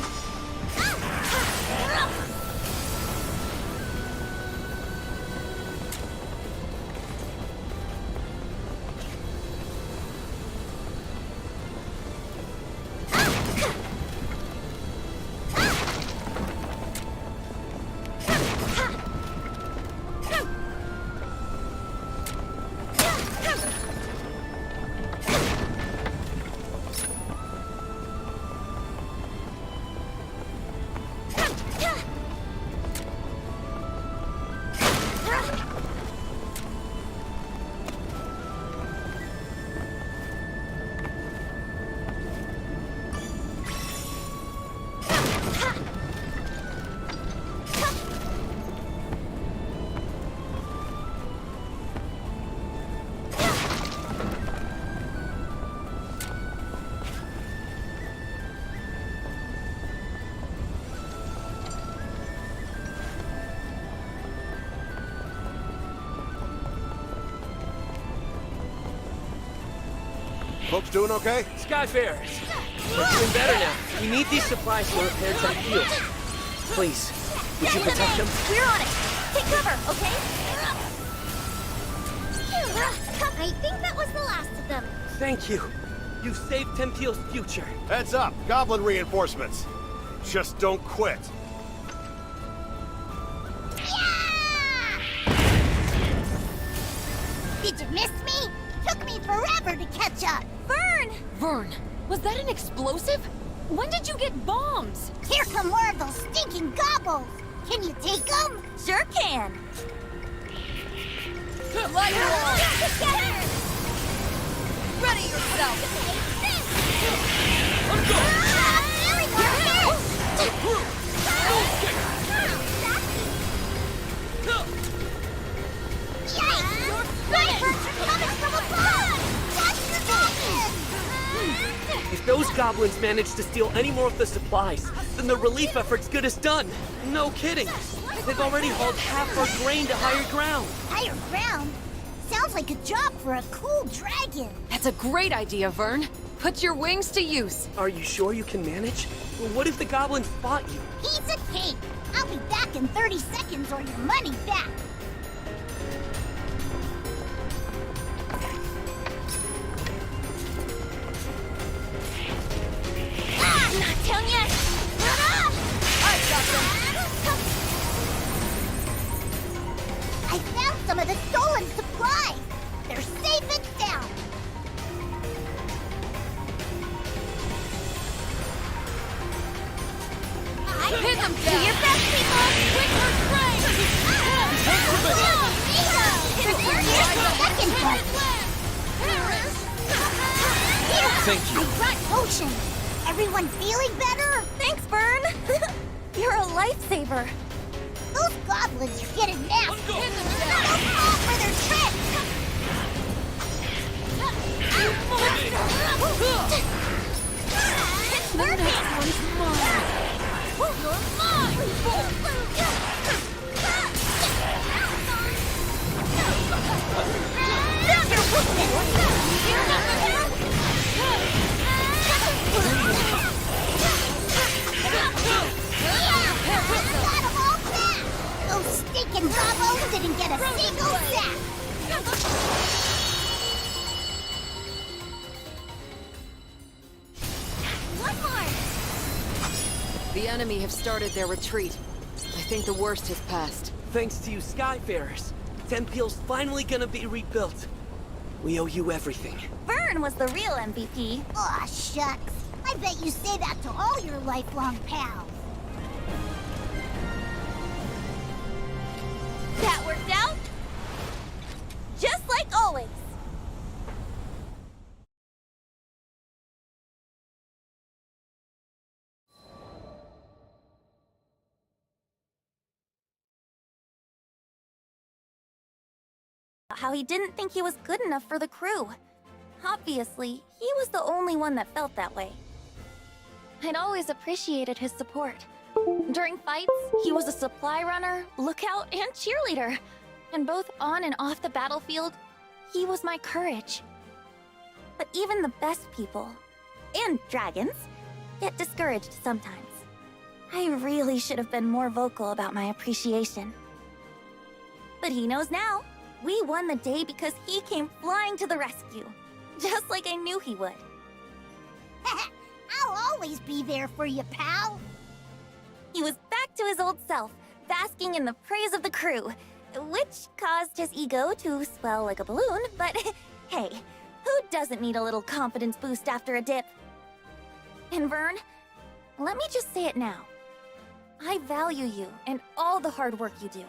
Folks doing okay? Skyfarers! We're doing better now. We need these supplies to repair some fields. Please, would you protect them? We're on it! Take cover, okay? I think that was the last of them. Thank you. You saved Tempeal's future. Heads up, goblin reinforcements. Just don't quit. Did you miss me? Took me forever to catch up. Vern! Vern, was that an explosive? When did you get bombs? Here come more of those stinking gobbles. Can you take them? Sure can. Light roll! Together! Ready yourself! Let's go! There we go! Yikes! Your snipers are coming from above! Watch your goblins! If those goblins manage to steal any more of the supplies, then the relief effort's good as done. No kidding. They've already hauled half our grain to higher ground. Higher ground? Sounds like a job for a cool dragon. That's a great idea, Vern. Put your wings to use. Are you sure you can manage? Well, what if the goblins spot you? He's a king. I'll be back in 30 seconds or your money back. Not down yet! I got them! I found some of the stolen supplies! They're safe and sound! Hit them down! Do your best, people! Quick or straight! Thank you. I brought potions! Everyone feeling better? Thanks, Vern. You're a lifesaver. Those goblins are getting nasty! Don't fall for their tricks! Those stinking Bravo's didn't get a single sack! One more! The enemy have started their retreat. I think the worst has passed. Thanks to you Skyfarers, Tempeal's finally gonna be rebuilt. We owe you everything. Vern was the real MVP. Aw, shucks. I bet you say that to all your lifelong pals. That worked out? Just like always. How he didn't think he was good enough for the crew. Obviously, he was the only one that felt that way. I'd always appreciated his support. During fights, he was a supply runner, lookout, and cheerleader. And both on and off the battlefield, he was my courage. But even the best people, and dragons, get discouraged sometimes. I really should have been more vocal about my appreciation. But he knows now. We won the day because he came flying to the rescue. Just like I knew he would. I'll always be there for you, pal. He was back to his old self, basking in the praise of the crew, which caused his ego to swell like a balloon, but hey, who doesn't need a little confidence boost after a dip? And Vern, let me just say it now. I value you and all the hard work you do.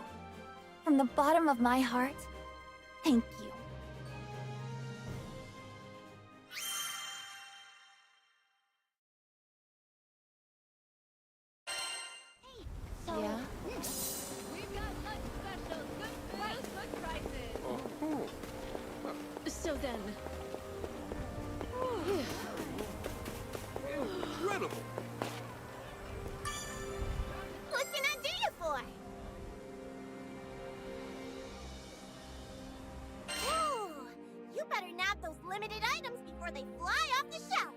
From the bottom of my heart, thank you. Yeah? So then... Incredible! What can I do you for? Ooh, you better nab those limited items before they fly off the shelf.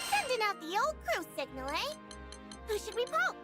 Sending out the old crew signal, eh? Who should we poke?